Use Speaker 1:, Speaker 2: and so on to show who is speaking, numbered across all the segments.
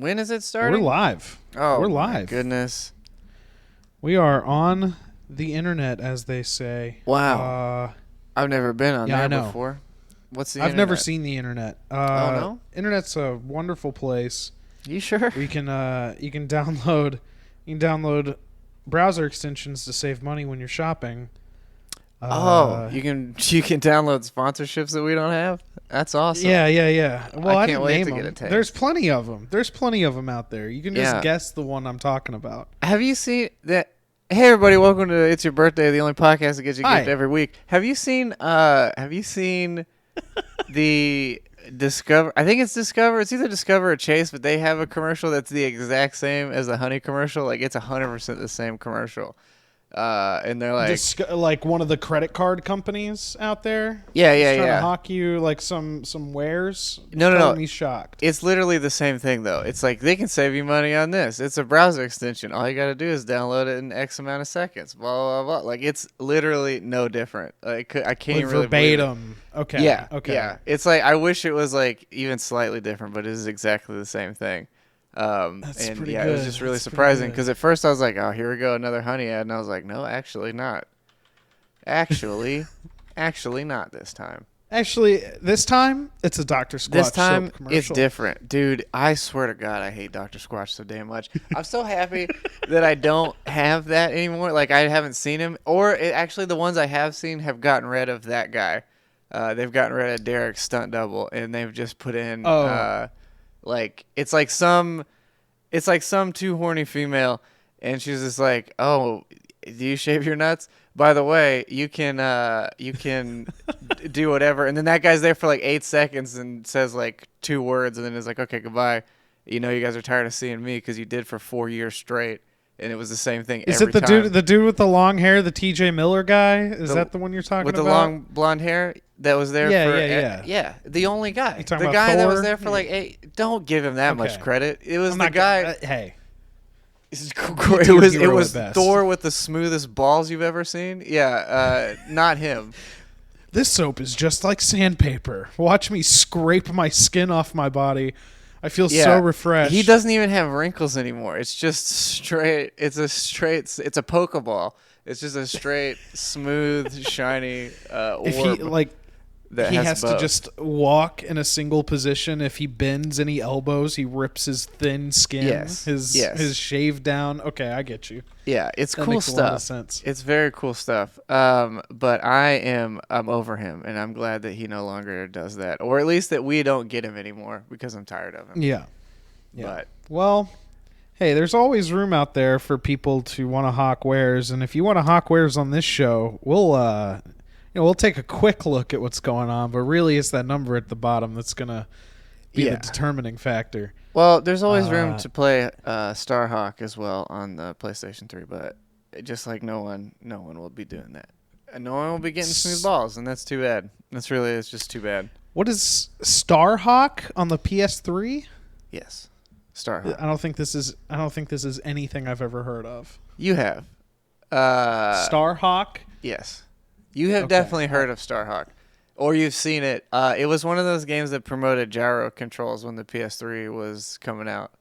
Speaker 1: When is it starting?
Speaker 2: We're live.
Speaker 1: Oh,
Speaker 2: we're
Speaker 1: my
Speaker 2: live.
Speaker 1: goodness.
Speaker 2: We are on the internet, as they say.
Speaker 1: Wow. I've never been on there
Speaker 2: I know.
Speaker 1: before. What's the
Speaker 2: I've
Speaker 1: internet?
Speaker 2: never seen the internet.
Speaker 1: Oh, no?
Speaker 2: Internet's a wonderful place.
Speaker 1: You sure?
Speaker 2: You can download browser extensions to save money when you're shopping.
Speaker 1: You can download sponsorships that we don't have? That's awesome.
Speaker 2: Yeah. Well, I
Speaker 1: can't
Speaker 2: didn't
Speaker 1: wait
Speaker 2: name
Speaker 1: to
Speaker 2: them.
Speaker 1: get a taste.
Speaker 2: There's plenty of them out there. You can just guess the one I'm talking about.
Speaker 1: Have you seen that? Hey, everybody, welcome to It's Your Birthday, the only podcast that gets you a gift every week. Have you seen the Discover? I think it's Discover. It's either Discover or Chase, but they have a commercial that's the exact same as the Honey commercial. Like, it's 100% the same commercial. And they're like...
Speaker 2: like one of the credit card companies out there?
Speaker 1: Yeah.
Speaker 2: Trying to hawk you like some wares?
Speaker 1: No.
Speaker 2: Me shocked.
Speaker 1: It's literally the same thing, though. It's like, they can save you money on this. It's a browser extension. All you got to do is download it in X amount of seconds. Blah, blah, blah. Like, it's literally no different. Like, I can't even really
Speaker 2: verbatim.
Speaker 1: Okay. Yeah. It's like, I wish it was like even slightly different, but it is exactly the same thing.
Speaker 2: That's pretty good.
Speaker 1: It was just really surprising because at first I was like, oh, here we go, another Honey ad. And I was like, no, actually not. Actually not this time.
Speaker 2: Actually, this time, it's a Dr. Squatch
Speaker 1: This time,
Speaker 2: commercial.
Speaker 1: it's different. Dude, I swear to God, I hate Dr. Squatch so damn much. I'm so happy that I don't have that anymore. Like, I haven't seen him. Actually, the ones I have seen have gotten rid of that guy. They've gotten rid of Derek's stunt double, and they've just put in... it's like some too horny female, and she's just like, oh, do you shave your nuts? By the way, you can do whatever. And then that guy's there for like 8 seconds and says like 2 words, and then is like, okay, goodbye. You know, you guys are tired of seeing me because you did for 4 years straight, and it was the same thing.
Speaker 2: Is it the
Speaker 1: time.
Speaker 2: dude with the long hair, the TJ Miller guy? Is that the one you're talking about?
Speaker 1: With the long blonde hair that was there
Speaker 2: Yeah.
Speaker 1: The only guy. The
Speaker 2: about
Speaker 1: guy that
Speaker 2: Thor?
Speaker 1: was there for like 8. Don't give him that much credit. It was the guy.
Speaker 2: Hey.
Speaker 1: It was Thor with the smoothest balls you've ever seen. Yeah, not him.
Speaker 2: This soap is just like sandpaper. Watch me scrape my skin off my body. I feel so refreshed.
Speaker 1: He doesn't even have wrinkles anymore. It's just straight. It's a Pokeball. It's just a straight, smooth, shiny orb.
Speaker 2: He has to just walk in a single position. If he bends and he elbows, he rips his thin skin. His shaved down. Okay, I get you.
Speaker 1: Yeah, it's
Speaker 2: that
Speaker 1: cool
Speaker 2: makes
Speaker 1: stuff.
Speaker 2: A lot of sense.
Speaker 1: It's very cool stuff. But I'm over him, and I'm glad that he no longer does that, or at least that we don't get him anymore because I'm tired of him.
Speaker 2: Yeah.
Speaker 1: But
Speaker 2: well, hey, there's always room out there for people to want to hawk wares, and if you want to hawk wares on this show, we'll take a quick look at what's going on, but really it's that number at the bottom that's going to be the determining factor.
Speaker 1: Well, there's always room to play Starhawk as well on the PlayStation 3, but just like no one will be doing that. And no one will be getting smooth balls, and that's too bad. It's just too bad.
Speaker 2: What is Starhawk on the PS3?
Speaker 1: Yes. Starhawk.
Speaker 2: I don't think this is anything I've ever heard of.
Speaker 1: You have.
Speaker 2: Starhawk?
Speaker 1: Yes. You have definitely heard of Starhawk, or you've seen it. It was one of those games that promoted gyro controls when the PS3 was coming out.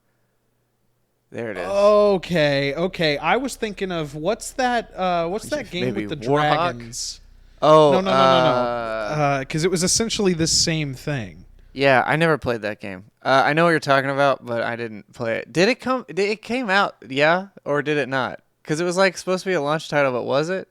Speaker 1: There it is.
Speaker 2: Okay. I was thinking of what's that game with the
Speaker 1: Warhawk?
Speaker 2: dragons?
Speaker 1: Oh,
Speaker 2: no. Because it was essentially the same thing.
Speaker 1: Yeah, I never played that game. I know what you're talking about, but I didn't play it. It came out, yeah, or did it not? Because it was like supposed to be a launch title, but was it?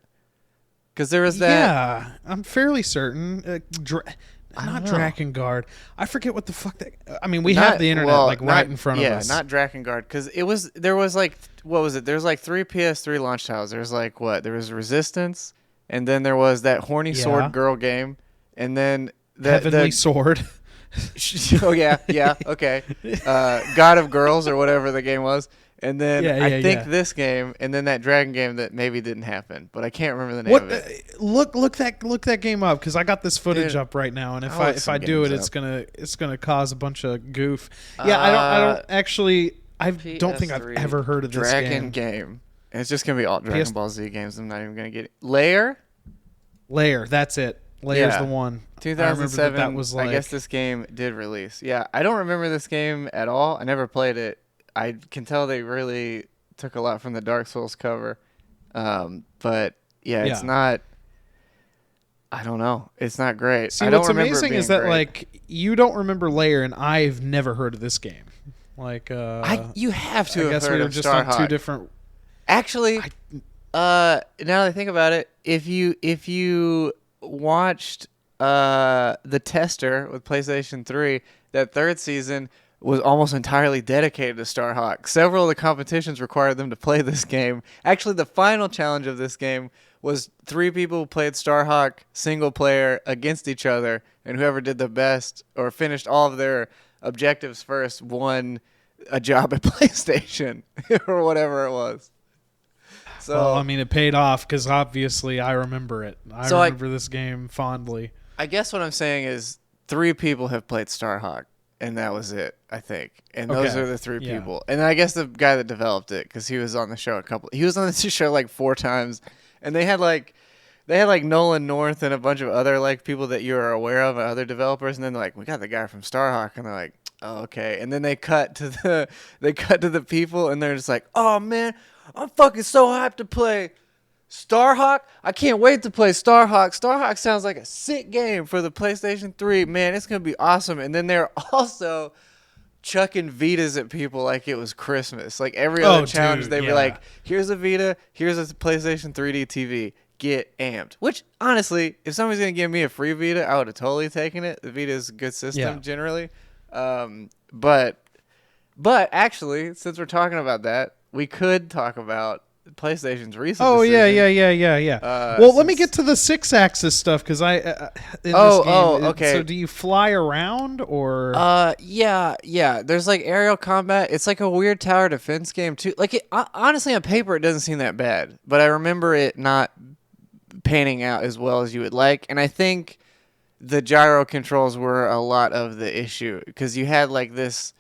Speaker 1: Because there was that.
Speaker 2: Yeah, I'm fairly certain. Not Drakengard. I forget what the fuck that. I mean, we have the internet right in front of us.
Speaker 1: Yeah, not Drakengard. Because there was like, what was it? There's like 3 PS3 launch titles. There's like what? There was Resistance, and then there was that horny sword girl game, and then
Speaker 2: Heavenly Sword.
Speaker 1: Oh yeah, okay. God of Girls or whatever the game was. And then I think this game, and then that dragon game that maybe didn't happen, but I can't remember the name of it.
Speaker 2: Look that game up because I got this footage up right now, and if I do it, it's gonna cause a bunch of goof. Yeah, I don't actually. I don't think I've ever heard of this
Speaker 1: Dragon game. And it's just gonna be all Dragon Ball Z games. I'm not even gonna get it. Lair. That's it. Layer's the one. 2007.
Speaker 2: That was like.
Speaker 1: I guess this game did release. Yeah, I don't remember this game at all. I never played it. I can tell they really took a lot from the Dark Souls cover. But yeah, it's not. I don't know. It's not great.
Speaker 2: See,
Speaker 1: I don't
Speaker 2: what's
Speaker 1: remember
Speaker 2: amazing
Speaker 1: it being
Speaker 2: is that
Speaker 1: great.
Speaker 2: like you don't remember Layer, and I've never heard of this game. Like,
Speaker 1: you have to
Speaker 2: I
Speaker 1: have
Speaker 2: guess
Speaker 1: heard
Speaker 2: we were
Speaker 1: of
Speaker 2: just
Speaker 1: Starhawk.
Speaker 2: on two different.
Speaker 1: Actually, now that I think about it, if you watched the tester with PlayStation 3, that third season was almost entirely dedicated to Starhawk. Several of the competitions required them to play this game. Actually, the final challenge of this game was 3 people who played Starhawk single player against each other, and whoever did the best or finished all of their objectives first won a job at PlayStation or whatever it was. So,
Speaker 2: Well, I mean, it paid off because obviously I remember it. I remember this game fondly.
Speaker 1: I guess what I'm saying is 3 people have played Starhawk, and that was it, I think. And those are the 3 people. And I guess the guy that developed it, because he was on the show he was on the show like 4 times, and they had like Nolan North and a bunch of other like people that you're aware of, other developers, and then they're like, we got the guy from Starhawk, and they're like, oh, okay. And then they cut to the people, and they're just like, oh man, I'm fucking so hyped to play Starhawk. I can't wait to play Starhawk. Starhawk sounds like a sick game for the PlayStation 3. Man, it's going to be awesome. And then they're also chucking Vitas at people like it was Christmas. Like every other challenge, they'd be like, here's a Vita, here's a PlayStation 3D TV. Get amped. Which, honestly, if somebody's going to give me a free Vita, I would have totally taken it. The Vita is a good system generally. But actually, since we're talking about that, we could talk about PlayStation's recent decision.
Speaker 2: Yeah. Well, let me get to the 6-axis stuff because okay. So, do you fly around or?
Speaker 1: Yeah. There's like aerial combat. It's like a weird tower defense game too. Like, honestly, on paper, it doesn't seem that bad, but I remember it not panning out as well as you would like, and I think the gyro controls were a lot of the issue because you had like this.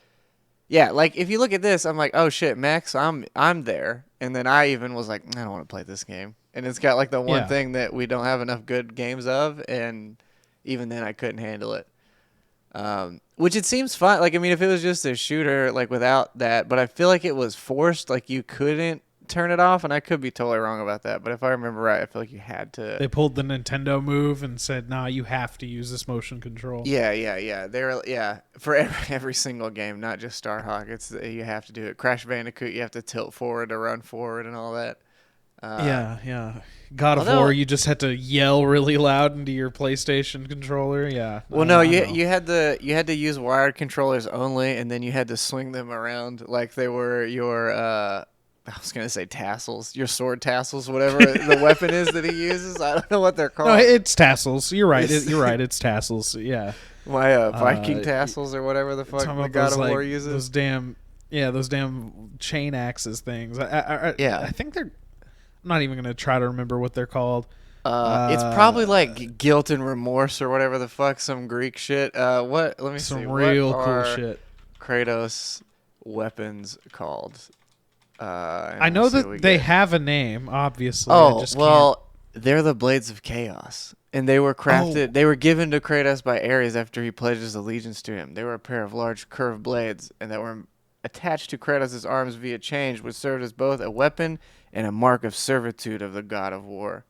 Speaker 1: Yeah, like if you look at this, I'm like, oh shit, Max, I'm there, and then I even was like, I don't want to play this game, and it's got like the one thing that we don't have enough good games of, and even then I couldn't handle it. Which it seems fun. Like I mean, if it was just a shooter, like without that, but I feel like it was forced. Like you couldn't turn it off, and I could be totally wrong about that, but if I remember right, I feel like you had to.
Speaker 2: They pulled the Nintendo move and said, "Nah, you have to use this motion control."
Speaker 1: Yeah. They're for every single game, not just Starhawk. It's you have to do it. Crash Bandicoot, you have to tilt forward to run forward and all that.
Speaker 2: Yeah. God of War, you just had to yell really loud into your PlayStation controller. Yeah.
Speaker 1: Well, no, you had to use wired controllers only, and then you had to swing them around like they were your. I was gonna say tassels, your sword tassels, whatever the weapon is that he uses. I don't know what they're called.
Speaker 2: No, it's tassels. You're right. You're right. It's tassels. Yeah.
Speaker 1: My Viking tassels or whatever the fuck the God of War uses.
Speaker 2: Those damn chain axes things. I think they're. I'm not even gonna try to remember what they're called.
Speaker 1: It's probably like guilt and remorse or whatever the fuck, some Greek shit. What? Let me see.
Speaker 2: Some real cool shit.
Speaker 1: Kratos weapons called.
Speaker 2: I know that they have a name, obviously.
Speaker 1: They're the Blades of Chaos, and they were crafted. They were given to Kratos by Ares after he pledges allegiance to him. They were a pair of large curved blades, and that were attached to Kratos' arms via chains, which served as both a weapon and a mark of servitude of the God of War.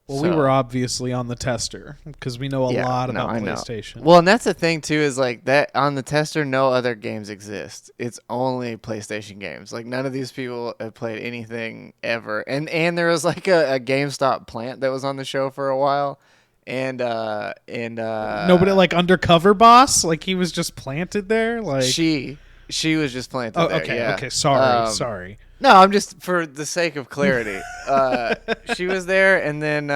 Speaker 2: Well, we were obviously on the tester because we know a lot about PlayStation.
Speaker 1: Well, and that's the thing too is like that on the tester, no other games exist. It's only PlayStation games. Like none of these people have played anything ever. And there was like a GameStop plant that was on the show for a while, and
Speaker 2: nobody like undercover boss, like he was just planted there. Like
Speaker 1: she was just planted there.
Speaker 2: Okay. Sorry.
Speaker 1: No, I'm just for the sake of clarity. She was there, and then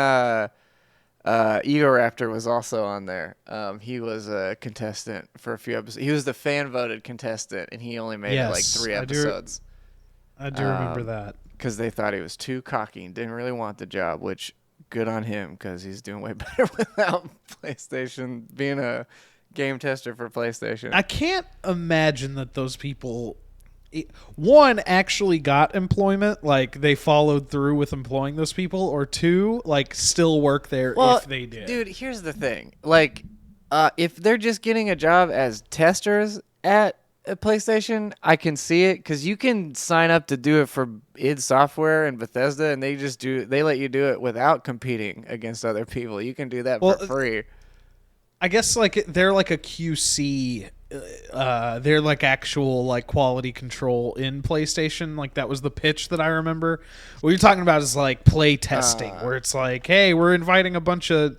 Speaker 1: Egoraptor was also on there. He was a contestant for a few episodes. He was the fan voted contestant, and he only made it like 3 episodes.
Speaker 2: I do remember that
Speaker 1: because they thought he was too cocky and didn't really want the job. Which good on him because he's doing way better without PlayStation being a game tester for PlayStation.
Speaker 2: I can't imagine that those people. One, actually got employment, like they followed through with employing those people, or 2, like still work there if they did.
Speaker 1: Dude, here's the thing. Like, if they're just getting a job as testers at at PlayStation, I can see it because you can sign up to do it for id Software and Bethesda, and they let you do it without competing against other people. You can do that
Speaker 2: Well,
Speaker 1: for free.
Speaker 2: I guess like they're like a QC. They're like actual like quality control in PlayStation. Like that was the pitch that I remember. What you're talking about is like play testing, where it's like, hey, we're inviting a bunch of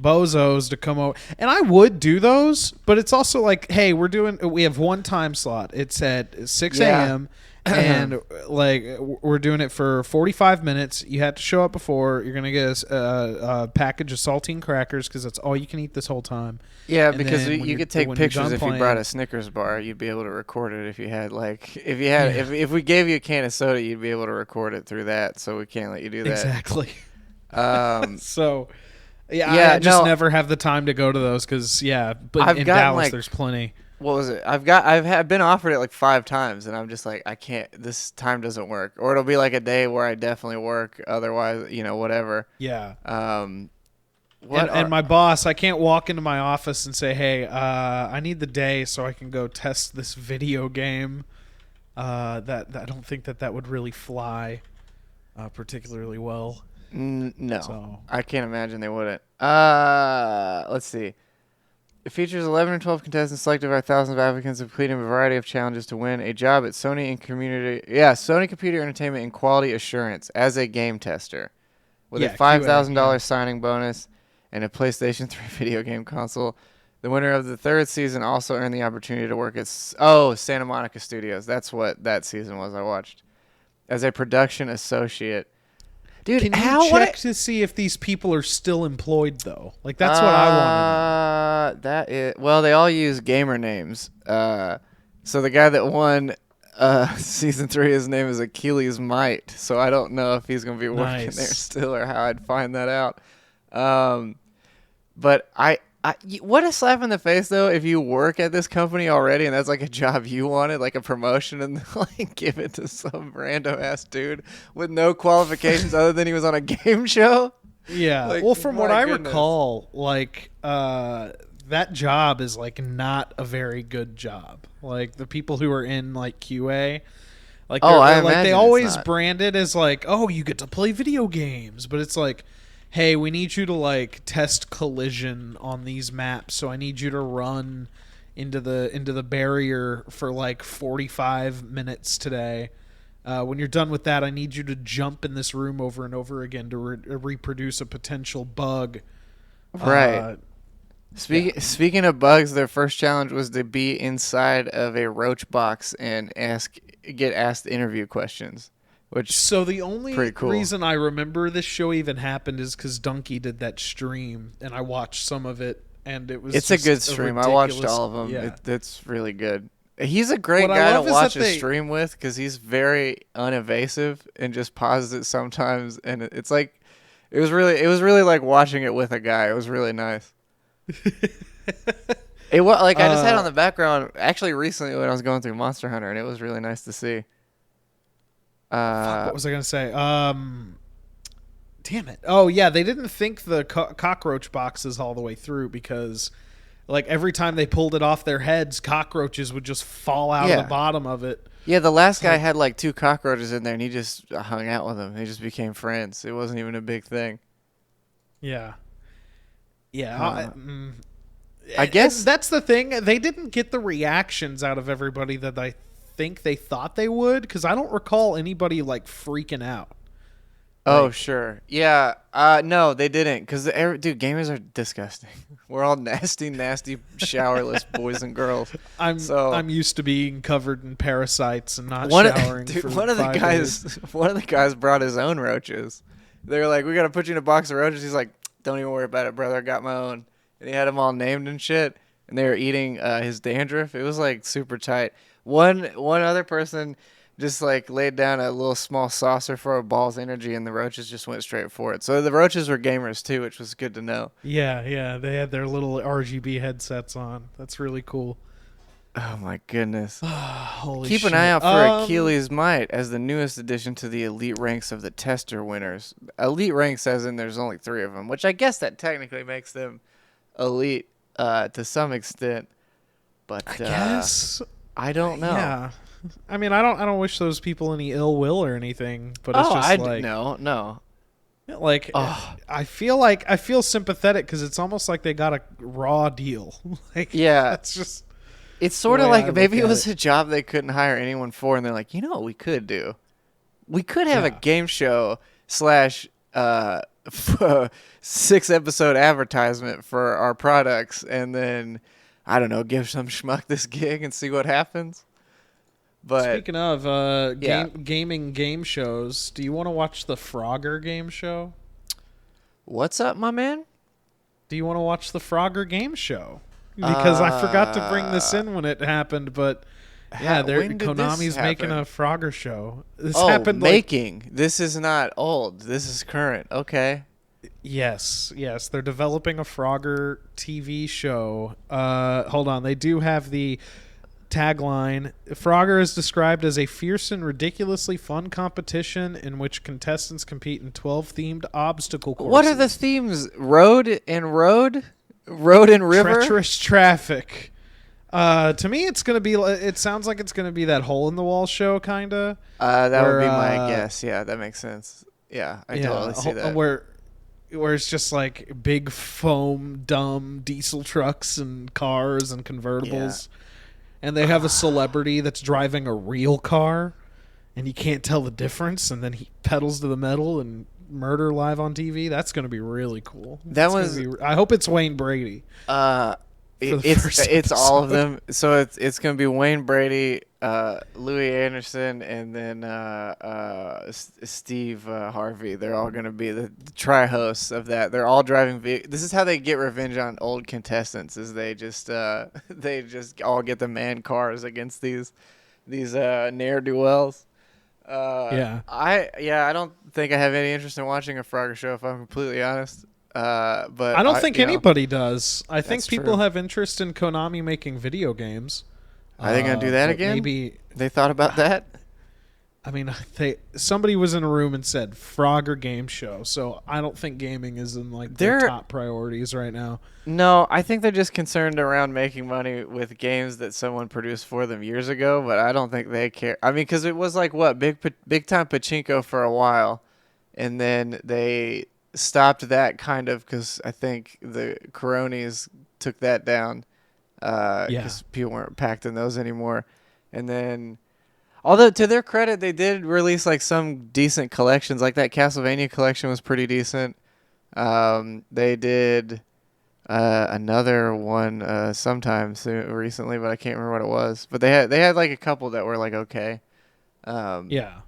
Speaker 2: bozos to come over, and I would do those, but it's also like, hey, we have one time slot. It's at 6 a.m. and like we're doing it for 45 minutes. You had to show up before. You're gonna get a package of saltine crackers because that's all you can eat this whole time.
Speaker 1: Yeah,
Speaker 2: And
Speaker 1: because
Speaker 2: then
Speaker 1: you could take
Speaker 2: when you're
Speaker 1: pictures
Speaker 2: done
Speaker 1: if you
Speaker 2: playing-
Speaker 1: brought a Snickers bar. You'd be able to record it if you had if we gave you a can of soda, you'd be able to record it through that. So we can't let you do that.
Speaker 2: Exactly.
Speaker 1: Um,
Speaker 2: So
Speaker 1: Yeah,
Speaker 2: I just
Speaker 1: no.
Speaker 2: never have the time to go to those because but
Speaker 1: I've
Speaker 2: in
Speaker 1: gotten,
Speaker 2: Dallas
Speaker 1: like,
Speaker 2: there's plenty.
Speaker 1: what was it? I've been offered it like 5 times, and I'm just like, I can't. This time doesn't work, or it'll be like a day where I definitely work. Otherwise, whatever.
Speaker 2: Yeah.
Speaker 1: And
Speaker 2: My boss, I can't walk into my office and say, hey, I need the day so I can go test this video game. That I don't think that would really fly particularly well.
Speaker 1: No,
Speaker 2: So-
Speaker 1: I can't imagine they wouldn't. Let's see. It features 11 or 12 contestants selected by thousands of applicants completing a variety of challenges to win a job at Sony Sony Computer Entertainment and Quality Assurance as a game tester, with a $5,000 signing bonus and a PlayStation 3 video game console. The winner of the 3rd season also earned the opportunity to work at Santa Monica Studios. That's what that season was. I watched as a production associate. Dude,
Speaker 2: Can you check to see if these people are still employed though? Like that's what I want
Speaker 1: to know. They all use gamer names. So the guy that won season 3, his name is Achilles Might. So I don't know if he's gonna be working there still or how I'd find that out. But what a slap in the face though if you work at this company already and that's like a job you wanted, like a promotion, and like give it to some random ass dude with no qualifications other than he was on a game show.
Speaker 2: Yeah.
Speaker 1: Like,
Speaker 2: Well, from what I
Speaker 1: goodness.
Speaker 2: recall, like that job is like not a very good job. Like the people who are in like QA, like
Speaker 1: I
Speaker 2: like
Speaker 1: imagine
Speaker 2: they
Speaker 1: it's
Speaker 2: always
Speaker 1: not.
Speaker 2: brand it as like, oh, you get to play video games, but it's like, hey, we need you to like test collision on these maps, so I need you to run into the barrier for like 45 minutes today. When you're done with that, I need you to jump in this room over and over again to reproduce a potential bug.
Speaker 1: Right. Speaking of bugs, their first challenge was to be inside of a roach box and get asked interview questions.
Speaker 2: So the only
Speaker 1: pretty cool.
Speaker 2: reason I remember this show even happened is because Donkey did that stream, and I watched some of it, and
Speaker 1: it's a good stream. I watched all of them.
Speaker 2: Yeah.
Speaker 1: It's really good. He's a great
Speaker 2: What I
Speaker 1: guy to
Speaker 2: love is
Speaker 1: watch
Speaker 2: that
Speaker 1: a stream with because he's very unevasive and just pauses it sometimes, and it's like it was really like watching it with a guy. It was really nice. It was like I just had on the background actually recently when I was going through Monster Hunter, and it was really nice to see.
Speaker 2: What was I gonna say? Damn it! Oh yeah, they didn't think the cockroach boxes all the way through because, like, every time they pulled it off their heads, cockroaches would just fall out of the bottom of it.
Speaker 1: Yeah, the last guy had like 2 cockroaches in there, and he just hung out with them. They just became friends. It wasn't even a big thing.
Speaker 2: Yeah. Yeah.
Speaker 1: I guess
Speaker 2: that's the thing. They didn't get the reactions out of everybody that I think they thought they would, because I don't recall anybody like freaking out.
Speaker 1: Oh, sure. Yeah. No, they didn't. Because, dude, gamers are disgusting. We're all nasty, showerless boys and girls.
Speaker 2: I'm used to being covered in parasites and not showering.
Speaker 1: One of the guys brought his own roaches. They were like, "We got to put you in a box of roaches." He's like, "Don't even worry about it, brother. I got my own." And he had them all named and shit. And they were eating his dandruff. It was like super tight. One other person just like laid down a little small saucer for a ball's energy, and the roaches just went straight for it. So the roaches were gamers too, which was good to know.
Speaker 2: Yeah, they had their little RGB headsets on. That's really cool.
Speaker 1: Oh my goodness.
Speaker 2: Holy
Speaker 1: Keep
Speaker 2: shit.
Speaker 1: an eye out for Achilles Might as the newest addition to the elite ranks of the tester winners. Elite ranks as in there's only 3 of them, which I guess that technically makes them elite to some extent. But
Speaker 2: I guess
Speaker 1: I don't know.
Speaker 2: Yeah. I mean, I don't wish those people any ill will or anything, but it's
Speaker 1: Oh,
Speaker 2: just like
Speaker 1: no.
Speaker 2: like
Speaker 1: Oh,
Speaker 2: I feel sympathetic because it's almost like they got a raw deal. Like
Speaker 1: yeah.
Speaker 2: that's just
Speaker 1: It's
Speaker 2: the
Speaker 1: sort of
Speaker 2: way I
Speaker 1: like
Speaker 2: look
Speaker 1: maybe it
Speaker 2: at
Speaker 1: was
Speaker 2: it.
Speaker 1: a job they couldn't hire anyone for, and they're like, you know what we could do? We could have a
Speaker 2: Yeah.
Speaker 1: game show slash 6 episode advertisement for our products, and then I don't know, give some schmuck this gig and see what happens. But
Speaker 2: Speaking of
Speaker 1: yeah,
Speaker 2: gaming game shows, do you want to watch the Frogger game show?
Speaker 1: what's up, my man?
Speaker 2: Do you want to watch the Frogger game show? Because I forgot to bring this
Speaker 1: Uh,
Speaker 2: in when it happened, but yeah,
Speaker 1: when did this
Speaker 2: Konami's making a
Speaker 1: happen?
Speaker 2: Frogger show. This
Speaker 1: Oh,
Speaker 2: happened like
Speaker 1: making. This is not old. This is current. Okay.
Speaker 2: yes, they're developing a Frogger TV show. Hold on, they do have the tagline. Frogger is described as a fierce and ridiculously fun competition in which contestants compete in 12 themed obstacle courses.
Speaker 1: What are the themes? Road and road? Road and river?
Speaker 2: Treacherous traffic. To me, it's gonna be. It sounds like it's gonna be that hole in the wall show, kinda.
Speaker 1: That would
Speaker 2: Where,
Speaker 1: be my guess. Yeah, that makes sense. Yeah, I totally see that.
Speaker 2: Where it's just like big foam, dumb diesel trucks and cars and convertibles, and they have a celebrity that's driving a real car, and you can't tell the difference, and then he pedals to the metal and murder live on TV. That's gonna be really cool. I hope it's Wayne Brady.
Speaker 1: Uh,
Speaker 2: For the
Speaker 1: it's
Speaker 2: first
Speaker 1: all of
Speaker 2: episode.
Speaker 1: them. So it's gonna be Wayne Brady, Louis Anderson, and then Steve Harvey. They're all gonna be the tri-hosts of that. They're all driving. This is how they get revenge on old contestants. Is they just they just all get the man cars against these ne'er do wells. I don't think I have any interest in watching a Frogger show if I'm completely honest. But
Speaker 2: I don't think anybody does. I think
Speaker 1: That's
Speaker 2: people
Speaker 1: true.
Speaker 2: have interest in Konami making video games.
Speaker 1: Are they gonna do that
Speaker 2: but
Speaker 1: again?
Speaker 2: Maybe.
Speaker 1: They thought about that.
Speaker 2: I mean, somebody was in a room and said Frogger Game Show, so I don't think gaming is in like their
Speaker 1: They're-
Speaker 2: top priorities right now.
Speaker 1: No, I think they're just concerned around making money with games that someone produced for them years ago. But I don't think they care. I mean, because it was like what big time pachinko for a while, and then they stopped that kind of because I think the Coronies took that down because people weren't packed in those anymore. And then, although to their credit, they did release like some decent collections. Like that Castlevania collection was pretty decent. They did another one sometime recently, but I can't remember what it was. But they had like a couple that were like okay.
Speaker 2: Yeah,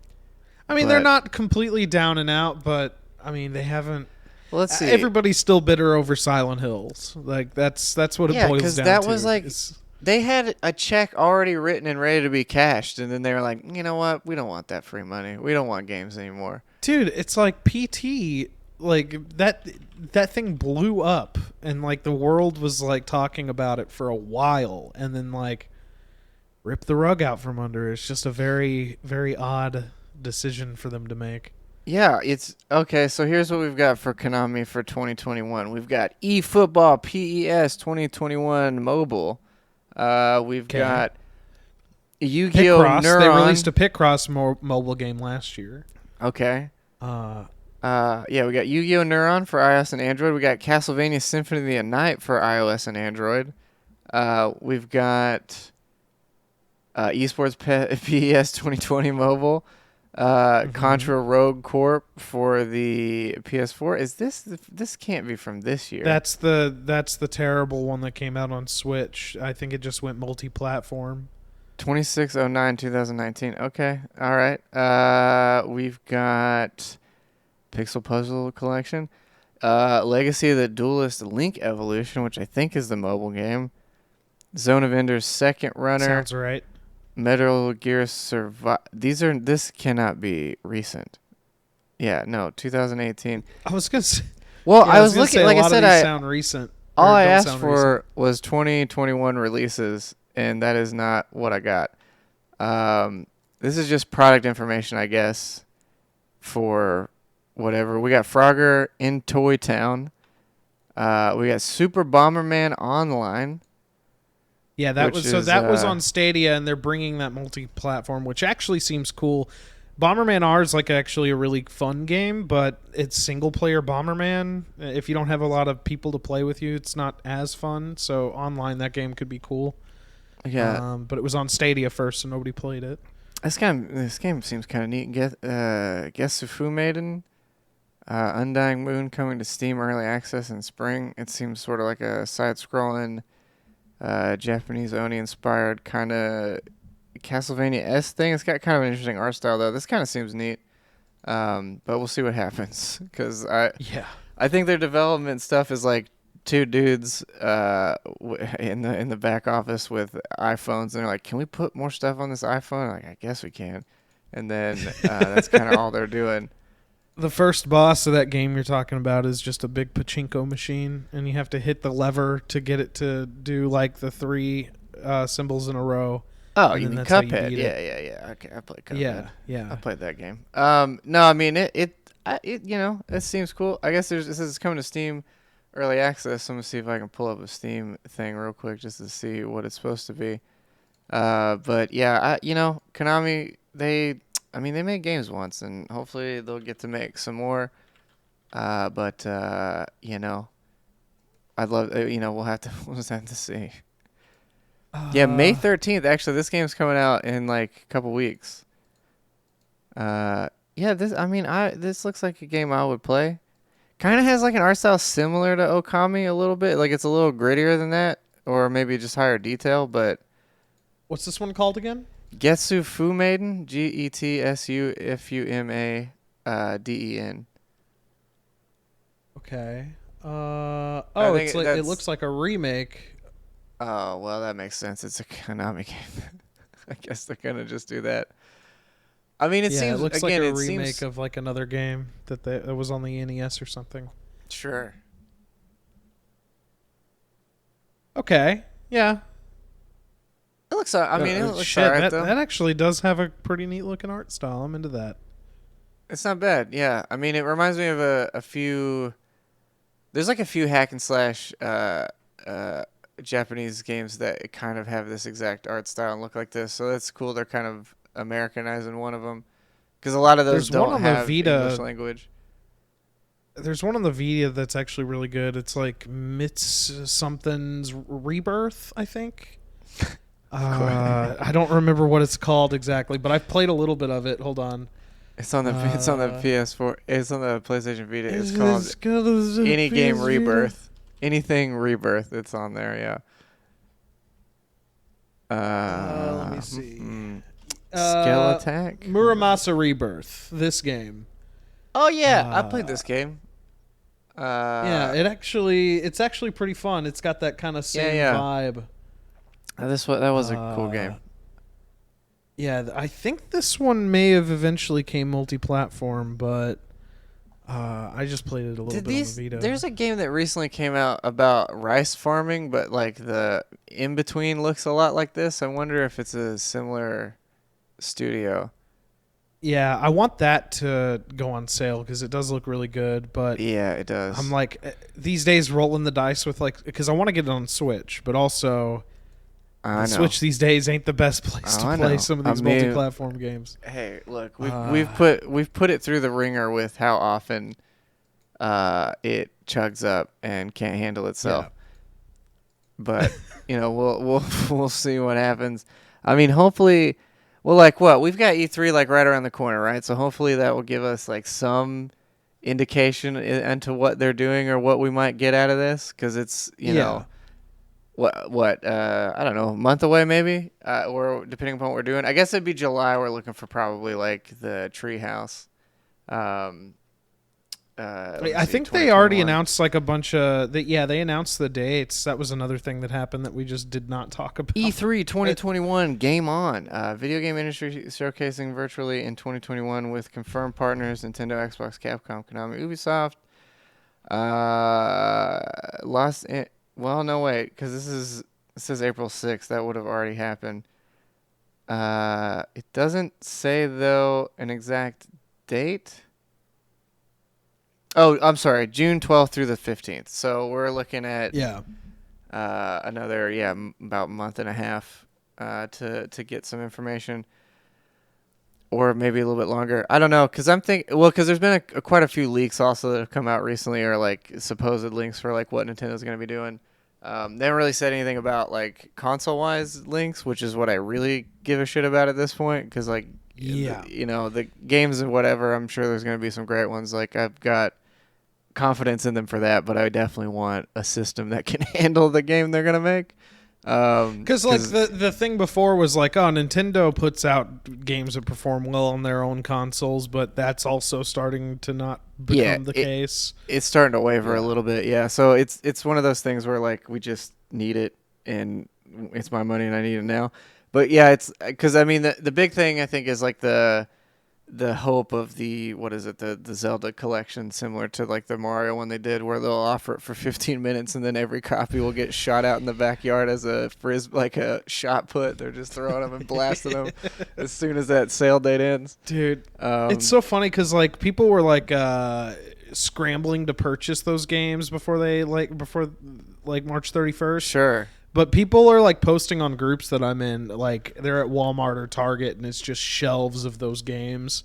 Speaker 2: I mean they're not completely down and out, but I mean they haven't.
Speaker 1: Well, let's see.
Speaker 2: Everybody's still bitter over Silent Hills. Like that's what it boils down to.
Speaker 1: That was like they had a check already written and ready to be cashed, and then they were like, you know what? We don't want that free money. We don't want games anymore.
Speaker 2: Dude, it's like PT. Like that thing blew up, and like the world was like talking about it for a while, and then like rip the rug out from under. It's just a very, very odd decision for them to make.
Speaker 1: Yeah, it's okay. So here's what we've got for Konami for 2021. We've got eFootball PES 2021 mobile. We've got Yu-Gi-Oh!
Speaker 2: Picross.
Speaker 1: Neuron.
Speaker 2: They released a Picross mobile game last year.
Speaker 1: Okay.
Speaker 2: Uh,
Speaker 1: Yeah, we got Yu-Gi-Oh! Neuron for iOS and Android. We got Castlevania Symphony of the Night for iOS and Android. We've got Esports PES 2020 mobile. Contra Rogue Corp for the PS4. Is this can't be from this year?
Speaker 2: that's the terrible one that came out on Switch. I think it just went multi-platform.
Speaker 1: 26/09/2019. Okay. All right. We've got Pixel Puzzle Collection. Legacy of the Duelist Link Evolution, which I think is the mobile game. Zone of Ender's Second Runner.
Speaker 2: Sounds right.
Speaker 1: Metal Gear Survive. This cannot be recent. Yeah, no, 2018.
Speaker 2: I was gonna say.
Speaker 1: Well,
Speaker 2: Yeah,
Speaker 1: I was
Speaker 2: gonna
Speaker 1: looking.
Speaker 2: say,
Speaker 1: Like
Speaker 2: a
Speaker 1: I
Speaker 2: lot
Speaker 1: said,
Speaker 2: of these sound recent.
Speaker 1: all
Speaker 2: or
Speaker 1: I
Speaker 2: don't
Speaker 1: asked
Speaker 2: sound
Speaker 1: for
Speaker 2: recent.
Speaker 1: was 2021 releases, and that is not what I got. This is just product information, I guess, for whatever. We got Frogger in Toy Town. We got Super Bomberman Online.
Speaker 2: Yeah,
Speaker 1: which is
Speaker 2: that was on Stadia, and they're bringing that multi-platform, which actually seems cool. Bomberman R is like actually a really fun game, but it's single-player Bomberman. If you don't have a lot of people to play with you, it's not as fun. So online, that game could be cool.
Speaker 1: yeah.
Speaker 2: But it was on Stadia first, so nobody played it.
Speaker 1: This game seems kind of neat. Gesufu Maiden, Undying Moon coming to Steam Early Access in spring. It seems sort of like a side-scrolling, Japanese Oni inspired kind of Castlevania-esque thing. It's got kind of an interesting art style though. This kind of seems neat, but we'll see what happens because I think their development stuff is like two dudes in the back office with iPhones, and they're like, "Can we put more stuff on this iPhone?" I'm like, I guess we can, and then that's kind of all they're doing.
Speaker 2: The first boss of that game you're talking about is just a big pachinko machine, and you have to hit the lever to get it to do like the 3 symbols in a row.
Speaker 1: Oh, you mean Cuphead? Yeah. Okay, I played Cuphead.
Speaker 2: Yeah.
Speaker 1: I played that game. No, I mean it seems cool. I guess this is coming to Steam Early Access. I'm gonna see if I can pull up a Steam thing real quick just to see what it's supposed to be. But yeah, Konami, they made games once, and hopefully they'll get to make some more. But I'd love, we'll just have to see. Yeah, May 13th. Actually, this game's coming out in like a couple weeks. This looks like a game I would play. Kind of has like an art style similar to Okami a little bit. Like it's a little grittier than that, or maybe just higher detail. But
Speaker 2: what's this one called again?
Speaker 1: Getsu Maiden, GETSUFUMADEN.
Speaker 2: Okay. It looks like a remake.
Speaker 1: Oh, well, that makes sense. It's a Konami game. I guess they're gonna just do that. I mean, it
Speaker 2: looks like a remake of like another game that was on the NES or something.
Speaker 1: Sure.
Speaker 2: Okay. Yeah.
Speaker 1: It looks. It looks
Speaker 2: shit,
Speaker 1: alright though.
Speaker 2: That actually does have a pretty neat looking art style. I'm into that.
Speaker 1: It's not bad. Yeah. I mean, it reminds me of a few. There's like a few hack and slash Japanese games that kind of have this exact art style and look like this. So that's cool. They're kind of Americanizing one of them because a lot of those don't have English language.
Speaker 2: There's one on the Vita that's actually really good. It's like Mits something's Rebirth, I think. I don't remember what it's called exactly, but I've played a little bit of it. Hold on.
Speaker 1: It's on the PS4. It's on the PlayStation Vita. It's called Any Game Rebirth. Anything Rebirth. It's on there. Yeah.
Speaker 2: Let me see.
Speaker 1: Skill Attack.
Speaker 2: Muramasa Rebirth. This game.
Speaker 1: Oh yeah, I played this game.
Speaker 2: It's actually pretty fun. It's got that kind of same vibe.
Speaker 1: That was a cool game.
Speaker 2: Yeah, I think this one may have eventually came multi-platform, but I just played it a little bit on the Vita.
Speaker 1: There's a game that recently came out about rice farming, but like the in-between looks a lot like this. I wonder if it's a similar studio.
Speaker 2: Yeah, I want that to go on sale because it does look really good. But
Speaker 1: yeah, it does.
Speaker 2: I'm like these days rolling the dice with because I want to get it on Switch, but also Switch these days ain't the best place to play some of these multi-platform games.
Speaker 1: Hey, look, we've put it through the ringer with how often it chugs up and can't handle itself. Yeah. But we'll see what happens. I mean, hopefully. Well, like what? We've got E3 like right around the corner, right? So hopefully that will give us like some indication into what they're doing or what we might get out of this, because it's what I don't know, a month away maybe, or depending upon what we're doing. I guess it'd be July. We're looking for probably like the Treehouse.
Speaker 2: I think they already announced like a bunch of they announced the dates. That was another thing that happened that we just did not talk about.
Speaker 1: E3 2021 Game On, video game industry showcasing virtually in 2021 with confirmed partners Nintendo, Xbox, Capcom, Konami, Ubisoft. Because it says April 6th. That would have already happened. It doesn't say though an exact date. Oh, I'm sorry, June 12th through the 15th. So we're looking at another about a month and a half to get some information, or maybe a little bit longer. I don't know, because because there's been quite a few leaks also that have come out recently, or like supposed links for like what Nintendo's going to be doing. They haven't really said anything about like console-wise links, which is what I really give a shit about at this point, because like the games and whatever, I'm sure there's going to be some great ones. Like I've got confidence in them for that, but I definitely want a system that can handle the game they're going to make.
Speaker 2: Because like the thing before was like, oh, Nintendo puts out games that perform well on their own consoles, but that's also starting to not become the case.
Speaker 1: It's starting to waver a little bit, yeah. So it's one of those things where like we just need it, and it's my money and I need it now. But yeah, it's because I mean the big thing I think is like the hope of the Zelda collection, similar to like the Mario one they did, where they'll offer it for 15 minutes and then every copy will get shot out in the backyard as a like a shot put. They're just throwing them and blasting them as soon as that sale date ends.
Speaker 2: Dude, it's so funny because like people were like scrambling to purchase those games before March 31st.
Speaker 1: Sure.
Speaker 2: But people are like posting on groups that I'm in, like they're at Walmart or Target, and it's just shelves of those games.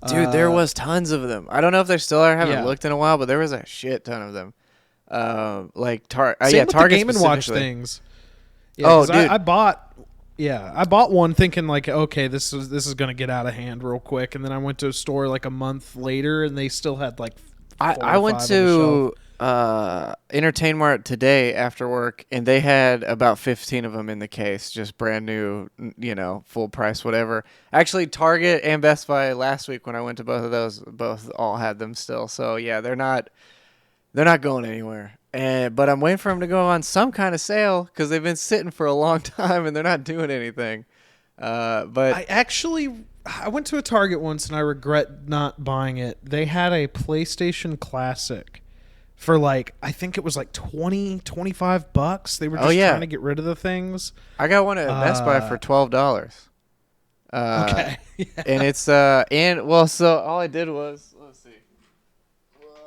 Speaker 1: Dude, there was tons of them. I don't know if there still are. I haven't looked in a while, but there was a shit ton of them. Like
Speaker 2: Same
Speaker 1: with
Speaker 2: Target
Speaker 1: the
Speaker 2: Game and Watch things.
Speaker 1: Yeah, dude.
Speaker 2: I bought one thinking like, okay, this is gonna get out of hand real quick, and then I went to a store like a month later, and they still had like.
Speaker 1: I went to Entertain Mart today after work, and they had about 15 of them in the case, just brand new, full price, whatever. Actually, Target and Best Buy last week when I went to both of those, both all had them still. So yeah, they're not going anywhere. But I'm waiting for them to go on some kind of sale because they've been sitting for a long time and they're not doing anything. But
Speaker 2: I went to a Target once and I regret not buying it. They had a PlayStation Classic for like, I think it was like $25. They were just trying to get rid of the things.
Speaker 1: I got one at Best Buy for $12.
Speaker 2: Okay.
Speaker 1: And it's so all I did was, let's see.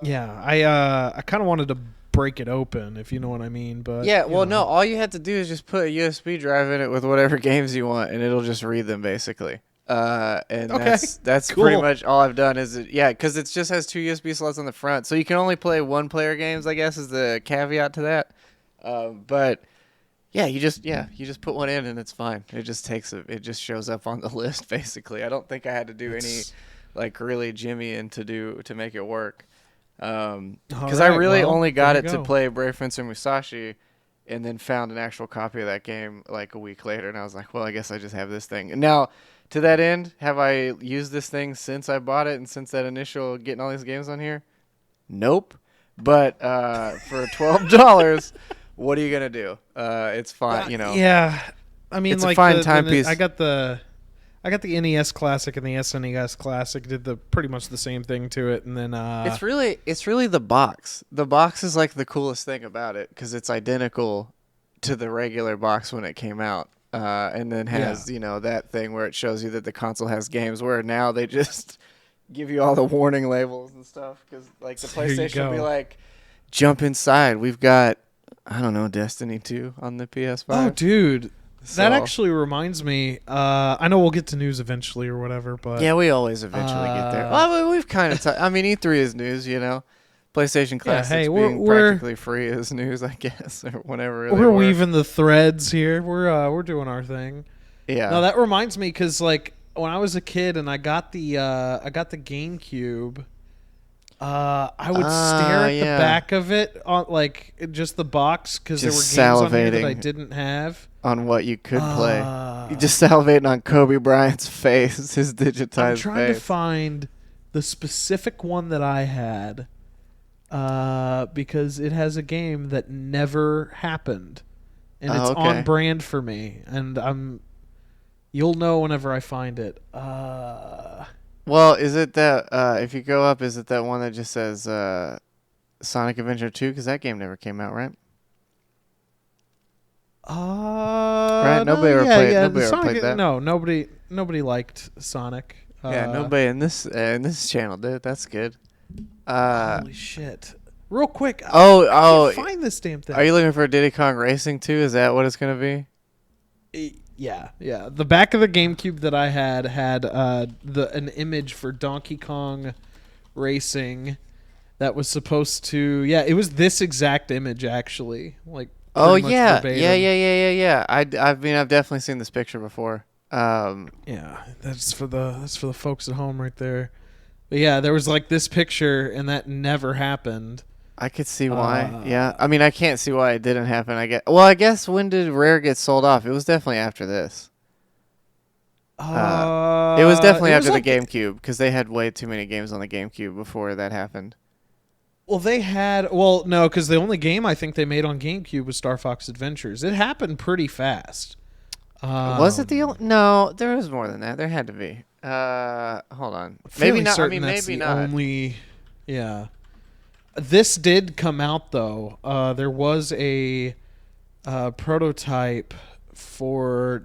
Speaker 2: Yeah, I kind of wanted to break it open, if you know what I mean, but
Speaker 1: no, all you have to do is just put a USB drive in it with whatever games you want and it'll just read them basically. And that's cool. Pretty much all I've done is because it just has 2 USB slots on the front, so you can only play one player games, I guess, is the caveat to that. But you just put one in and it's fine. It just shows up on the list basically. I don't think I had to do any like really jimmying to make it work. Because I really only got it to play Brave Fencer Musashi, and then found an actual copy of that game like a week later, and I was like, well, I guess I just have this thing. And now, to that end, have I used this thing since I bought it and since that initial getting all these games on here? Nope. But for $12, what are you gonna do? It's fine,
Speaker 2: Yeah, I mean,
Speaker 1: it's
Speaker 2: like
Speaker 1: a fine timepiece.
Speaker 2: I got the NES Classic and the SNES Classic did the pretty much the same thing to it, and then
Speaker 1: it's really the box. The box is like the coolest thing about it because it's identical to the regular box when it came out. And then has that thing where it shows you that the console has games, where now they just give you all the warning labels and stuff, because like the PlayStation will be like, jump inside, we've got, I don't know, Destiny 2 on the PS5.
Speaker 2: Oh dude, that actually reminds me, I know we'll get to news eventually or whatever, but
Speaker 1: yeah, we always eventually get there. Well, we've kind of I mean, E3 is news, PlayStation Classics being practically free is news, I guess, or whatever.
Speaker 2: We're weaving the threads here. We're doing our thing.
Speaker 1: Yeah.
Speaker 2: No, that reminds me, because like when I was a kid and I got the GameCube, I would stare at the back of it on like just the box, because there were games on here that I didn't have.
Speaker 1: On what you could play. You just salivating on Kobe Bryant's face, his digitized face.
Speaker 2: I'm trying to find the specific one that I had. Because it has a game that never happened, and it's on brand for me, and you'll know whenever I find it.
Speaker 1: Well, is it that if you go up, is it that one that just says Sonic Adventure 2? Because that game never came out, right? Right? Nobody ever played that.
Speaker 2: No, nobody liked Sonic.
Speaker 1: Nobody in this channel did. That's good.
Speaker 2: Holy shit! Real quick.
Speaker 1: Oh,
Speaker 2: I can't find this damn thing.
Speaker 1: Are you looking for Diddy Kong Racing 2? Is that what it's gonna be?
Speaker 2: Yeah. The back of the GameCube that I had an image for Donkey Kong Racing that was supposed to. Yeah, it was this exact image actually. Like.
Speaker 1: Oh yeah, yeah. I've definitely seen this picture before.
Speaker 2: Yeah, that's for the folks at home right there. But yeah, there was like this picture, and that never happened.
Speaker 1: I could see why. Yeah, I mean, I can't see why it didn't happen. I guess when did Rare get sold off? It was definitely after this. It was definitely after the GameCube because they had way too many games on the GameCube before that happened.
Speaker 2: Well, no, because the only game I think they made on GameCube was Star Fox Adventures. It happened pretty fast.
Speaker 1: Was it the only? No, there was more than that. There had to be. Hold on. Maybe not. I mean, maybe not.
Speaker 2: Only, yeah. This did come out though. There was a prototype for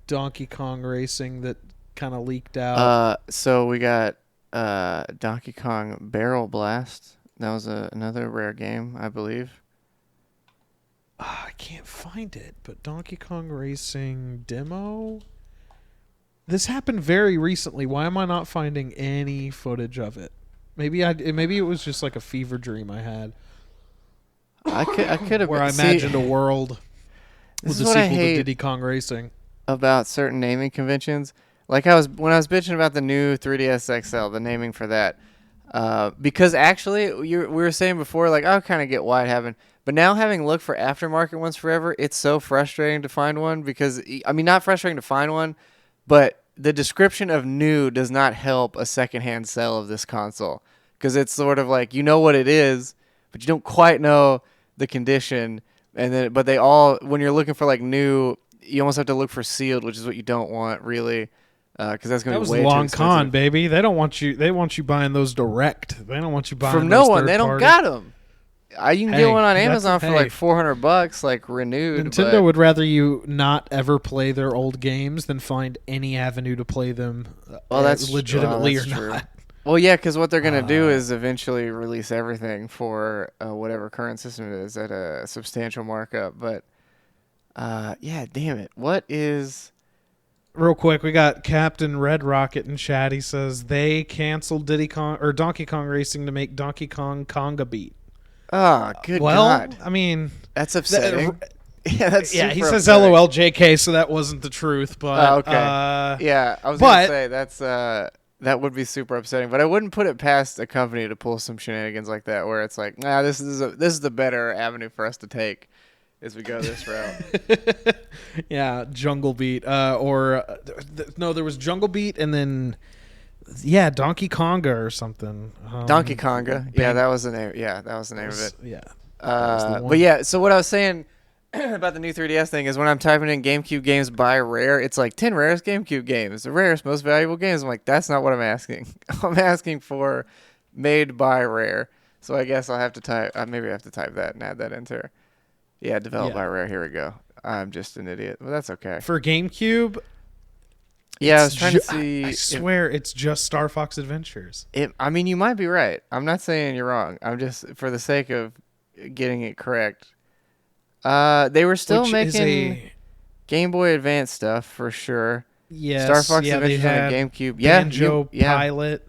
Speaker 2: Donkey Kong Racing that kind of leaked out.
Speaker 1: So we got Donkey Kong Barrel Blast. That was another Rare game, I believe.
Speaker 2: I can't find it, but Donkey Kong Racing demo? This happened very recently. Why am I not finding any footage of it? Maybe it was just like a fever dream I had.
Speaker 1: I could have
Speaker 2: where I imagined a world with a sequel to Diddy Kong Racing.
Speaker 1: About certain naming conventions, like when I was bitching about the new 3DS XL, the naming for that, because actually we were saying before, like I kind of get why it happened. But now having looked for aftermarket ones forever, it's so frustrating to find one because, I mean, not frustrating to find one, but the description of new does not help a secondhand sale of this console because it's sort of like, you know what it is, but you don't quite know the condition. But they all, when you're looking for like new, you almost have to look for sealed, which is what you don't want really. Because that's going to be way too expensive.
Speaker 2: That was the long con, baby. They don't want you. They want you buying those direct. They don't want you buying
Speaker 1: from
Speaker 2: those
Speaker 1: no one. They don't got them. You can get one on Amazon for like $400, like renewed.
Speaker 2: Nintendo would rather you not ever play their old games than find any avenue to play them.
Speaker 1: Well, that's
Speaker 2: legitimately
Speaker 1: that's
Speaker 2: or
Speaker 1: true.
Speaker 2: not.
Speaker 1: Well, yeah, because what they're gonna do is eventually release everything for whatever current system it is at a substantial markup. But yeah, damn it, what is?
Speaker 2: Real quick, we got Captain Red Rocket in chat. He says they canceled Donkey Kong Racing to make Donkey Kong Conga Beat.
Speaker 1: Oh, good God.
Speaker 2: I mean,
Speaker 1: that's upsetting.
Speaker 2: Yeah, he says LOL JK, so that wasn't the truth, but
Speaker 1: okay. Yeah, I was gonna say that's that would be super upsetting, but I wouldn't put it past a company to pull some shenanigans like that where it's like, nah, this is the better avenue for us to take as we go this route.
Speaker 2: Yeah, Jungle Beat no, there was Jungle Beat and then yeah, Donkey Konga or something.
Speaker 1: Donkey Konga. Yeah, that was the name. Yeah, that was the name of it.
Speaker 2: Yeah.
Speaker 1: But yeah, so what I was saying about the new 3DS thing is when I'm typing in GameCube games by Rare, it's like 10 rarest GameCube games, the rarest, most valuable games. I'm like, that's not what I'm asking. I'm asking for made by Rare. So I guess I'll have to type, maybe I have to type that and add that into. Yeah, developed by Rare. Here we go. I'm just an idiot. Well, that's okay.
Speaker 2: For GameCube.
Speaker 1: Yeah, I was trying to see.
Speaker 2: I swear it's just Star Fox Adventures.
Speaker 1: I mean, you might be right. I'm not saying you're wrong. I'm just, for the sake of getting it correct. They were still making Game Boy Advance stuff for sure.
Speaker 2: Yes.
Speaker 1: Star Fox Adventures on the GameCube.
Speaker 2: Banjo Pilot.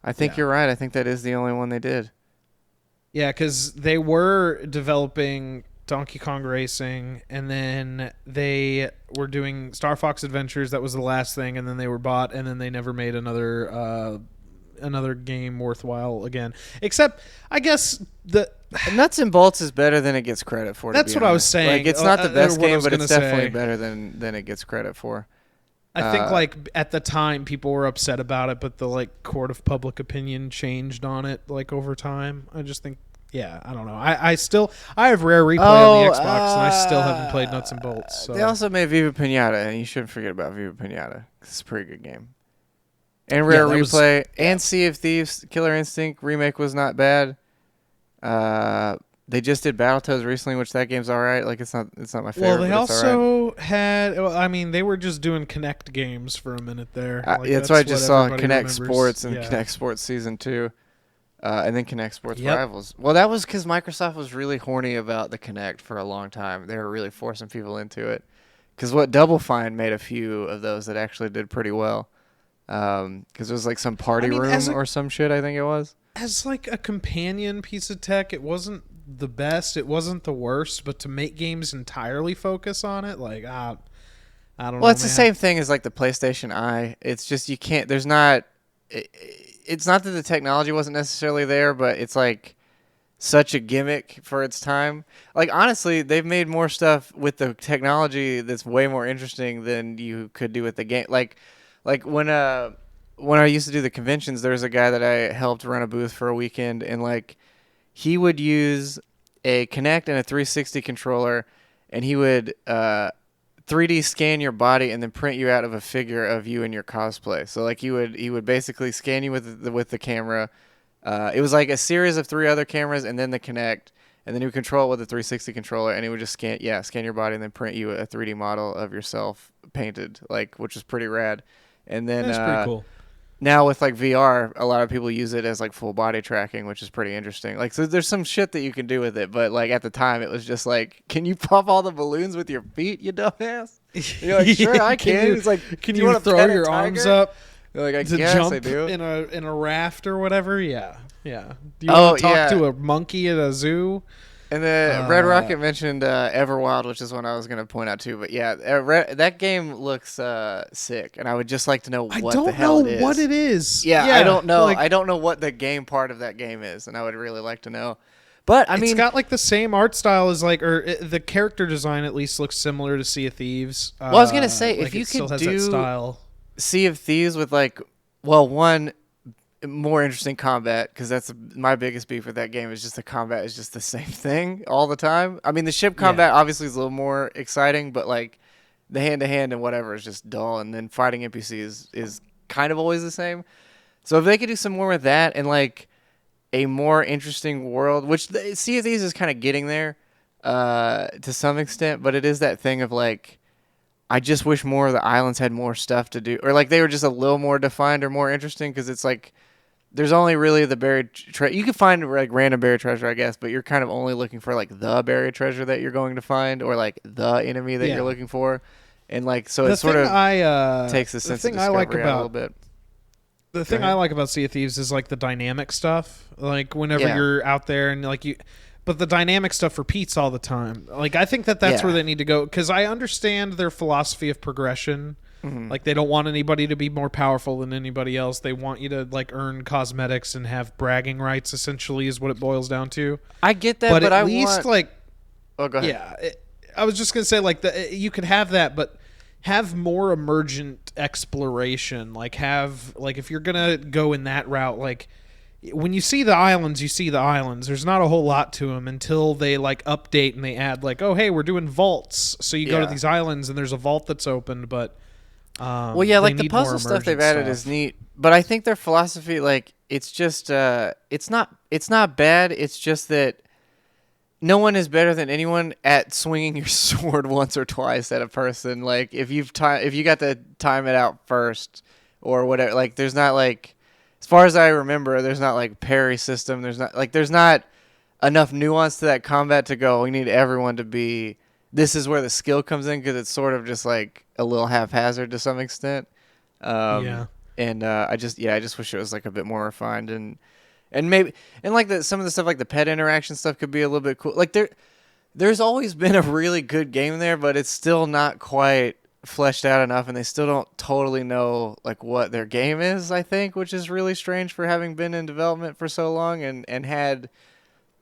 Speaker 1: I think you're right. I think that is the only one they did.
Speaker 2: Yeah, because they were developing Donkey Kong Racing, and then they were doing Star Fox Adventures. That was the last thing, and then they were bought, and then they never made another game worthwhile again. Except, I guess the
Speaker 1: Nuts and Bolts is better than it gets credit for.
Speaker 2: That's what I was saying.
Speaker 1: Like, it's not the best game, but it's definitely better than it gets credit for.
Speaker 2: I think like at the time people were upset about it, but the like court of public opinion changed on it like over time. I just think. Yeah, I don't know. I have Rare Replay on the Xbox, and I still haven't played Nuts and Bolts. So.
Speaker 1: They also made Viva Pinata, and you shouldn't forget about Viva Pinata. It's a pretty good game. And Rare Replay, and Sea of Thieves, Killer Instinct remake was not bad. They just did Battletoads recently, which that game's all right. Like it's not my favorite.
Speaker 2: Well, they also had. Well, I mean, they were just doing Kinect games for a minute there.
Speaker 1: That's why I just saw Kinect Sports and Kinect Sports Season 2. and then Kinect Sports Rivals. Well, that was because Microsoft was really horny about the Kinect for a long time. They were really forcing people into it. Because Double Fine made a few of those that actually did pretty well. Because it was like some party room or some shit, I think it was.
Speaker 2: As like a companion piece of tech, it wasn't the best, it wasn't the worst, but to make games entirely focus on it, like, I don't know.
Speaker 1: Well, it's the same thing as like the PlayStation Eye. It's just you can't, there's not, it's not that the technology wasn't necessarily there, but it's like such a gimmick for its time. Like, honestly, they've made more stuff with the technology that's way more interesting than you could do with the game. Like when I used to do the conventions, there was a guy that I helped run a booth for a weekend, and like he would use a Kinect and a 360 controller, and he would 3D scan your body and then print you out of a figure of you in your cosplay. So like he would basically scan you with the camera. It was like a series of 3 other cameras and then the Kinect, and then he would control it with a 360 controller, and he would just scan your body and then print you a 3D model of yourself painted, like, which is pretty rad. And then
Speaker 2: that's pretty cool.
Speaker 1: Now with like VR, a lot of people use it as like full body tracking, which is pretty interesting. Like, so there's some shit that you can do with it, but like at the time it was just like, can you pop all the balloons with your feet, you dumbass? You're like, sure, I can. It's like,
Speaker 2: can you throw your arms up?
Speaker 1: You're like, I
Speaker 2: to
Speaker 1: guess
Speaker 2: jump
Speaker 1: I do.
Speaker 2: in a raft or whatever? Yeah. Do you want to talk to a monkey at a zoo?
Speaker 1: And then Red Rocket mentioned Everwild, which is one I was going to point out too. But yeah, that game looks sick, and I would just like to know what the hell it is.
Speaker 2: I don't know what it is.
Speaker 1: Yeah, I don't know. Like, I don't know what the game part of that game is, and I would really like to know. But I mean,
Speaker 2: it's got like the same art style as the character design at least looks similar to Sea of Thieves.
Speaker 1: Well, I was going to say, if you could do
Speaker 2: that style.
Speaker 1: Sea of Thieves with like, well, one, more interesting combat, because that's my biggest beef with that game is just the combat is just the same thing all the time. I mean, the ship combat obviously is a little more exciting, but like the hand-to-hand and whatever is just dull, and then fighting NPCs is kind of always the same. So if they could do some more with that and like a more interesting world, which Sea of Thieves is kind of getting there to some extent, but it is that thing of like, I just wish more of the islands had more stuff to do, or like they were just a little more defined or more interesting, because it's like there's only really the buried treasure. You can find like random buried treasure, I guess, but you're kind of only looking for like the buried treasure that you're going to find, or like the enemy that you're looking for, and like so it sort of takes the sense of discovery out a little bit.
Speaker 2: The thing I like about Sea of Thieves is like the dynamic stuff. Like whenever you're out there and like you. But the dynamic stuff repeats all the time. Like, I think that's where they need to go. Because I understand their philosophy of progression. Mm-hmm. Like, they don't want anybody to be more powerful than anybody else. They want you to, like, earn cosmetics and have bragging rights, essentially, is what it boils down to.
Speaker 1: I get that, but
Speaker 2: at
Speaker 1: I
Speaker 2: least, like...
Speaker 1: Oh, go ahead.
Speaker 2: Yeah. I was just going to say, like, you could have that, but have more emergent exploration. Like, if you're going to go in that route, like... When you see the islands, you see the islands. There's not a whole lot to them until they like update and they add like, oh, hey, we're doing vaults. So you go to these islands and there's a vault that's opened, but
Speaker 1: well, yeah, like the puzzle stuff they've added is neat, but I think their philosophy, like, it's just it's not bad. It's just that no one is better than anyone at swinging your sword once or twice at a person. Like if you got to time it out first or whatever, like there's not like. As far as I remember, there's not like parry system. There's not enough nuance to that combat to go, we need everyone to be, this is where the skill comes in, because it's sort of just like a little haphazard to some extent. And I just wish it was like a bit more refined and maybe, and like some of the stuff like the pet interaction stuff could be a little bit cool. Like there's always been a really good game there, but it's still not quite fleshed out enough, and they still don't totally know like what their game is, I think, which is really strange for having been in development for so long and had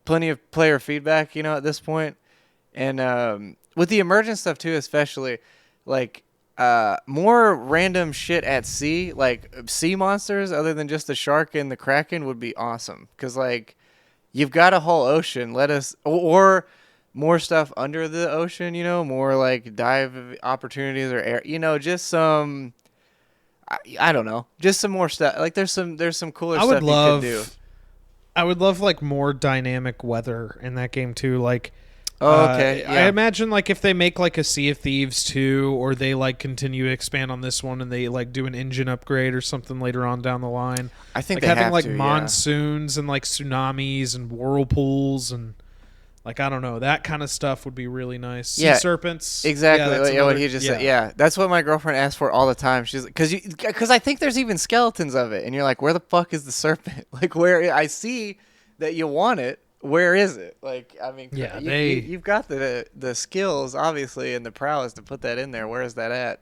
Speaker 1: plenty of player feedback, at this point. And with the emergent stuff too, especially like more random shit at sea, like sea monsters other than just the shark and the kraken would be awesome, because like you've got a whole ocean, let us or more stuff under the ocean, more like dive opportunities or air, just some, I don't know, just some more stuff. Like there's some cooler stuff you could do.
Speaker 2: I would love like more dynamic weather in that game too. Like
Speaker 1: Oh, okay.
Speaker 2: I imagine like if they make like a Sea of Thieves 2, or they like continue to expand on this one and they like do an engine upgrade or something later on down the line.
Speaker 1: I think
Speaker 2: like
Speaker 1: they
Speaker 2: having
Speaker 1: have
Speaker 2: like
Speaker 1: to,
Speaker 2: monsoons and like tsunamis and whirlpools and like I don't know, that kind of stuff would be really nice. Sea serpents.
Speaker 1: Exactly.
Speaker 2: Yeah,
Speaker 1: Like what he just said. Yeah, that's what my girlfriend asks for all the time. She's because I think there's even skeletons of it, and you're like, where the fuck is the serpent? Like where I see that you want it. Where is it? Like, I mean,
Speaker 2: yeah,
Speaker 1: you've got the skills, obviously, and the prowess to put that in there. Where is that at?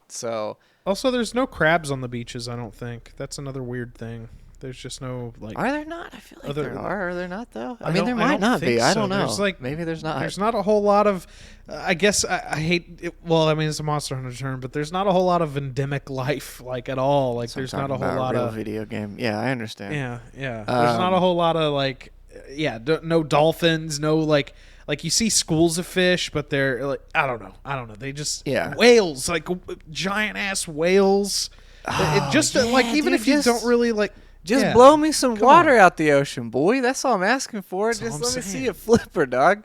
Speaker 1: So
Speaker 2: also, there's no crabs on the beaches. I don't think that's another weird thing. There's just no like.
Speaker 1: Are there not? I feel like there are. Are there not though? I mean, there
Speaker 2: might
Speaker 1: might not be.
Speaker 2: So.
Speaker 1: I don't know.
Speaker 2: There's like
Speaker 1: maybe there's not.
Speaker 2: There's not a whole lot of. I guess I hate it. Well, I mean, it's a Monster Hunter term, but there's not a whole lot of endemic life like at all. Like there's not a whole lot of
Speaker 1: video game. Yeah, I understand.
Speaker 2: Yeah. There's not a whole lot of like. Yeah, no dolphins, no like you see schools of fish, but they're like I don't know. They just whales, like giant ass whales. It just like even if you don't really like.
Speaker 1: Just blow me some water out the ocean, boy. That's all I'm asking for. Just let me see a flipper, dog.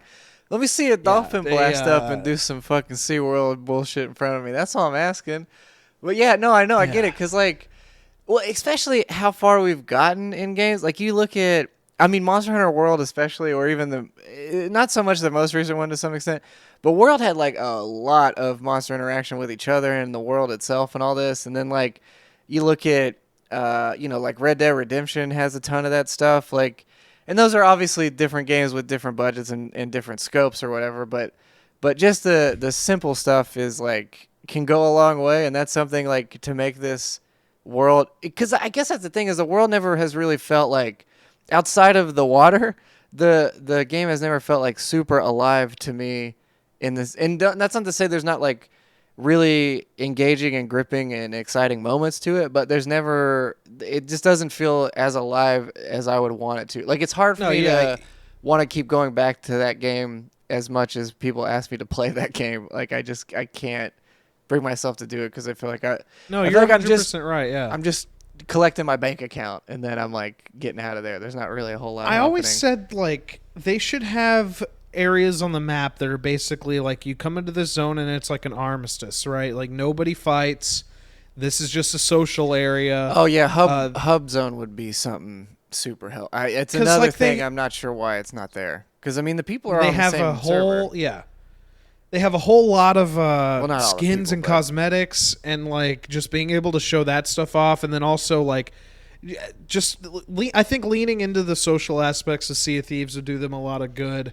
Speaker 1: Let me see a dolphin blast up and do some fucking SeaWorld bullshit in front of me. That's all I'm asking. But yeah, no, I know. I get it. Because, like, well, especially how far we've gotten in games. Like, you look at, I mean, Monster Hunter World especially, or even not so much the most recent one to some extent, but World had, like, a lot of monster interaction with each other and the world itself and all this. And then, like, you look at, like Red Dead Redemption has a ton of that stuff. Like, and those are obviously different games with different budgets and different scopes or whatever. But just the simple stuff is like can go a long way, and that's something like to make this world. Because I guess that's the thing is the world never has really felt like outside of the water, the game has never felt like super alive to me in this. And that's not to say there's not like really engaging and gripping and exciting moments to it, but there's never, it just doesn't feel as alive as I would want it to. Like it's hard for me to want to keep going back to that game as much as people ask me to play that game. Like I can't bring myself to do it because I feel like you're
Speaker 2: 100% right. Yeah,
Speaker 1: I'm just collecting my bank account and then I'm like getting out of there. There's not really a whole lot.
Speaker 2: I always said like they should have areas on the map that are basically like you come into this zone and it's like an armistice, right? Like nobody fights. This is just a social area.
Speaker 1: Oh yeah, hub zone would be something super helpful. It's another thing. I'm not sure why it's not there. Because I mean, the people are on the same server.
Speaker 2: They have a whole lot of skins
Speaker 1: people,
Speaker 2: and cosmetics, and like just being able to show that stuff off, and then also like just I think leaning into the social aspects of Sea of Thieves would do them a lot of good.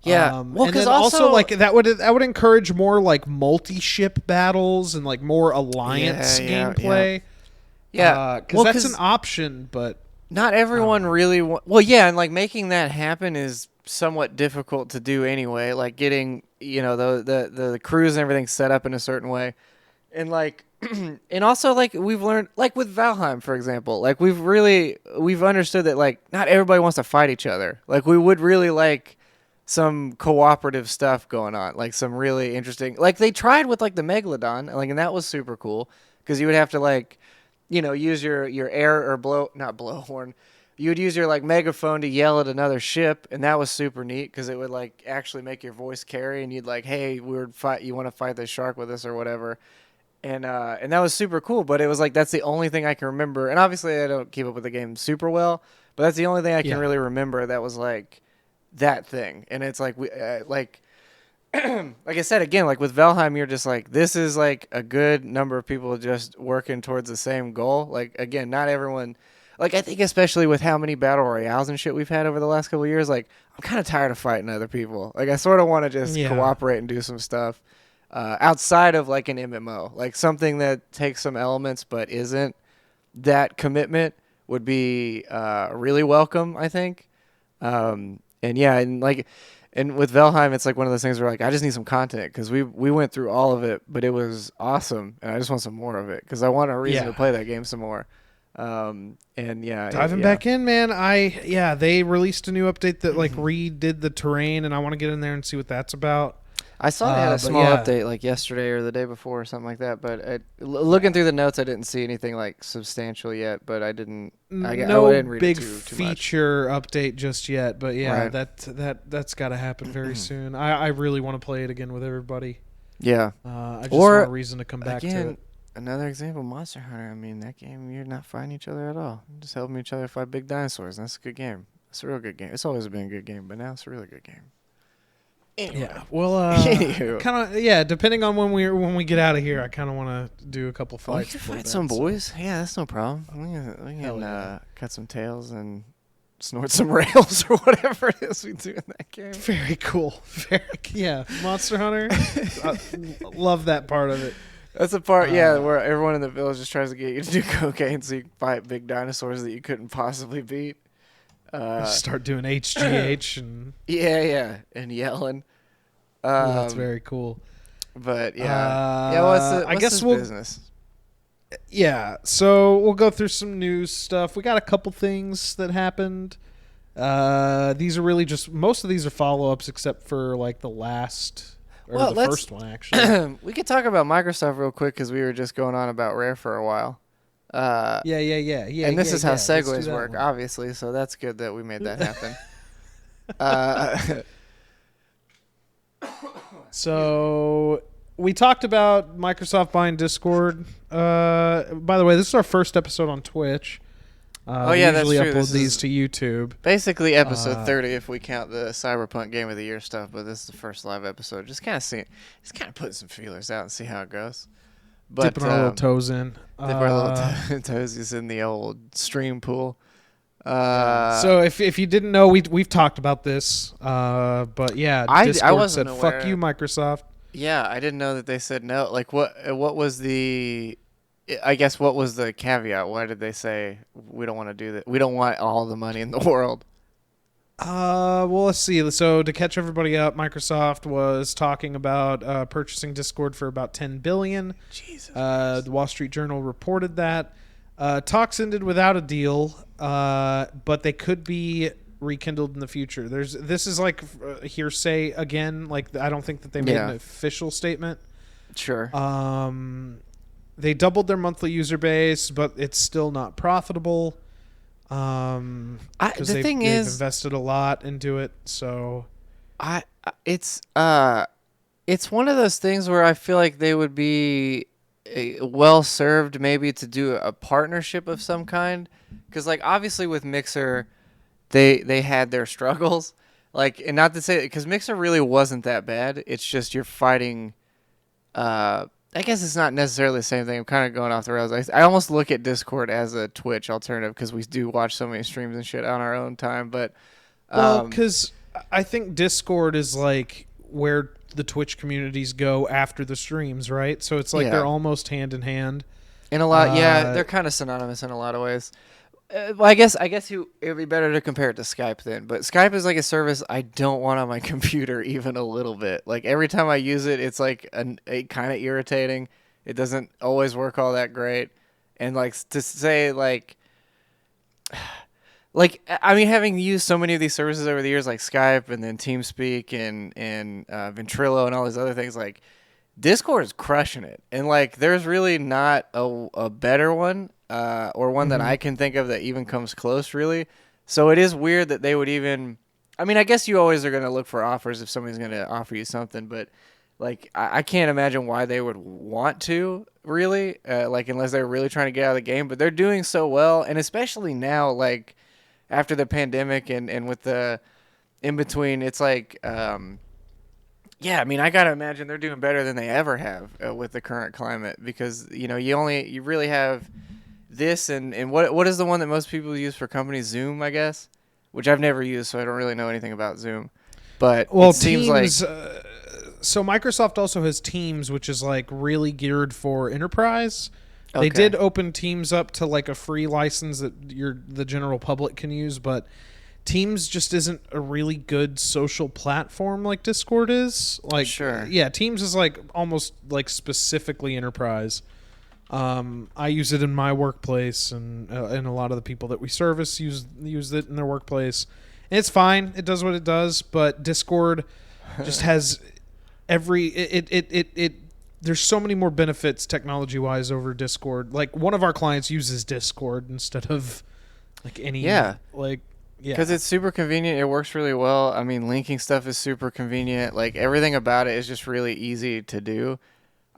Speaker 1: Yeah,
Speaker 2: well, because also like that would encourage more like multi-ship battles and like more alliance gameplay.
Speaker 1: Yeah,
Speaker 2: because that's an option, but
Speaker 1: not everyone really. Well, yeah, and like making that happen is somewhat difficult to do anyway. Like getting the crews and everything set up in a certain way, and like and also like we've learned like with Valheim for example, like we've understood that like not everybody wants to fight each other. Like we would really like some cooperative stuff going on, like some really interesting, like they tried with like the Megalodon, like, and that was super cool because you would have to like, use your air or blowhorn. You would use your like megaphone to yell at another ship, and that was super neat because it would like actually make your voice carry, and you'd like, hey, you want to fight this shark with us or whatever, and that was super cool. But it was like that's the only thing I can remember, and obviously I don't keep up with the game super well, but that's the only thing I can really remember that was like that thing. And it's like we like like I said again, like with Valheim, you're just like this is like a good number of people just working towards the same goal. Like again, not everyone. Like I think especially with how many battle royales and shit we've had over the last couple of years, like I'm kind of tired of fighting other people. Like I sort of want to just cooperate and do some stuff outside of like an MMO, like something that takes some elements but isn't that commitment would be really welcome, I think. And yeah, and with Valheim, it's like one of those things where like I just need some content because we went through all of it, but it was awesome, and I just want some more of it because I want a reason to play that game some more. And
Speaker 2: diving back in, man. They released a new update that like redid the terrain, and I want to get in there and see what that's about.
Speaker 1: I saw they had a
Speaker 2: But
Speaker 1: small
Speaker 2: yeah.
Speaker 1: update like yesterday or the day before or something like that. But looking through the notes, I didn't see anything like substantial yet. But I didn't. I
Speaker 2: No
Speaker 1: didn't read it
Speaker 2: big
Speaker 1: too much.
Speaker 2: feature update just yet, but yeah,
Speaker 1: Right.
Speaker 2: that's got to happen very soon. I really want to play it again with everybody.
Speaker 1: Yeah.
Speaker 2: I just
Speaker 1: Or,
Speaker 2: want a reason to come back to
Speaker 1: Again,
Speaker 2: it.
Speaker 1: another example, Monster Hunter. I mean, that game, you're not fighting each other at all. You're just helping each other fight big dinosaurs. And that's a good game. It's a real good game. It's always been a good game, but now it's a really good game. Anyway.
Speaker 2: Yeah. Well,
Speaker 1: Anywho.
Speaker 2: kind of yeah. Depending on when we get out of here, I kind of want to do a couple
Speaker 1: Oh, we
Speaker 2: fights.
Speaker 1: can
Speaker 2: before
Speaker 1: fight
Speaker 2: bed,
Speaker 1: some
Speaker 2: so-
Speaker 1: boys. Yeah, that's no problem. We
Speaker 2: Hell
Speaker 1: can
Speaker 2: yeah.
Speaker 1: cut some tails and snort some rails or whatever it is we do in that game.
Speaker 2: Very cool. Yeah. Monster Hunter. Love that part of it.
Speaker 1: That's the part, where everyone in the village just tries to get you to do cocaine so you can fight big dinosaurs that you couldn't possibly beat.
Speaker 2: Start doing HGH and
Speaker 1: Yeah, and yelling.
Speaker 2: that's very cool.
Speaker 1: But yeah, what's
Speaker 2: I guess
Speaker 1: this
Speaker 2: we'll
Speaker 1: business?
Speaker 2: Yeah, so we'll go through some news stuff. We got a couple things that happened. These are really just most of these are follow-ups except for like the last or the first one actually.
Speaker 1: We could talk about Microsoft real quick because we were just going on about Rare for a while.
Speaker 2: Yeah.
Speaker 1: And this is how
Speaker 2: Let's do
Speaker 1: segues
Speaker 2: that
Speaker 1: work,
Speaker 2: one.
Speaker 1: obviously. So that's good that we made that happen.
Speaker 2: So we talked about Microsoft buying Discord. By the way, this is our first episode on Twitch.
Speaker 1: Oh, yeah,
Speaker 2: we
Speaker 1: that's
Speaker 2: usually
Speaker 1: true.
Speaker 2: upload
Speaker 1: This
Speaker 2: these
Speaker 1: is-
Speaker 2: to YouTube.
Speaker 1: Basically, episode 30 if we count the Cyberpunk Game of the Year stuff. But this is the first live episode. Just kind of putting some feelers out and see how it goes. But
Speaker 2: Dipping our little toes in.
Speaker 1: dip our little toesies in the old stream pool.
Speaker 2: So if you didn't know, we've talked about this. But yeah,
Speaker 1: I
Speaker 2: Discord
Speaker 1: wasn't
Speaker 2: said,
Speaker 1: aware.
Speaker 2: "Fuck you, Microsoft."
Speaker 1: Yeah, I didn't know that they said no. Like, what was the? I guess what was the caveat? Why did they say we don't want to do that? We don't want all the money in the world.
Speaker 2: Well, let's see. So to catch everybody up, Microsoft was talking about purchasing Discord for about $10 billion.
Speaker 1: Jesus.
Speaker 2: The Wall Street Journal reported that talks ended without a deal, but they could be rekindled in the future. This is like hearsay again. Like I don't think that they made an official statement.
Speaker 1: Sure.
Speaker 2: They doubled their monthly user base, but it's still not profitable. Because they've invested a lot into it. So,
Speaker 1: it's one of those things where I feel like they would be well served maybe to do a partnership of some kind, because like obviously with Mixer, they had their struggles. Like, and not to say because Mixer really wasn't that bad. It's just you're fighting. I guess it's not necessarily the same thing. I'm kind of going off the rails. I almost look at Discord as a Twitch alternative because we do watch so many streams and shit on our own time. But
Speaker 2: because I think Discord is like where the Twitch communities go after the streams, right? So it's like they're almost hand in hand.
Speaker 1: In a lot, they're kind of synonymous in a lot of ways. Well, I guess it would be better to compare it to Skype then. But Skype is like a service I don't want on my computer even a little bit. Like every time I use it, it's like kind of irritating. It doesn't always work all that great. And like to say like I mean, having used so many of these services over the years, like Skype and then TeamSpeak and Ventrilo and all these other things, like Discord is crushing it. And like there's really not a better one. Or one that I can think of that even comes close, really. So it is weird that they would even... I mean, I guess you always are going to look for offers if somebody's going to offer you something, but like I can't imagine why they would want to, really, like unless they're really trying to get out of the game. But they're doing so well, and especially now, like after the pandemic and with the in-between, it's like... yeah, I mean, I gotta imagine they're doing better than they ever have with the current climate because, you know, you really have... this and what is the one that most people use for companies? Zoom, I guess, which I've never used, so I don't really know anything about Zoom. But it seems
Speaker 2: Teams,
Speaker 1: like
Speaker 2: so Microsoft also has Teams, which is like really geared for enterprise.
Speaker 1: Okay.
Speaker 2: They did open Teams up to like a free license that the general public can use, but Teams just isn't a really good social platform like Discord is. Like,
Speaker 1: sure,
Speaker 2: yeah, Teams is like almost like specifically enterprise. I use it in my workplace, and a lot of the people that we service use it in their workplace. And it's fine; it does what it does. But Discord just has there's so many more benefits technology wise over Discord. Like one of our clients uses Discord instead of like any
Speaker 1: because it's super convenient. It works really well. I mean, linking stuff is super convenient. Like everything about it is just really easy to do.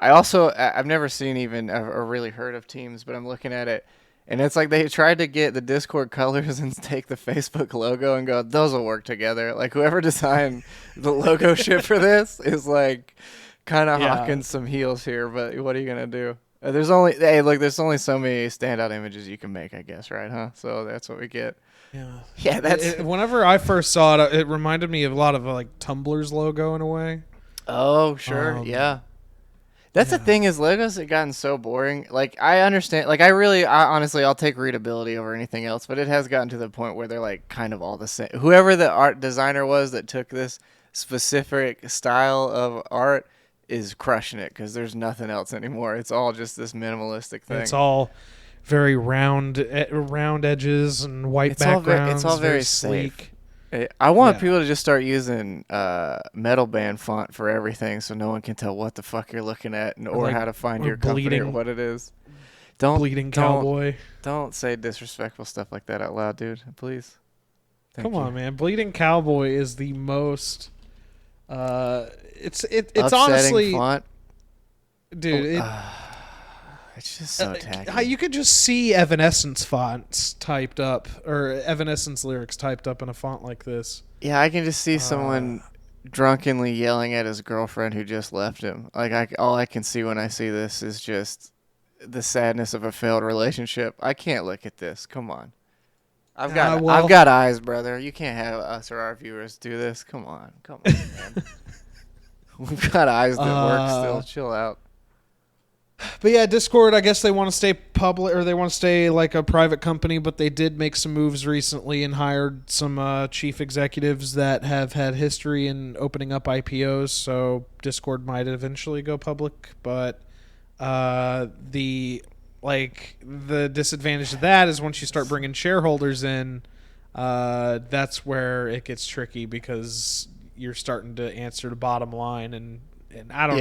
Speaker 1: I've never seen even or really heard of Teams, but I'm looking at it, and it's like they tried to get the Discord colors and take the Facebook logo and go, those will work together. Like whoever designed the logo shit for this is like kind of hawking some heels here, but what are you gonna do? There's only so many standout images you can make, I guess, right? Huh? So that's what we get. Yeah. That's
Speaker 2: whenever I first saw it, it reminded me of a lot of like Tumblr's logo in a way.
Speaker 1: Oh sure, yeah. That's the thing is Legos have gotten so boring. Like I understand, like I honestly I'll take readability over anything else, but it has gotten to the point where they're like kind of all the same. Whoever the art designer was that took this specific style of art is crushing it because there's nothing else anymore. It's all just this minimalistic thing.
Speaker 2: It's all very round edges and white backgrounds.
Speaker 1: It's all very sleek. I want people to just start using metal band font for everything, so no one can tell what the fuck you're looking at or how to find your company or what it is.
Speaker 2: Bleeding Cowboy.
Speaker 1: Don't say disrespectful stuff like that out loud, dude. Please.
Speaker 2: Come on, man. Bleeding Cowboy is the most. It's honestly
Speaker 1: font.
Speaker 2: Dude.
Speaker 1: It's just so tacky.
Speaker 2: You could just see Evanescence fonts typed up or Evanescence lyrics typed up in a font like this.
Speaker 1: Yeah, I can just see someone drunkenly yelling at his girlfriend who just left him. Like all I can see when I see this is just the sadness of a failed relationship. I can't look at this. Come on. I've got eyes, brother. You can't have us or our viewers do this. Come on, man. We've got eyes that work still. Chill out.
Speaker 2: But yeah, Discord, I guess they want to stay public or they want to stay like a private company, but they did make some moves recently and hired some chief executives that have had history in opening up IPOs, so Discord might eventually go public, but the disadvantage of that is once you start bringing shareholders in, that's where it gets tricky because you're starting to answer the bottom line and I don't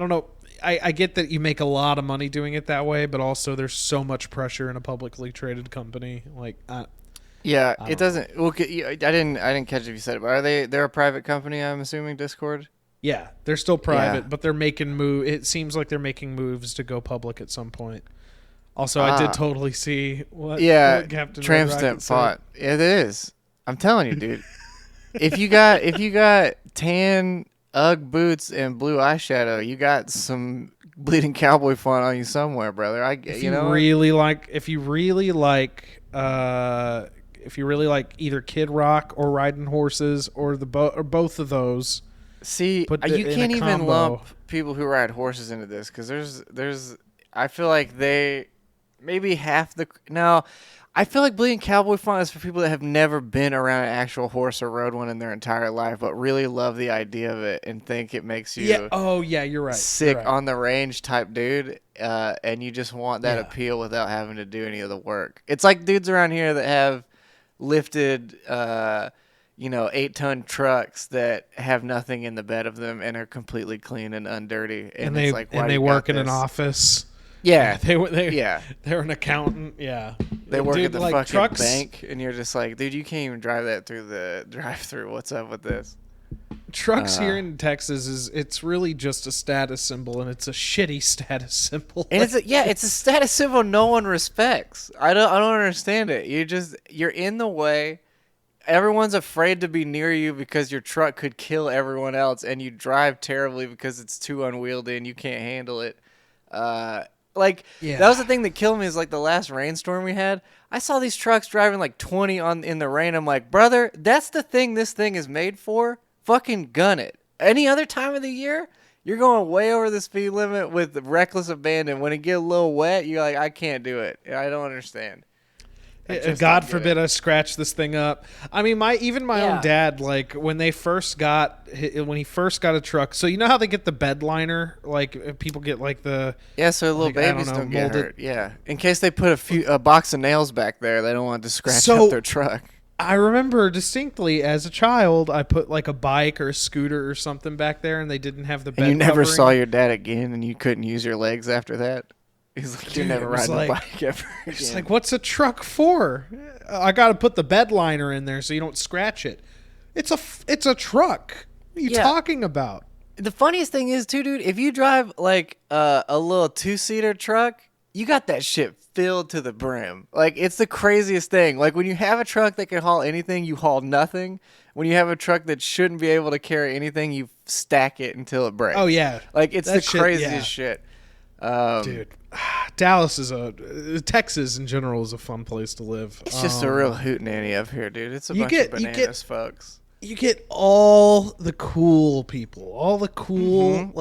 Speaker 2: know. I get that you make a lot of money doing it that way, but also there's so much pressure in a publicly traded company.
Speaker 1: It doesn't. Well, I didn't catch if you said it, but they're a private company? I'm assuming Discord.
Speaker 2: Yeah, they're still private, but they're making move. It seems like they're making moves to go public at some point. Also, I did totally see what Captain
Speaker 1: tramp stamp font. It is. I'm telling you, dude. if you got tan Ugg boots and blue eyeshadow, you got some Bleeding Cowboy font on you somewhere, brother. If you really like either Kid Rock or riding horses or both of those. See, you can't even lump people who ride horses into this because there's I feel like maybe half the now. I feel like Bleeding Cowboy font is for people that have never been around an actual horse or rode one in their entire life, but really love the idea of it and think it makes you
Speaker 2: you're right.
Speaker 1: Sick on the range type dude, and you just want that appeal without having to do any of the work. It's like dudes around here that have lifted 8-ton trucks that have nothing in the bed of them and are completely clean and undirty. And
Speaker 2: they work in an office.
Speaker 1: Yeah,
Speaker 2: they're an accountant. Yeah,
Speaker 1: they work at the fucking bank, and you're just like, dude, you can't even drive that through the drive-through. What's up with this?
Speaker 2: Trucks here in Texas it's really just a status symbol, and it's a shitty status symbol.
Speaker 1: And it's a status symbol no one respects. I don't understand it. You're in the way. Everyone's afraid to be near you because your truck could kill everyone else, and you drive terribly because it's too unwieldy and you can't handle it. That was the thing that killed me is like the last rainstorm we had. I saw these trucks driving like 20 in the rain. I'm like, brother, that's the thing this thing is made for. Fucking gun it. Any other time of the year, you're going way over the speed limit with reckless abandon. When it get a little wet, you're like, I can't do it. I don't understand.
Speaker 2: God forbid I scratch this thing up. I mean, my own dad, like when he first got a truck. So you know how they get the bed liner, like people get like the
Speaker 1: so little babies don't get hurt. Yeah, in case they put a box of nails back there, they don't want to scratch up their truck.
Speaker 2: I remember distinctly as a child, I put like a bike or a scooter or something back there, and they didn't have the bed
Speaker 1: And you never
Speaker 2: covering.
Speaker 1: saw your dad again, and you couldn't use your legs after that. He's like, you're
Speaker 2: Dude,
Speaker 1: never
Speaker 2: it was
Speaker 1: riding
Speaker 2: like-
Speaker 1: a bike ever again.
Speaker 2: It's like, what's a truck for? I got to put the bed liner in there so you don't scratch it. It's a truck. What are you talking about?
Speaker 1: The funniest thing is, too, dude, if you drive like a little 2-seater truck, you got that shit filled to the brim. Like, it's the craziest thing. Like, when you have a truck that can haul anything, you haul nothing. When you have a truck that shouldn't be able to carry anything, you stack it until it breaks.
Speaker 2: Oh, yeah.
Speaker 1: Like, it's
Speaker 2: That
Speaker 1: the
Speaker 2: shit,
Speaker 1: craziest shit.
Speaker 2: Dude, Dallas is Texas in general is a fun place to live.
Speaker 1: It's just a real hootenanny up here, dude. It's a bunch of bananas, folks.
Speaker 2: You get all the cool people, all the cool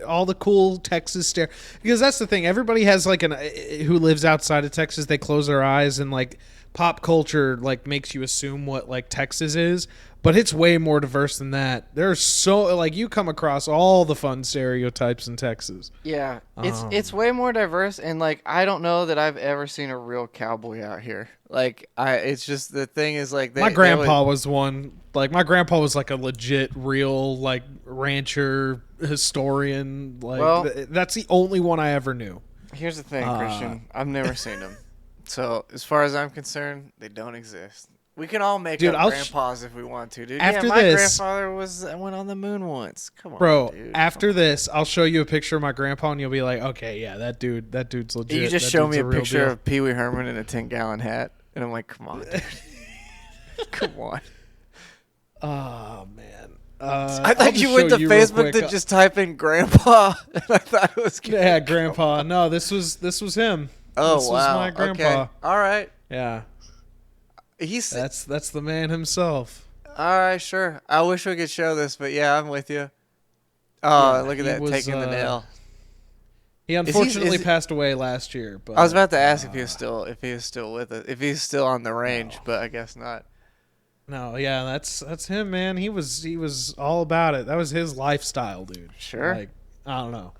Speaker 2: all the cool Texas stare, because that's the thing. Everybody has like who lives outside of Texas. They close their eyes and like pop culture like makes you assume what like Texas is, but it's way more diverse than that. There's so like you come across all the fun stereotypes in Texas.
Speaker 1: Yeah, it's way more diverse, and like I don't know that I've ever seen a real cowboy out here. Like it's just the thing is like
Speaker 2: My grandpa was one. Like my grandpa was like a legit real like rancher historian. Like
Speaker 1: Well,
Speaker 2: that's the only one I ever knew.
Speaker 1: Here's the thing, Christian. I've never seen them, so as far as I'm concerned, they don't exist. We can all make up grandpas if we want to, dude.
Speaker 2: After
Speaker 1: my
Speaker 2: this,
Speaker 1: grandfather went on the moon once. Come on,
Speaker 2: bro.
Speaker 1: dude.
Speaker 2: After this, I'll show you a picture of my grandpa, and you'll be like, okay, yeah, that dude's legit.
Speaker 1: You just
Speaker 2: that
Speaker 1: show
Speaker 2: dude's
Speaker 1: me a
Speaker 2: real
Speaker 1: picture
Speaker 2: deal.
Speaker 1: of Pee Wee Herman in a 10-gallon hat, and I'm like, come on, dude. Come on.
Speaker 2: Oh man.
Speaker 1: I thought you went to Facebook to just type in grandpa, and I thought it was
Speaker 2: yeah, grandpa. No, this was him.
Speaker 1: Oh,
Speaker 2: this
Speaker 1: wow.
Speaker 2: was my grandpa.
Speaker 1: Okay. All right.
Speaker 2: Yeah. That's the man himself.
Speaker 1: All right, sure. I wish we could show this, but yeah, I'm with you. Oh,
Speaker 2: Yeah,
Speaker 1: look at that, taking the nail.
Speaker 2: He unfortunately passed away last year. But
Speaker 1: I was about to ask if he was still with us, if he's still on the range, but I guess not.
Speaker 2: No, yeah, that's him, man. He was all about it. That was his lifestyle, dude.
Speaker 1: Sure.
Speaker 2: Like, I don't know.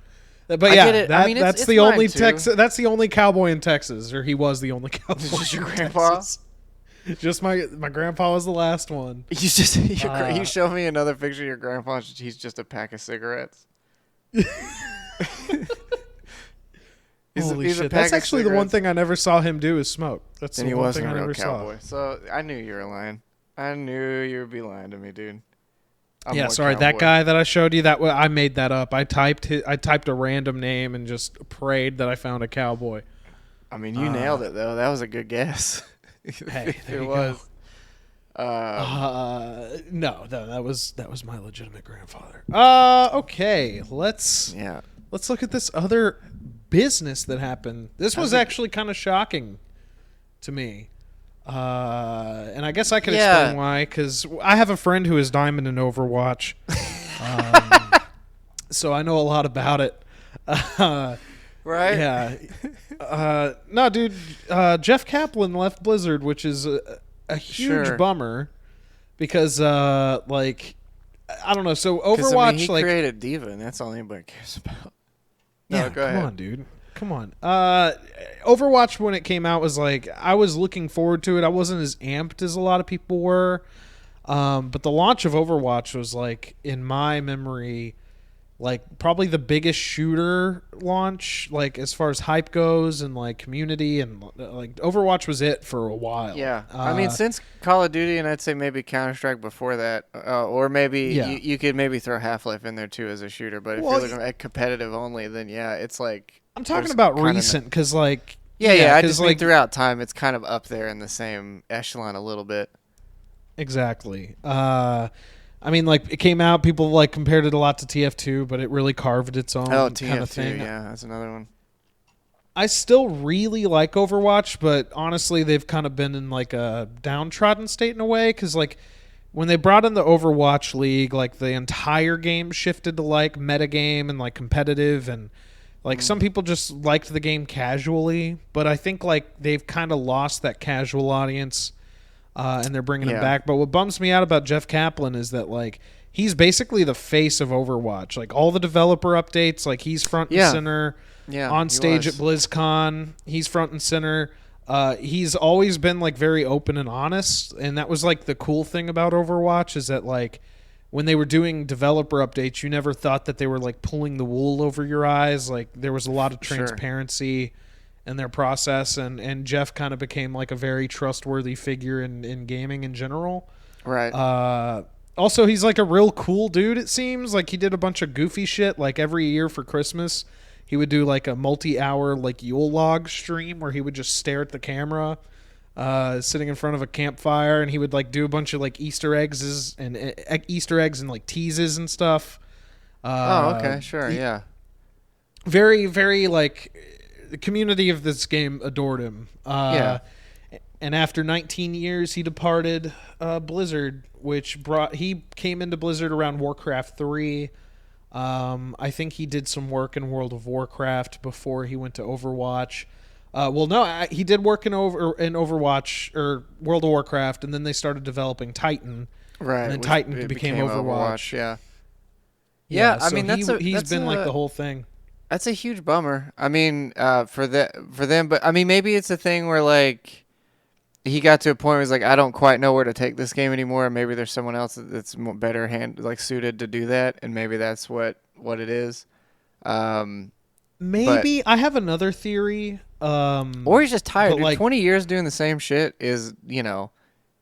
Speaker 2: But yeah, that's the only
Speaker 1: Texas.
Speaker 2: That's the only cowboy in Texas, or he was the only cowboy.
Speaker 1: Just your
Speaker 2: in
Speaker 1: grandpa?
Speaker 2: Texas. Just my grandpa was the last one.
Speaker 1: You show me another picture of your grandpa. He's just a pack of cigarettes.
Speaker 2: Holy shit! That's actually the one thing I never saw him do is smoke. That's the one thing I never
Speaker 1: cowboy. So I knew you were lying. I knew you would be lying to me, dude.
Speaker 2: Yeah, sorry, that guy that I showed you, I made that up. I typed a random name and just prayed that I found a cowboy.
Speaker 1: I mean, you nailed it though. That was a good guess.
Speaker 2: Hey, there you
Speaker 1: was.
Speaker 2: No, that was my legitimate grandfather. Okay, let's look at this other business that happened. This was actually kind of shocking to me. And I guess I can explain why, because I have a friend who is diamond in Overwatch, so I know a lot about it.
Speaker 1: Right?
Speaker 2: Yeah. No, dude. Jeff Kaplan left Blizzard, which is a huge bummer, because like I don't know. So Overwatch, I mean,
Speaker 1: he created Diva, and that's all anybody cares about.
Speaker 2: No, go ahead. Come on, dude. Come on. Overwatch, when it came out, was like, I was looking forward to it. I wasn't as amped as a lot of people were. But the launch of Overwatch was like, in my memory, like probably the biggest shooter launch, like as far as hype goes and like community, and like Overwatch was it for a while.
Speaker 1: Yeah. I mean, since Call of Duty, and I'd say maybe Counter-Strike before that, or maybe you could maybe throw Half-Life in there too as a shooter. But if you're looking at competitive only, then yeah, it's like,
Speaker 2: I'm talking about recent, because like
Speaker 1: I just mean throughout time, it's kind of up there in the same echelon a little bit.
Speaker 2: Exactly. I mean, like, it came out, people like compared it a lot to TF2, but it really carved its own kind of thing.
Speaker 1: Yeah, that's another one.
Speaker 2: I still really like Overwatch, but honestly, they've kind of been in like a downtrodden state in a way, because like when they brought in the Overwatch League, like the entire game shifted to like metagame and like competitive, and like some people just liked the game casually, but I think like they've kind of lost that casual audience, and they're bringing him back. But what bums me out about Jeff Kaplan is that like he's basically the face of Overwatch. Like all the developer updates, like he's front and center on stage at BlizzCon. He's front and center. He's always been like very open and honest, and that was like the cool thing about Overwatch is that like when they were doing developer updates, you never thought that they were like pulling the wool over your eyes. Like there was a lot of
Speaker 1: Sure.
Speaker 2: transparency in their process, and Jeff kind of became like a very trustworthy figure in gaming in general.
Speaker 1: Right.
Speaker 2: Also, he's like a real cool dude, it seems. Like he did a bunch of goofy shit. Like every year for Christmas, he would do like a multi-hour like Yule log stream where he would just stare at the camera, sitting in front of a campfire, and he would like do a bunch of like Easter eggs and like teases and stuff.
Speaker 1: Oh, okay, sure, yeah.
Speaker 2: Very, very like the community of this game adored him.
Speaker 1: Yeah.
Speaker 2: And after 19 years, he departed Blizzard, he came into Blizzard around Warcraft 3. I think he did some work in World of Warcraft before he went to Overwatch. He did work in Overwatch or World of Warcraft, and then they started developing Titan.
Speaker 1: Right.
Speaker 2: And then Titan became Overwatch.
Speaker 1: Yeah.
Speaker 2: Yeah,
Speaker 1: I
Speaker 2: so
Speaker 1: mean
Speaker 2: he's been like the whole thing.
Speaker 1: That's a huge bummer. I mean, for them, but I mean, maybe it's a thing where like he got to a point where he's like, I don't quite know where to take this game anymore. And maybe there's someone else that's better suited to do that, and maybe that's what it is.
Speaker 2: Maybe I have another theory.
Speaker 1: Or he's just tired. Dude,
Speaker 2: like
Speaker 1: 20 years doing the same shit is, it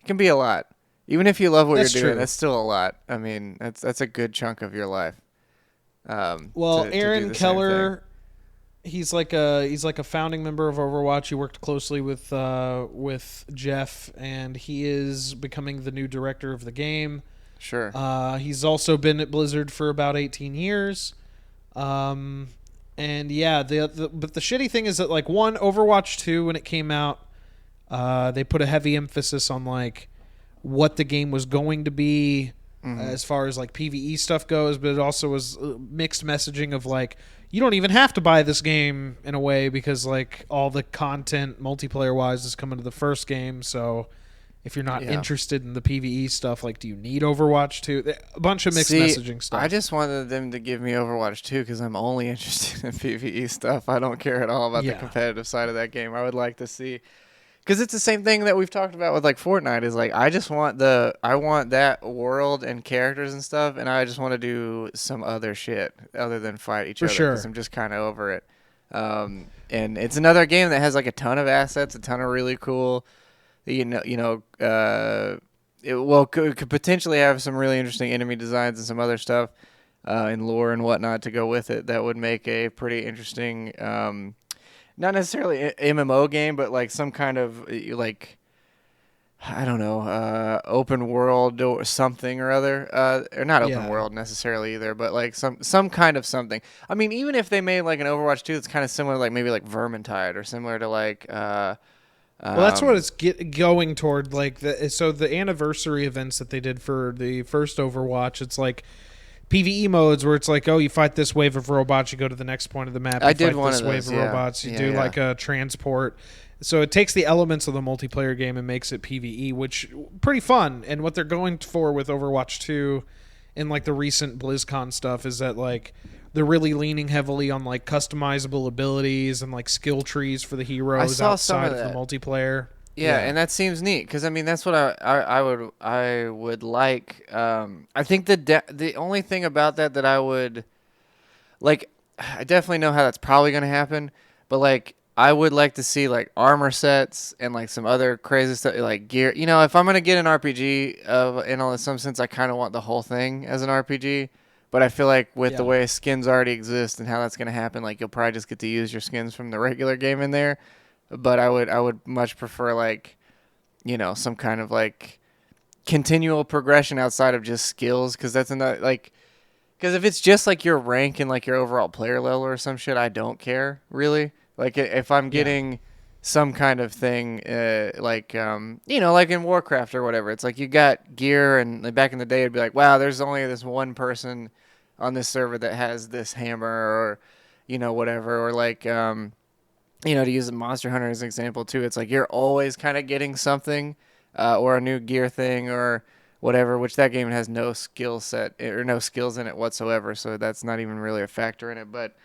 Speaker 1: can be a lot. Even if you love what you're doing,
Speaker 2: true.
Speaker 1: that's still a lot. I mean, that's a good chunk of your life.
Speaker 2: Aaron Keller, he's like a founding member of Overwatch. He worked closely with Jeff, and he is becoming the new director of the game.
Speaker 1: Sure.
Speaker 2: He's also been at Blizzard for about 18 years. And yeah, but the shitty thing is that like Overwatch 2 when it came out, they put a heavy emphasis on like what the game was going to be. As far as like PvE stuff goes, but it also was mixed messaging of like you don't even have to buy this game in a way because like all the content multiplayer wise is coming to the first game. So if you're not interested in the PvE stuff, like do you need Overwatch 2? A bunch of mixed messaging stuff.
Speaker 1: I just wanted them to give me Overwatch 2 because I'm only interested in PvE stuff. I don't care at all about the competitive side of that game. I would like to see. Because it's the same thing that we've talked about with like Fortnite is like I want that world and characters and stuff, and I just want to do some other shit other than fight each other.
Speaker 2: Sure.
Speaker 1: Because I'm just kind of over it. And it's another game that has like a ton of assets, a ton of really cool, it could potentially have some really interesting enemy designs and some other stuff and lore and whatnot to go with it that would make a pretty interesting. Not necessarily an MMO game, but like some kind of like I don't know, open world or something or other. Or not open world necessarily either, but like some kind of something. I mean, even if they made like an Overwatch 2 that's kind of similar, like maybe like Vermintide or similar to like.
Speaker 2: Well, that's what it's going toward. Like the anniversary events that they did for the first Overwatch, it's like PvE modes where it's like, oh, you fight this wave of robots, you go to the next point of the map.
Speaker 1: I did one
Speaker 2: this
Speaker 1: of those,
Speaker 2: wave of robots, you do like a transport. So it takes the elements of the multiplayer game and makes it PvE, which pretty fun. And what they're going for with Overwatch 2 and like the recent BlizzCon stuff is that like they're really leaning heavily on like customizable abilities and like skill trees for the heroes outside of the multiplayer.
Speaker 1: Yeah, and that seems neat because I mean that's what I would like. I think the only thing about that I would like, I definitely know how that's probably gonna happen, but like I would like to see like armor sets and like some other crazy stuff like gear. If I'm gonna get an RPG in some sense, I kind of want the whole thing as an RPG. But I feel like with the way skins already exist and how that's gonna happen, like you'll probably just get to use your skins from the regular game in there. But I would much prefer like, some kind of like continual progression outside of just skills, because that's another like, because if it's just like your rank and like your overall player level or some shit, I don't care really. Like if I'm getting some kind of thing, like in Warcraft or whatever, it's like you got gear, and like back in the day it'd be like, wow, there's only this one person on this server that has this hammer or whatever, or like to use a Monster Hunter as an example too, it's like you're always kind of getting something or a new gear thing or whatever, which that game has no skill set or no skills in it whatsoever, so that's not even really a factor in it. But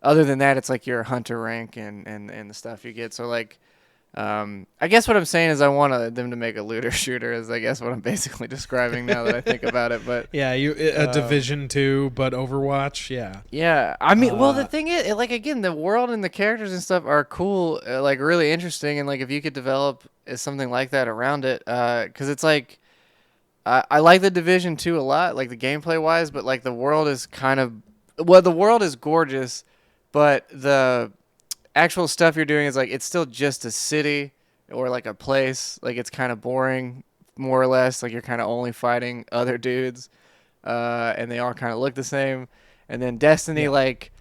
Speaker 1: other than that, it's like your hunter rank and the stuff you get. So like I guess what I'm saying is I want them to make a looter shooter. Is I guess what I'm basically describing now that I think about it. But
Speaker 2: Yeah, a Division 2, but Overwatch. Yeah.
Speaker 1: yeah, I mean, well, the thing is, like, again, the world and the characters and stuff are cool, like really interesting, and like if you could develop something like that around it, because it's like I like the Division 2 a lot, like the gameplay wise, but like the world is kind of, well, the world is gorgeous, but the actual stuff you're doing is like it's still just a city or like a place, like it's kind of boring, more or less, like you're kind of only fighting other dudes, and they all kind of look the same. And then Destiny, like,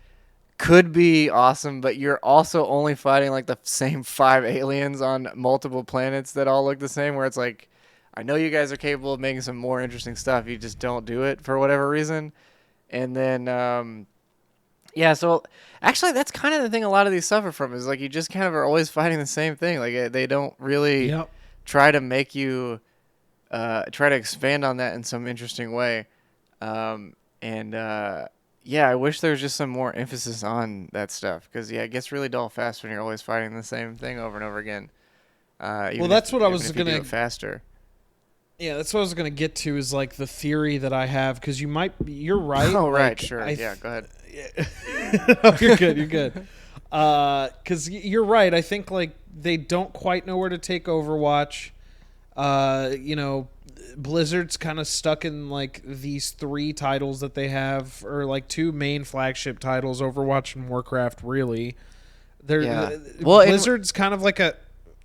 Speaker 1: could be awesome, but you're also only fighting like the same 5 aliens on multiple planets that all look the same, where it's like, I know you guys are capable of making some more interesting stuff, you just don't do it for whatever reason. And then yeah, so actually that's kind of the thing a lot of these suffer from, is like you just kind of are always fighting the same thing. Like they don't really try to make you try to expand on that in some interesting way. Yeah, I wish there was just some more emphasis on that stuff, because yeah, it gets really dull fast when you're always fighting the same thing over and over again.
Speaker 2: Well, that's what I was
Speaker 1: going to
Speaker 2: do
Speaker 1: it faster.
Speaker 2: Yeah, that's what I was going to get to, is like the theory that I have, because you're right.
Speaker 1: Oh,
Speaker 2: like,
Speaker 1: right, sure. Yeah, go ahead.
Speaker 2: Oh, you're good. Because you're right. I think like they don't quite know where to take Overwatch. Blizzard's kind of stuck in like these 3 titles that they have, or like 2 main flagship titles, Overwatch and Warcraft. Really, Blizzard's kind of like a.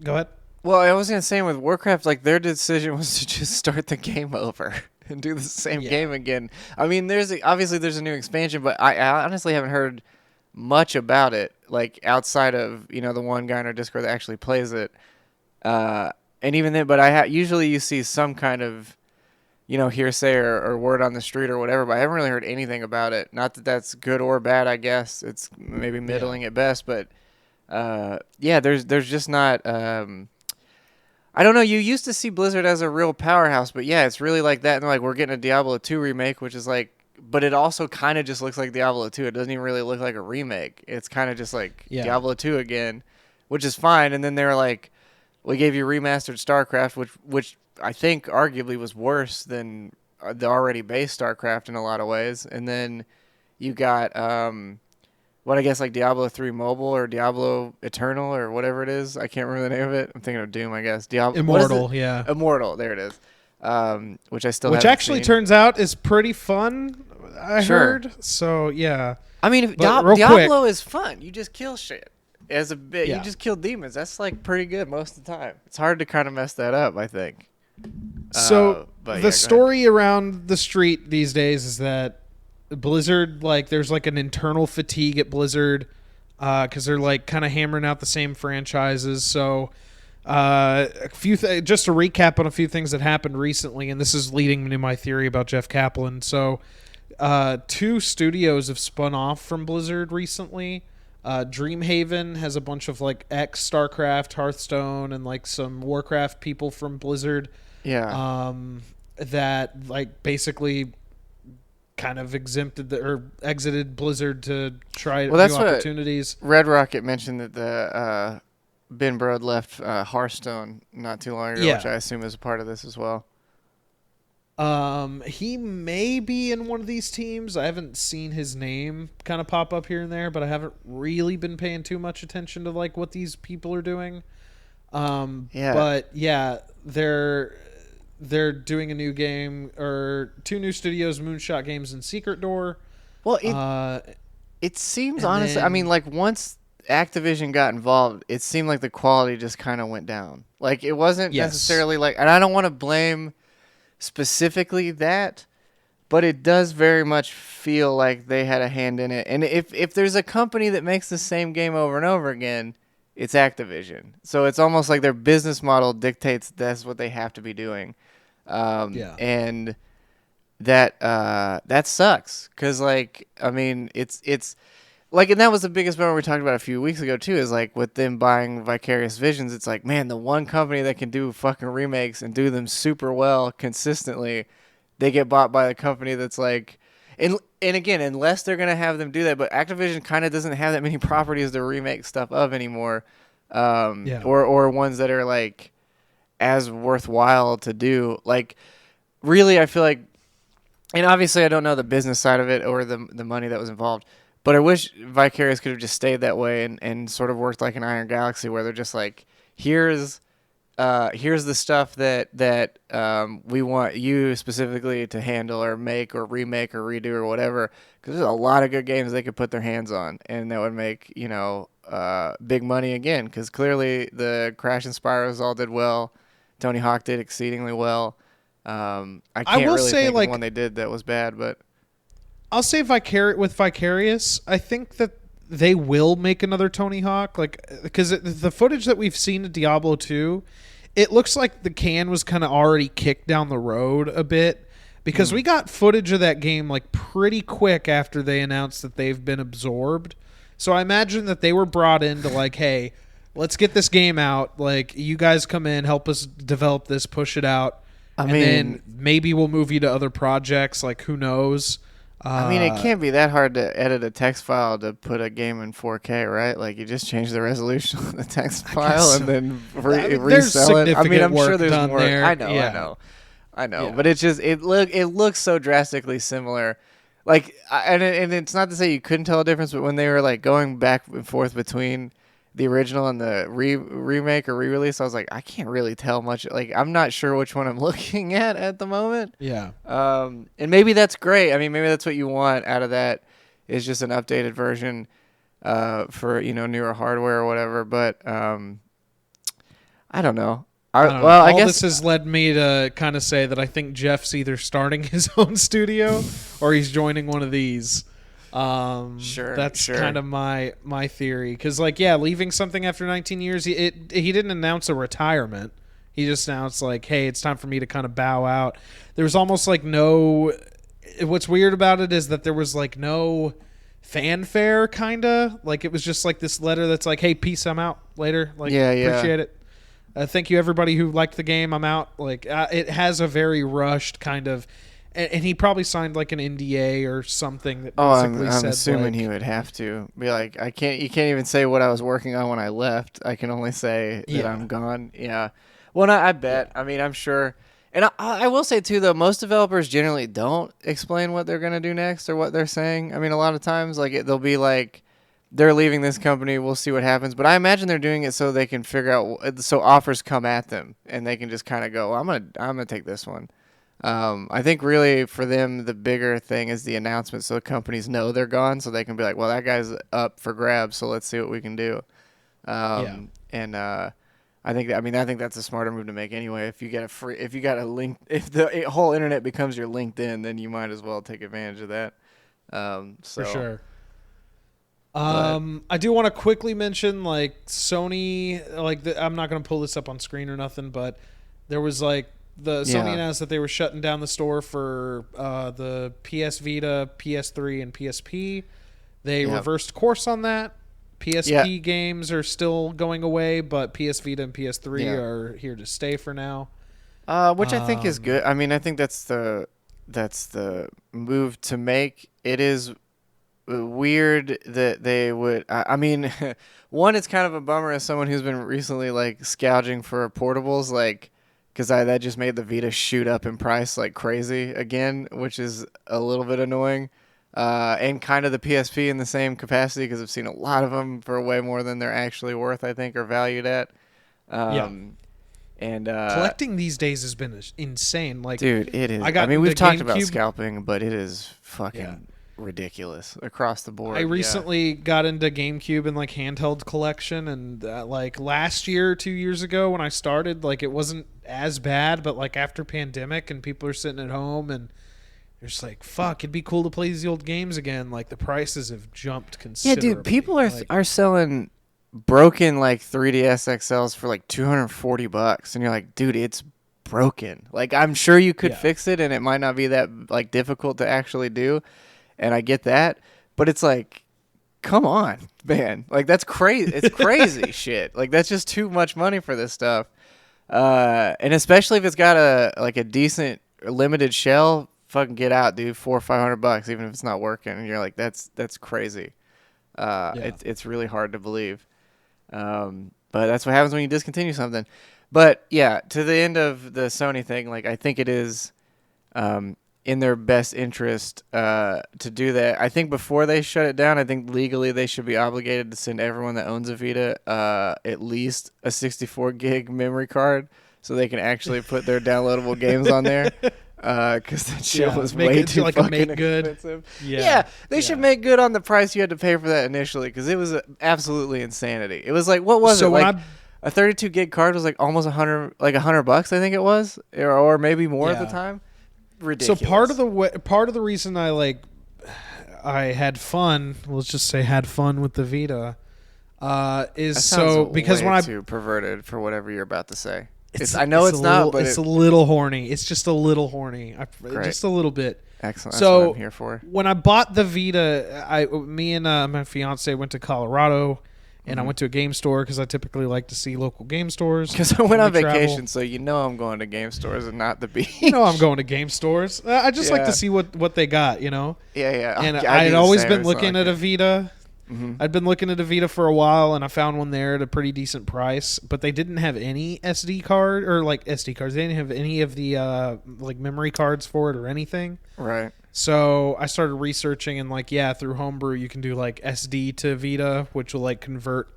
Speaker 2: Go ahead.
Speaker 1: Well, I was gonna say with Warcraft, like their decision was to just start the game over and do the same game again. I mean, obviously there's a new expansion, but I honestly haven't heard much about it, like outside of the one guy in our Discord that actually plays it. And even then, but usually you see some kind of hearsay or word on the street or whatever, but I haven't really heard anything about it. Not that that's good or bad, I guess it's maybe middling at best, but there's just not. I don't know. You used to see Blizzard as a real powerhouse, but yeah, it's really like that. And like we're getting a Diablo 2 remake, which is like, but it also kind of just looks like Diablo 2. It doesn't even really look like a remake. It's kind of just like Diablo 2 again, which is fine. And then they're like, we gave you remastered StarCraft, which I think arguably was worse than the already base StarCraft in a lot of ways. And then you got what I guess like Diablo 3 Mobile or Diablo Eternal or whatever it is. I can't remember the name of it. I'm thinking of Doom, I guess.
Speaker 2: Immortal, yeah.
Speaker 1: Immortal, there it is. Which I still
Speaker 2: which
Speaker 1: haven't
Speaker 2: actually
Speaker 1: seen.
Speaker 2: Turns out is pretty fun, I heard. So, yeah.
Speaker 1: I mean, Diablo is fun. You just kill shit. You just kill demons. That's like pretty good most of the time. It's hard to kind of mess that up, I think.
Speaker 2: So the story around the street these days is that Blizzard, like, there's like an internal fatigue at Blizzard because they're like kind of hammering out the same franchises. So just to recap on a few things that happened recently, and this is leading to my theory about Jeff Kaplan. So 2 studios have spun off from Blizzard recently. Dreamhaven has a bunch of like StarCraft, Hearthstone, and like some Warcraft people from Blizzard.
Speaker 1: Yeah.
Speaker 2: That like basically kind of exited Blizzard to try new opportunities.
Speaker 1: Red Rocket mentioned that the Ben Brode left Hearthstone not too long ago, which I assume is a part of this as well.
Speaker 2: He may be in one of these teams. I haven't seen his name kind of pop up here and there, but I haven't really been paying too much attention to like what these people are doing. But yeah, they're doing a new game, or 2 new studios, Moonshot Games and Secret Door.
Speaker 1: Well, it seems honestly, I mean, like once Activision got involved, it seemed like the quality just kind of went down. Like it wasn't necessarily like, and I don't want to blame specifically that, but it does very much feel like they had a hand in it. And if there's a company that makes the same game over and over again, it's Activision. So it's almost like their business model dictates that's what they have to be doing. And that sucks, because like, I mean, it's like, and that was the biggest moment we talked about a few weeks ago too, is like with them buying Vicarious Visions, it's like, man, the one company that can do fucking remakes and do them super well consistently, they get bought by the company that's like, and again, unless they're gonna have them do that, but Activision kind of doesn't have that many properties to remake stuff of anymore.
Speaker 2: Yeah.
Speaker 1: or ones that are like as worthwhile to do. Like, really, I feel like, and obviously I don't know the business side of it or the money that was involved, but I wish Vicarious could have just stayed that way and sort of worked like an Iron Galaxy, where they're just like, here's the stuff that we want you specifically to handle or make or remake or redo or whatever, because there's a lot of good games they could put their hands on, and that would make, big money again, because clearly the Crash and Spyros all did well. Tony Hawk did exceedingly well. I can't
Speaker 2: will
Speaker 1: really
Speaker 2: say,
Speaker 1: think
Speaker 2: like,
Speaker 1: of one they did that was bad, but
Speaker 2: I'll say with Vicarious, I think that they will make another Tony Hawk, like, because the footage that we've seen of Diablo 2, it looks like the can was kind of already kicked down the road a bit, because we got footage of that game like pretty quick after they announced that they've been absorbed. So I imagine that they were brought in to like, hey, let's get this game out. Like, you guys come in, help us develop this, push it out. Then maybe we'll move you to other projects. Like, who knows?
Speaker 1: I mean, it can't be that hard to edit a text file to put a game in 4K, right? Like, you just change the resolution of the text file and then resell it. I mean, I'm sure there's more.
Speaker 2: There.
Speaker 1: I know. Yeah. But it's just it looks so drastically similar. Like, and it's not to say you couldn't tell a difference, but when they were like going back and forth between the original and the remake or re-release, I was like, I can't really tell much. Like, I'm not sure which one I'm looking at the moment.
Speaker 2: Yeah.
Speaker 1: And maybe that's great. I mean, maybe that's what you want out of that, is just an updated version for, newer hardware or whatever. But I don't know. I guess
Speaker 2: this has led me to kind of say that I think Jeff's either starting his own studio or he's joining one of these. That's kind of my theory, because leaving something after 19 years, he didn't announce a retirement. He just announced like, hey, it's time for me to kind of bow out. There was almost like what's weird about it is that there was like no fanfare, kind of like it was just like this letter that's like, hey, peace, I'm out later, like, appreciate it, thank you everybody who liked the game, I'm out. Like, it has a very rushed kind of. And he probably signed like an NDA or something that basically
Speaker 1: I'm
Speaker 2: said,
Speaker 1: assuming
Speaker 2: like,
Speaker 1: he would have to be like, you can't even say what I was working on when I left. I can only say that I'm gone. Yeah. Well, I bet. Yeah. I mean, I'm sure. And I will say too, though, most developers generally don't explain what they're going to do next or what they're saying. I mean, a lot of times, like, they'll be like, they're leaving this company, we'll see what happens. But I imagine they're doing it so they can figure out, so offers come at them and they can just kind of go, well, I'm gonna take this one. I think really for them, the bigger thing is the announcement, so companies know they're gone, so they can be like, well, that guy's up for grabs, so let's see what we can do. And I think that's a smarter move to make anyway. If you got a link, if the whole internet becomes your LinkedIn, then you might as well take advantage of that. For
Speaker 2: sure. I do want to quickly mention, like, Sony, like, I'm not going to pull this up on screen or nothing, but there was like, Sony announced that they were shutting down the store for the PS Vita, PS3, and PSP. They reversed course on that. PSP games are still going away, but PS Vita and PS3 are here to stay for now.
Speaker 1: Which I think is good. I mean, I think that's the move to make. It is weird that they would. I mean, one, it's kind of a bummer as someone who's been recently like gouging for portables, like. Because that just made the Vita shoot up in price like crazy again, which is a little bit annoying. And kind of the PSP in the same capacity, because I've seen a lot of them for way more than they're actually worth, I think, or valued at. And
Speaker 2: collecting these days has been insane. Like,
Speaker 1: dude, it is. I mean, we've talked about scalping, but it is fucking ridiculous across the board.
Speaker 2: I recently got into GameCube and like handheld collection, and like last year, 2 years ago when I started, like, it wasn't as bad, but like after pandemic and people are sitting at home and they're just like, fuck, it'd be cool to play these old games again. Like, the prices have jumped considerably.
Speaker 1: Yeah, dude, people are selling broken like 3DS XLs for like $240, and you're like, dude, it's broken. Like, I'm sure you could fix it, and it might not be that like difficult to actually do. And I get that, but it's like, come on, man. Like, that's crazy. It's crazy shit. Like, that's just too much money for this stuff. And especially if it's got a decent limited shell, fucking get out, dude. $400 or $500, even if it's not working. And you're like, that's crazy. It's really hard to believe. But that's what happens when you discontinue something. But yeah, to the end of the Sony thing, like I think it is in their best interest to do that. I think before they shut it down, I think legally they should be obligated to send everyone that owns a Vita at least a 64 gig memory card so they can actually put their downloadable games on there. Because that shit was way too like fucking expensive. Yeah, they should make good on the price you had to pay for that initially, because it was absolutely insanity. It was like, what was it? Like a 32 gig card was like almost $100 I think it was, or maybe more at the time. Ridiculous.
Speaker 2: So part of the reason I had fun, let's just say had fun with the Vita, is so because when
Speaker 1: too perverted for whatever you're about to say.
Speaker 2: I know it's not, but it's a little horny. It's just a little horny, just a little bit.
Speaker 1: Excellent.
Speaker 2: So
Speaker 1: that's what I'm here for.
Speaker 2: When I bought the Vita, me and my fiance went to Colorado, and I went to a game store because I typically like to see local game stores.
Speaker 1: Because I went on vacation, so I'm going to game stores and not the beach.
Speaker 2: I'm going to game stores. I just like to see what they got,
Speaker 1: Yeah.
Speaker 2: And I had always been looking at a Vita. I'd been looking at a Vita for a while, and I found one there at a pretty decent price. But they didn't have any SD card or SD cards. They didn't have any of the memory cards for it or anything.
Speaker 1: Right.
Speaker 2: So I started researching, and through Homebrew you can do SD to Vita, which will convert.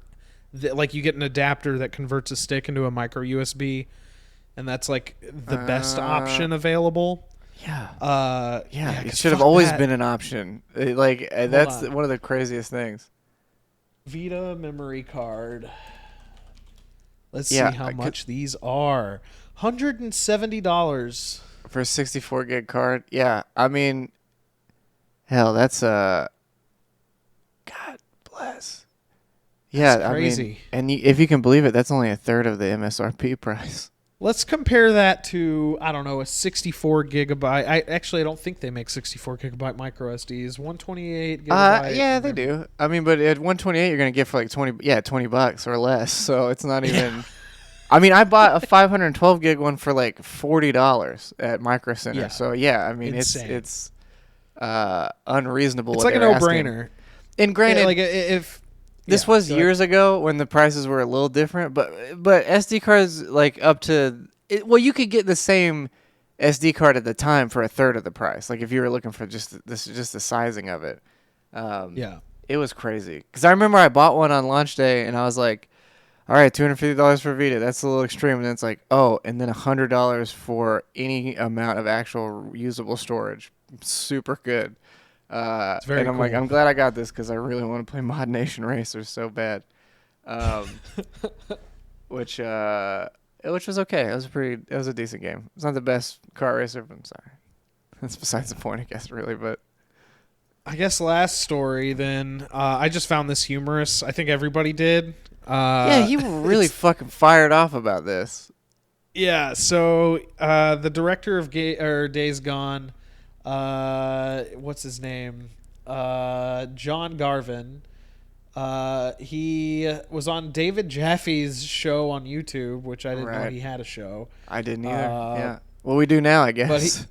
Speaker 2: You get an adapter that converts a stick into a micro USB, and that's the best option available.
Speaker 1: Yeah. It should have always been an option. That's one of the craziest things.
Speaker 2: Vita memory card. Let's see how much these are. $170
Speaker 1: for a 64 gig card. Yeah, I mean, hell, that's God bless. Yeah,
Speaker 2: that's crazy.
Speaker 1: If you can believe it, that's only a third of the MSRP price.
Speaker 2: Let's compare that to, I don't know, a 64 gigabyte. I don't think they make 64 gigabyte micro SDs. 128 gigabyte.
Speaker 1: Yeah, they do. I mean, but at 128, you're going to get for $20 or less. So it's not even. Yeah. I mean, I bought a 512 gig one for $40 at Micro Center. Yeah. So yeah, I mean, insane. it's unreasonable.
Speaker 2: It's like a no-brainer.
Speaker 1: And granted,
Speaker 2: if.
Speaker 1: This was years ago when the prices were a little different, but SD cards up to you could get the same SD card at the time for a third of the price. Like if you were looking for just the sizing of it. It was crazy because I remember I bought one on launch day and I was like, all right, $250 for Vita. That's a little extreme. And then it's like, oh, and then $100 for any amount of actual usable storage. Super good.
Speaker 2: It's very
Speaker 1: I'm
Speaker 2: cool.
Speaker 1: I'm glad I got this because I really want to play Mod Nation Racers so bad. Which was okay. It was a decent game. It's not the best car racer, but I'm sorry. That's besides the point, I guess, really. But
Speaker 2: I guess last story then. I just found this humorous. I think everybody did.
Speaker 1: You were really fucking fired off about this.
Speaker 2: Yeah. So the director of Days Gone. What's his name? John Garvin. He was on David Jaffe's show on YouTube, which I didn't know he had a show.
Speaker 1: I didn't either. Yeah. Well, we do now, I guess.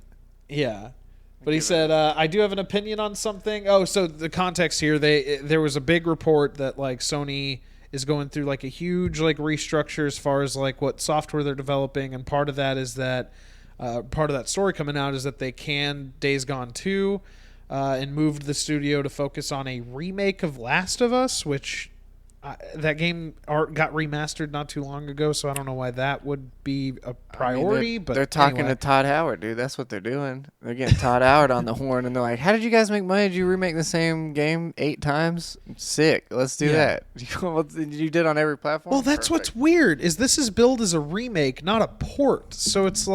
Speaker 2: But he said, I do have an opinion on something. Oh, so the context here, there was a big report that Sony is going through a huge restructure as far as what software they're developing, and part of that is that part of that story coming out is that they canned Days Gone 2 and moved the studio to focus on a remake of Last of Us, which that game got remastered not too long ago, so I don't know why that would be a priority. But
Speaker 1: they're talking to Todd Howard, dude. That's what they're doing. They're getting Todd Howard on the horn, and they're like, how did you guys make money? Did you remake the same game 8 times? Sick. Let's do that. You did on every platform?
Speaker 2: Well, that's what's weird, is this is billed as a remake, not a port. So it's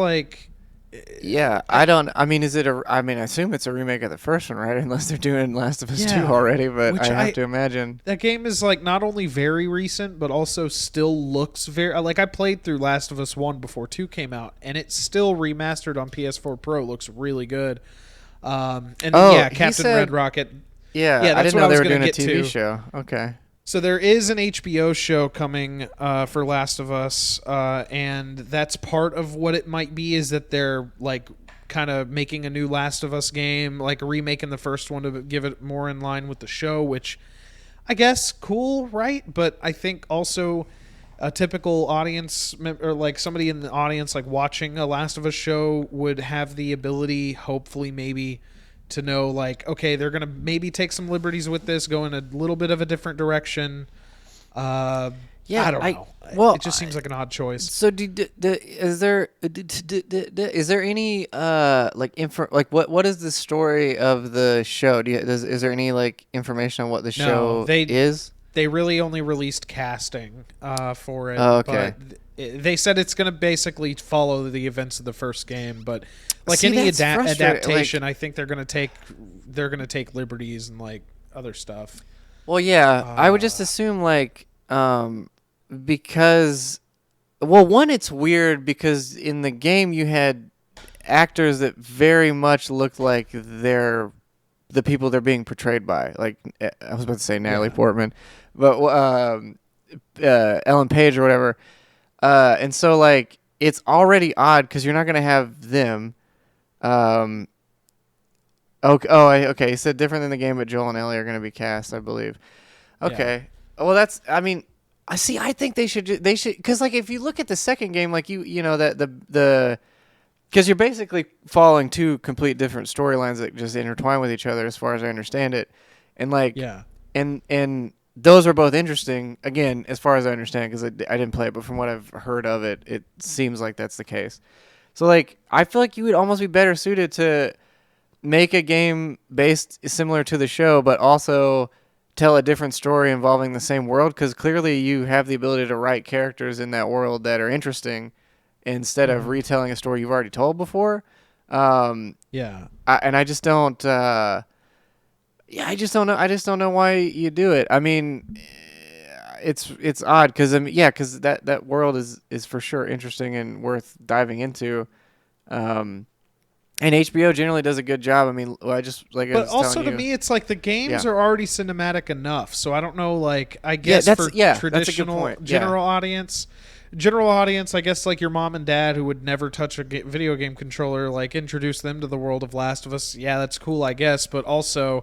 Speaker 1: yeah, I assume it's a remake of the first one, right? Unless they're doing Last of Us 2 already, but I have to imagine.
Speaker 2: That game is not only very recent, but also still looks very... I played through Last of Us 1 before 2 came out, and it's still remastered on PS4 Pro. It looks really good. Captain Red Rocket...
Speaker 1: Yeah,
Speaker 2: that's
Speaker 1: I didn't
Speaker 2: what
Speaker 1: know they
Speaker 2: was
Speaker 1: were
Speaker 2: gonna
Speaker 1: doing a
Speaker 2: get
Speaker 1: TV
Speaker 2: to.
Speaker 1: show. Okay.
Speaker 2: So there is an HBO show coming for Last of Us, and that's part of what it might be, is that they're kind of making a new Last of Us game, remaking the first one to give it more in line with the show, which I guess cool, right? But I think also a typical audience or like somebody in the audience like watching a Last of Us show would have the ability, hopefully maybe, to know like, okay, they're gonna maybe take some liberties with this, go in a little bit of a different direction. I don't know. Well, it just seems like an odd choice.
Speaker 1: So, is there any what is the story of the show? Is there any like information on what the show is?
Speaker 2: They really only released casting for it.
Speaker 1: Oh, okay.
Speaker 2: But they said it's going to basically follow the events of the first game, but like any adaptation, I think they're going to take liberties and like other stuff.
Speaker 1: Well, yeah, I would just assume like because one, it's weird because in the game you had actors that very much looked like they're the people they're being portrayed by. Like I was about to say Natalie Portman, but Ellen Page or whatever. And so like it's already odd because you're not gonna have them. Okay. He said different than the game, but Joel and Ellie are gonna be cast, I believe. Okay. Yeah. Well, I think they should because like if you look at the second game, like you know that the because you're basically following two complete different storylines that just intertwine with each other, as far as I understand it, and like and those are both interesting. Again, as far as I understand, because I didn't play it, but from what I've heard of it, it seems like that's the case. So like I feel like you would almost be better suited to make a game based similar to the show, but also tell a different story involving the same world, because clearly you have the ability to write characters in that world that are interesting instead of retelling a story you've already told before. I just don't know. I just don't know why you do it. I mean, it's odd because because that world is for sure interesting and worth diving into. And HBO generally does a good job. I mean, but also to me, it's like the games are already cinematic enough. So I don't know. Like, I guess for traditional general audience, I guess like your mom and dad who would never touch a video game controller, like introduce them to the world of Last of Us. Yeah, that's cool, I guess. But also,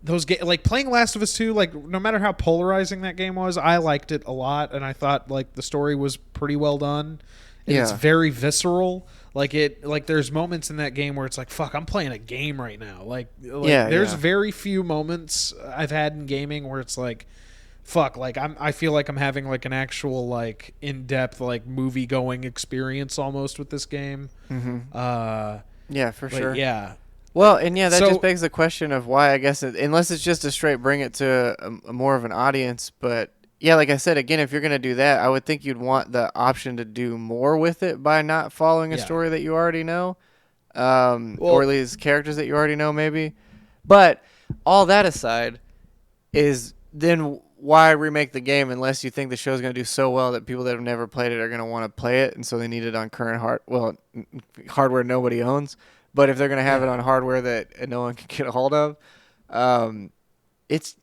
Speaker 1: like playing Last of Us 2, like no matter how polarizing that game was, I liked it a lot, and I thought like the story was pretty well done. And it's very visceral. Like there's moments in that game where it's like, fuck, I'm playing a game right now. There's very few moments I've had in gaming where it's like, fuck, like I feel like I'm having like an actual like in-depth like movie going experience almost with this game. Mm-hmm. For sure.
Speaker 2: Yeah.
Speaker 1: Well, and that just begs the question of why, I guess, unless it's just a straight bring it to a more of an audience, but. Yeah, like I said, again, if you're going to do that, I would think you'd want the option to do more with it by not following a story that you already know, or at least characters that you already know, maybe. But all that aside, is then why remake the game unless you think the show's going to do so well that people that have never played it are going to want to play it, and so they need it on current hardware nobody owns. But if they're going to have it on hardware that no one can get a hold of, that's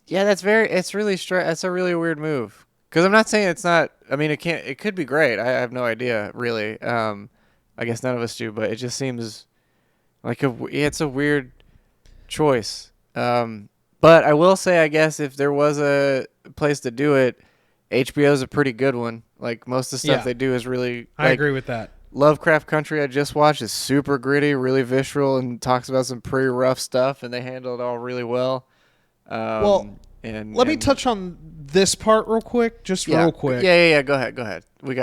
Speaker 1: a really weird move. Because I'm not saying it's not. I mean, it could be great. I have no idea really. I guess none of us do, but it just seems like it's a weird choice. But I will say, I guess if there was a place to do it, HBO is a pretty good one. Like most of the stuff they do is really.
Speaker 2: I agree with that.
Speaker 1: Lovecraft Country I just watched is super gritty, really visceral, and talks about some pretty rough stuff, and they handle it all really well. Let
Speaker 2: me touch on this part real quick, real quick.
Speaker 1: Yeah. Go ahead. We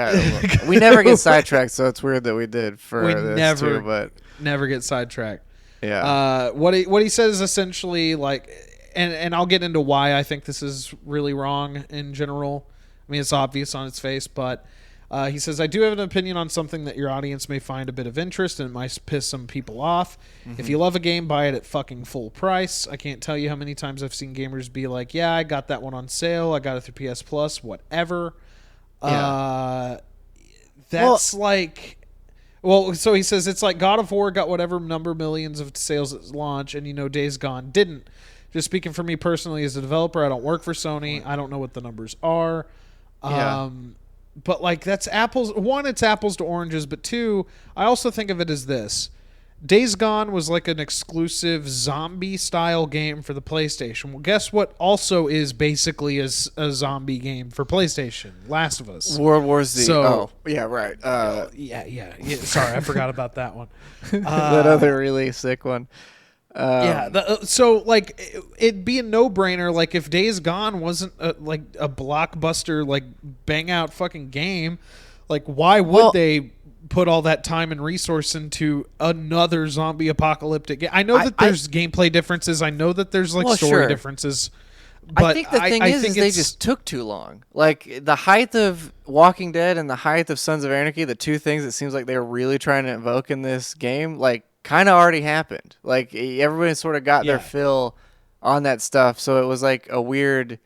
Speaker 1: never get sidetracked, so it's weird that we did but
Speaker 2: never get sidetracked.
Speaker 1: Yeah.
Speaker 2: What he says is essentially like, and I'll get into why I think this is really wrong in general. I mean, it's obvious on its face, but. He says, I do have an opinion on something that your audience may find a bit of interest and it might piss some people off. Mm-hmm. If you love a game, buy it at fucking full price. I can't tell you how many times I've seen gamers be like, yeah, I got that one on sale. I got it through PS Plus, whatever. So he says it's like God of War got whatever number millions of sales at launch and, Days Gone didn't. Just speaking for me personally as a developer, I don't work for Sony. I don't know what the numbers are. But like that's apples. One, it's apples to oranges. But two, I also think of it as this: Days Gone was like an exclusive zombie-style game for the PlayStation. Well, guess what also is basically a zombie game for PlayStation? Last of Us.
Speaker 1: World War Z.
Speaker 2: So,
Speaker 1: yeah, right.
Speaker 2: Yeah. Sorry, I forgot about that one.
Speaker 1: That other really sick one.
Speaker 2: So like it'd be a no-brainer. Like if Days Gone wasn't like a blockbuster, like bang out fucking game, like why would they put all that time and resource into another zombie apocalyptic game? I know that there's gameplay differences. I know that there's like story differences. But
Speaker 1: I think the thing is they just took too long. Like the height of Walking Dead and the height of Sons of Anarchy, the two things it seems like they were really trying to invoke in this game, like kind of already happened. Like everybody sort of got their fill on that stuff. So it was like a weird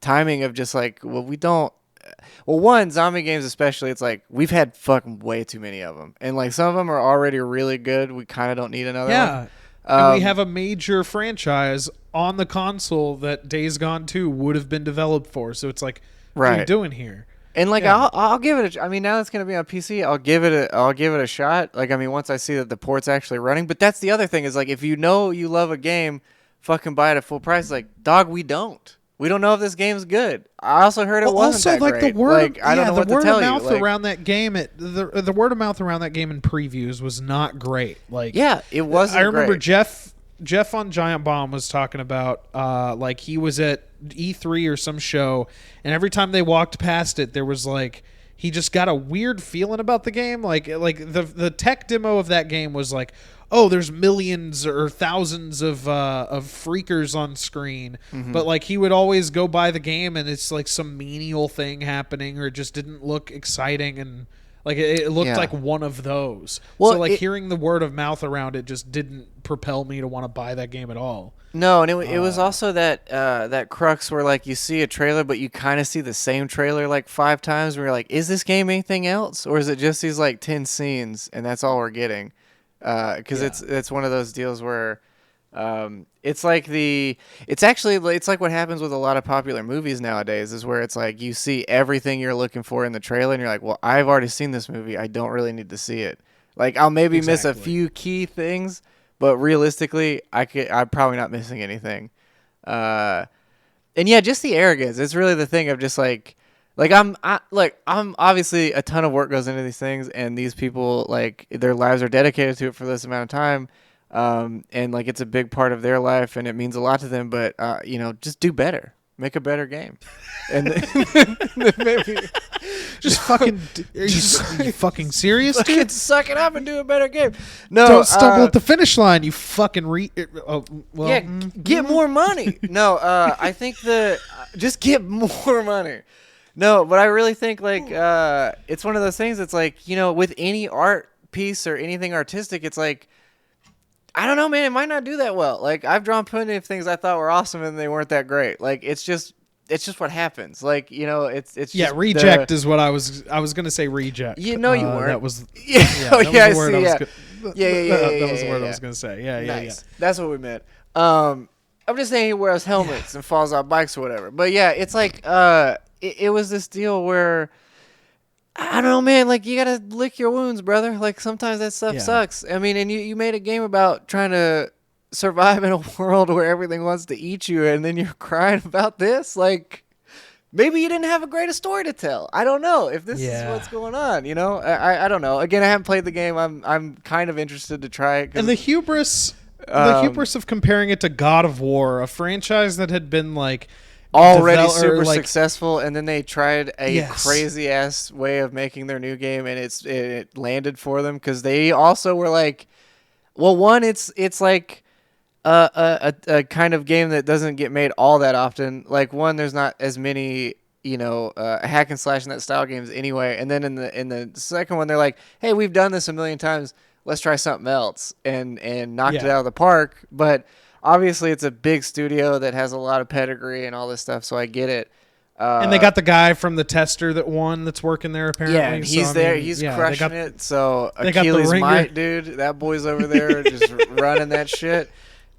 Speaker 1: timing of just like, one, zombie games especially, it's like we've had fucking way too many of them. And like some of them are already really good. We kind of don't need another one.
Speaker 2: And we have a major franchise on the console that Days Gone 2 would have been developed for. So it's like, what are you doing here?
Speaker 1: And like I'll give it I mean, now it's going to be on PC, I'll give it a shot. Like I mean, once I see that the port's actually running. But that's the other thing is like if you know you love a game, fucking buy it at full price. Like, dog, we don't. We don't know if this game's good. I also heard it wasn't that great.
Speaker 2: The word,
Speaker 1: I don't know what to tell you.
Speaker 2: The word of mouth around that game, the word of mouth around that game in previews was not great. Like,
Speaker 1: it wasn't.
Speaker 2: I remember
Speaker 1: great.
Speaker 2: Jeff on Giant Bomb was talking about like he was at E3 or some show, and every time they walked past it, there was like he just got a weird feeling about the game. Like the tech demo of that game was like, oh, there's millions or thousands of freakers on screen. Mm-hmm. But like he would always go by the game and it's like some menial thing happening, or it just didn't look exciting, and like it looked like one of those. Well, so like hearing the word of mouth around it just didn't propel me to want to buy that game at all.
Speaker 1: No, and it was also that crux where like you see a trailer, but you kind of see the same trailer like 5 times. Where you're like, is this game anything else, or is it just these like 10 scenes and that's all we're getting? Because it's one of those deals where it's like it's like what happens with a lot of popular movies nowadays is where it's like you see everything you're looking for in the trailer and you're like, well, I've already seen this movie, I don't really need to see it. Like I'll maybe miss a few key things, but realistically I'm probably not missing anything. And yeah, just the arrogance, it's really the thing of just like I'm obviously a ton of work goes into these things, and these people like their lives are dedicated to it for this amount of time, and like it's a big part of their life, and it means a lot to them. But just do better, make a better game, and then maybe
Speaker 2: just fucking. Are you fucking serious, dude?
Speaker 1: Suck it up and do a better game. No,
Speaker 2: don't stumble at the finish line. You fucking
Speaker 1: get more money. No, I think just get more money. No, but I really think like it's one of those things. It's like, with any art piece or anything artistic, it's like, I don't know, man. It might not do that well. Like I've drawn plenty of things I thought were awesome and they weren't that great. Like it's just what happens. Like it's just
Speaker 2: reject is what I was gonna say. Reject.
Speaker 1: You weren't.
Speaker 2: That was
Speaker 1: that was the word
Speaker 2: I was gonna say. Yeah.
Speaker 1: Nice. That's what we meant. I'm just saying he wears helmets and falls off bikes or whatever. But yeah, it's like It was this deal where, I don't know, man, like, you gotta lick your wounds, brother. Like, sometimes that stuff sucks. I mean, and you made a game about trying to survive in a world where everything wants to eat you, and then you're crying about this? Like, maybe you didn't have a greater story to tell. I don't know if this is what's going on, I don't know. Again, I haven't played the game. I'm kind of interested to try it.
Speaker 2: And the hubris of comparing it to God of War, a franchise that had been, like,
Speaker 1: already super successful, and then they tried a crazy ass way of making their new game, and it landed for them because they also were like, well, one, it's like a kind of game that doesn't get made all that often. Like one, there's not as many hack and slash in that style games anyway, and then in the second one, they're like, hey, we've done this a million times, let's try something else, and knocked it out of the park, but. Obviously, it's a big studio that has a lot of pedigree and all this stuff, so I get it.
Speaker 2: And they got the guy from the tester that won that's working there, apparently.
Speaker 1: Yeah, and he's there. He's crushing it. So Achilles might, dude. That boy's over there just running that shit.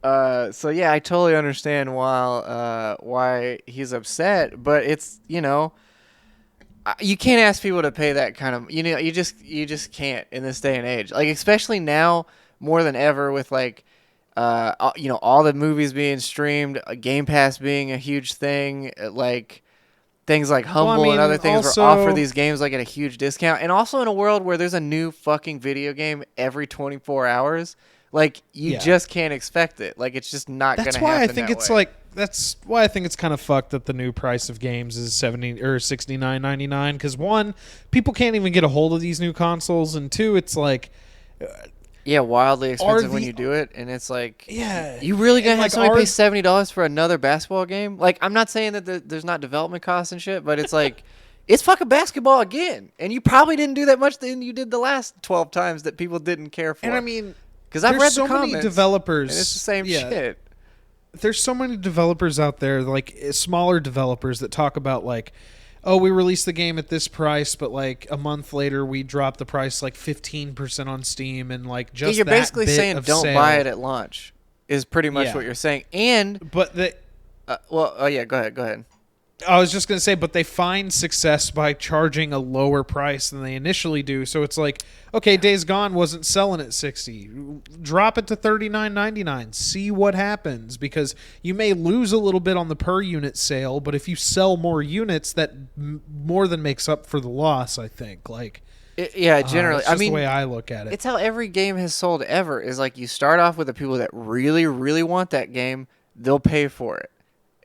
Speaker 1: So, yeah, I totally understand why he's upset. But it's, you can't ask people to pay that kind of... you just can't in this day and age. Like, especially now... more than ever with like, all the movies being streamed, Game Pass being a huge thing, like things like Humble and other things
Speaker 2: also,
Speaker 1: were offer these games like at a huge discount. And also in a world where there's a new fucking video game every 24 hours, like you just can't expect it. Like it's just not going to happen.
Speaker 2: That's why I think it's kind of fucked that the new price of games is $70 or $69.99. Because one, people can't even get a hold of these new consoles, and two, it's like,
Speaker 1: wildly expensive when you do it, and it's like,
Speaker 2: yeah,
Speaker 1: you really gonna have somebody pay $70 for another basketball game? Like, I'm not saying that there's not development costs and shit, but it's like, it's fucking basketball again, and you probably didn't do that much than you did the last 12 times that people didn't care for.
Speaker 2: And I mean,
Speaker 1: because I've read the
Speaker 2: comments,
Speaker 1: many
Speaker 2: developers,
Speaker 1: and it's the same shit.
Speaker 2: There's so many developers out there, like smaller developers, that talk about like, oh, we released the game at this price, but like a month later we dropped the price like 15% on Steam, and like just
Speaker 1: you're basically saying don't buy it at launch is pretty much what you're saying. And
Speaker 2: but the
Speaker 1: go ahead.
Speaker 2: I was just going to say, but they find success by charging a lower price than they initially do. So it's like, okay, Days Gone wasn't selling at $60. Drop it to $39.99. See what happens, because you may lose a little bit on the per unit sale, but if you sell more units, that more than makes up for the loss, I think. Like,
Speaker 1: generally,
Speaker 2: that's just the way I look at it.
Speaker 1: It's how every game has sold ever. Is like you start off with the people that really, really want that game. They'll pay for it.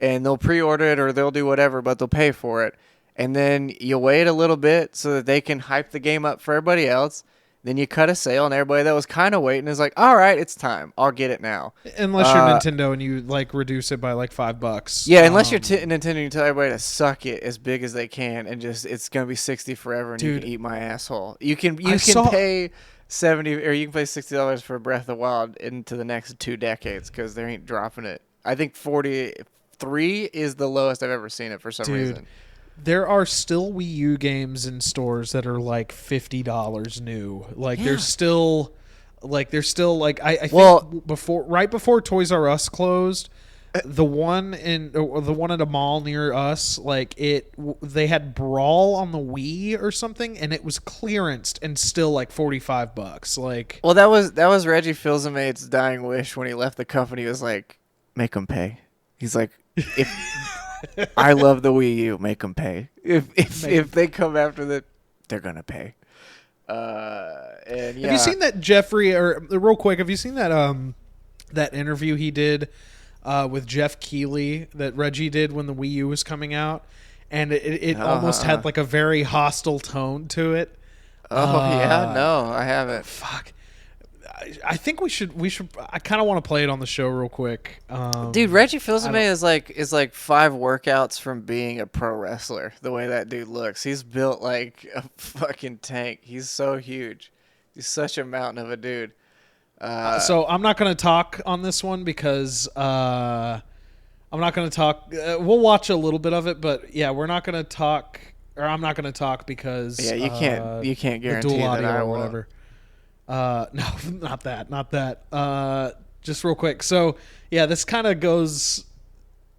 Speaker 1: And they'll pre-order it or they'll do whatever, but they'll pay for it. And then you wait a little bit so that they can hype the game up for everybody else. Then you cut a sale, and everybody that was kind of waiting is like, all right, it's time. I'll get it now.
Speaker 2: Unless you're Nintendo and you like reduce it by like $5.
Speaker 1: Yeah, unless you're Nintendo, you tell everybody to suck it as big as they can, and just it's gonna be $60 forever, and you can eat my asshole. You can pay $70 or you can pay $60 for Breath of the Wild into the next 2 decades because they ain't dropping it. I think 43 is the lowest I've ever seen it for some reason.
Speaker 2: There are still Wii U games in stores that are like $50 new. Like there's still I think right before Toys R Us closed, the one at a mall near us, like they had Brawl on the Wii or something, and it was clearanced and still like $45. Like,
Speaker 1: well, that was Reggie Fils-Aimate's dying wish when he left the company. He was like, make them pay. He's like, if I love the Wii U, make them pay. If they come after that, they're gonna pay. Have
Speaker 2: you seen that Jeffrey? Or real quick, have you seen that that interview he did with Jeff Keighley that Reggie did when the Wii U was coming out, and it almost had like a very hostile tone to it.
Speaker 1: No, I haven't.
Speaker 2: Fuck. I think we should. I kind of want to play it on the show real quick.
Speaker 1: Dude, Reggie Fils-Aimate is like 5 workouts from being a pro wrestler. The way that dude looks, he's built like a fucking tank. He's so huge. He's such a mountain of a dude.
Speaker 2: So I'm not going to talk on this one because I'm not going to talk. We'll watch a little bit of it, but yeah, we're not going to talk, or I'm not going to talk because
Speaker 1: you can't guarantee
Speaker 2: dual
Speaker 1: that
Speaker 2: audio
Speaker 1: I
Speaker 2: or
Speaker 1: won't.
Speaker 2: whatever. No, not that. Just real quick. So yeah, this kind of goes.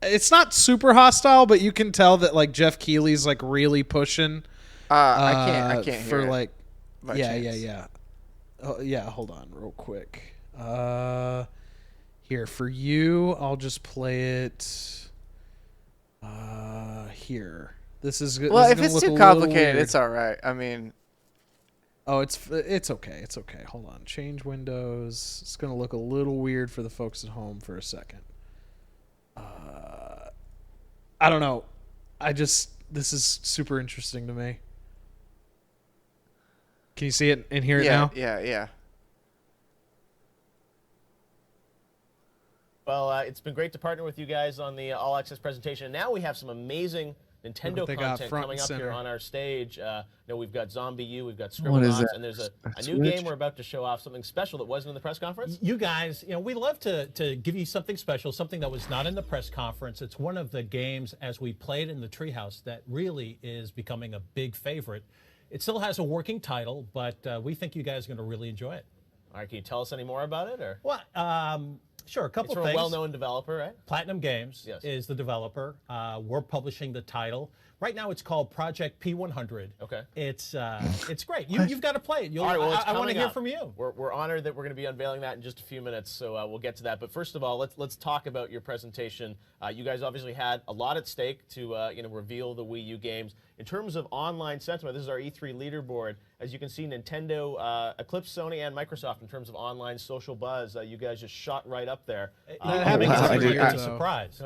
Speaker 2: It's not super hostile, but you can tell that like Jeff Keighley's like really pushing.
Speaker 1: I can't
Speaker 2: for
Speaker 1: hear
Speaker 2: like.
Speaker 1: it
Speaker 2: Yeah. Yeah. Hold on, real quick. Here for you, I'll just play it. Here. This is good.
Speaker 1: Well, if it's too complicated, it's all right. I mean.
Speaker 2: Oh, it's okay. It's okay. Hold on. Change windows. It's going to look a little weird for the folks at home for a second. I don't know. This is super interesting to me. Can you see it and hear it now?
Speaker 1: Yeah.
Speaker 3: Well, it's been great to partner with you guys on the All Access presentation. Now we have some amazing Nintendo content coming up here on our stage. We've got Zombie U, we've got Scribblenauts, and there's a new game we're about to show off, something special that wasn't in the press conference.
Speaker 4: You guys, we love to give you something special, something that was not in the press conference. It's one of the games, as we played in the Treehouse, that really is becoming a big favorite. It still has a working title, but we think you guys are going to really enjoy it.
Speaker 3: All right, can you tell us any more about it? Or?
Speaker 4: Well, sure, a couple
Speaker 3: it's
Speaker 4: things.
Speaker 3: From a well-known developer, right?
Speaker 4: Platinum Games is the developer. We're publishing the title. Right now, it's called Project P100.
Speaker 3: Okay.
Speaker 4: It's great. You've got to play it.
Speaker 3: All right, well,
Speaker 4: I want to hear from you.
Speaker 3: We're honored that we're going to be unveiling that in just a few minutes, so we'll get to that. But first of all, let's talk about your presentation. You guys obviously had a lot at stake to reveal the Wii U games. In terms of online sentiment, this is our E3 leaderboard. As you can see, Nintendo eclipsed Sony and Microsoft in terms of online social buzz. You guys just shot right up there.
Speaker 4: It's a surprise.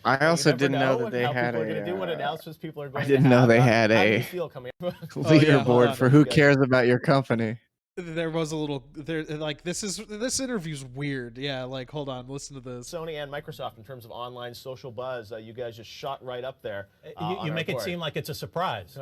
Speaker 1: I also didn't know that they had
Speaker 3: what announcements people are going
Speaker 1: I didn't
Speaker 3: to have.
Speaker 1: know they had
Speaker 3: How do
Speaker 1: a
Speaker 3: you feel coming up?
Speaker 1: leaderboard for who cares about your company.
Speaker 2: There was a little like this interview's weird. Yeah, like hold on, listen to this.
Speaker 3: Sony and Microsoft in terms of online social buzz, you guys just shot right up there.
Speaker 4: You make it seem like it's a surprise.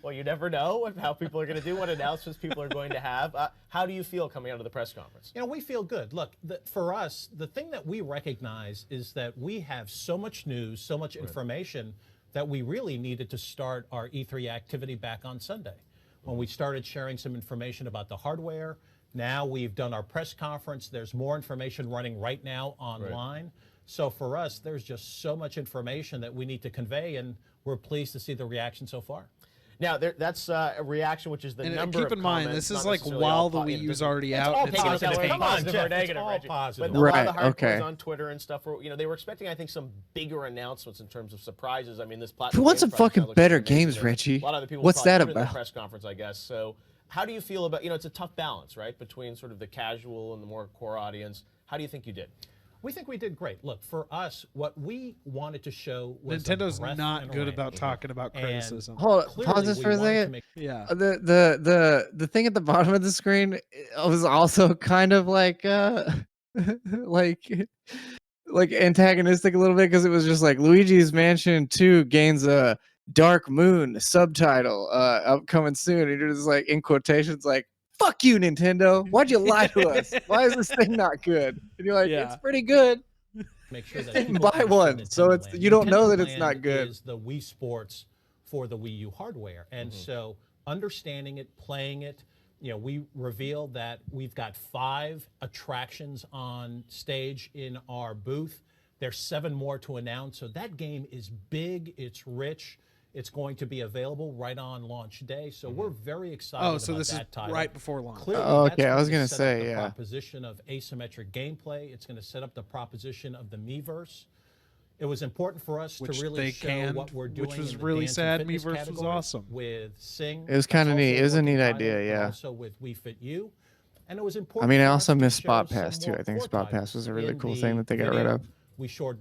Speaker 3: Well, you never know how people are going to do, what announcements people are going to have. How do you feel coming out of the press conference?
Speaker 4: We feel good. Look, for us, the thing that we recognize is that we have so much news, so much information that we really needed to start our E3 activity back on Sunday. When we started sharing some information about the hardware, now we've done our press conference. There's more information running right now online. Right. So for us, there's just so much information that we need to convey, and we're pleased to see the reaction so far.
Speaker 3: Now, that's a reaction, which is the number of
Speaker 2: keep in mind, this is like while the Wii U's already out.
Speaker 3: It's all positive or negative,
Speaker 4: Reggie.
Speaker 3: But a lot of the hardcores on Twitter and stuff, they were expecting, I think, some bigger announcements in terms of surprises. I mean, this platform.
Speaker 1: Who wants some fucking better games, Reggie?
Speaker 3: A lot of the people.
Speaker 1: What's that
Speaker 3: about?
Speaker 1: about?
Speaker 3: The press conference, I guess. So, how do you feel about? It's a tough balance, right, between sort of the casual and the more core audience. How do you think you did?
Speaker 4: We think we did great. Look, for us, what we wanted to show was
Speaker 2: Nintendo's not good about talking about criticism.
Speaker 1: Hold on, pause this for a second.
Speaker 2: Yeah.
Speaker 1: The thing at the bottom of the screen was also kind of like like antagonistic a little bit, because it was just like Luigi's Mansion 2 gains a Dark Moon subtitle upcoming soon, and you're just like, in quotations, like, fuck you, Nintendo. Why'd you lie to us? Why is this thing not good? And you're like, it's pretty good.
Speaker 4: Make sure that
Speaker 1: didn't buy one, so it's you don't know that it's not good.
Speaker 4: Is the Wii Sports for the Wii U hardware, and so understanding it, playing it, we revealed that we've got 5 attractions on stage in our booth. There's 7 more to announce, so that game is big, it's rich. It's going to be available right on launch day, so we're very excited about that title.
Speaker 2: Oh, so this is right before launch.
Speaker 4: Clearly,
Speaker 1: okay, I was going to say,
Speaker 4: the proposition of asymmetric gameplay. It's going to set up the proposition of the Miiverse. It was important for us to really show what we're doing.
Speaker 2: Which was really sad. Miiverse was awesome.
Speaker 4: With Sing.
Speaker 1: It was kind of neat. It was a neat idea, yeah.
Speaker 4: Also with Wii Fit U. And it was important.
Speaker 1: I mean, I also miss Spot Pass too. I think Spot Pass was a really cool thing that they got rid of.
Speaker 4: We showed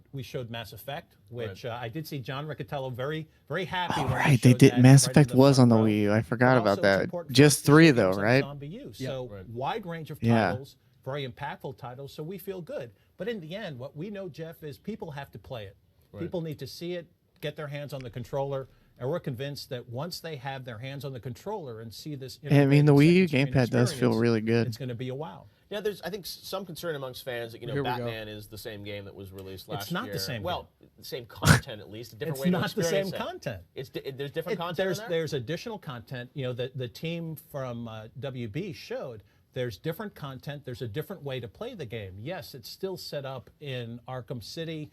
Speaker 4: Mass Effect, which I did see John Riccatello very happy.
Speaker 1: Oh, right, they did. Mass Effect was on the Wii U. I forgot about that. Just 3 though, right?
Speaker 4: So wide range of titles, very impactful titles. So we feel good. But in the end, what we know, Jeff, is people have to play it. People need to see it, get their hands on the controller. And we're convinced that once they have their hands on the controller and see this,
Speaker 1: I mean, the Wii U gamepad does feel really good.
Speaker 4: It's going to be a wow.
Speaker 3: Yeah, there's I think some concern amongst fans that Batman is the same game that was released last year.
Speaker 4: It's not the same.
Speaker 3: Well, the same content at least. A different way to experience it.
Speaker 4: It's not the same content.
Speaker 3: There's different content.
Speaker 4: There's additional content. The team from WB showed there's different content. There's a different way to play the game. Yes, it's still set up in Arkham City.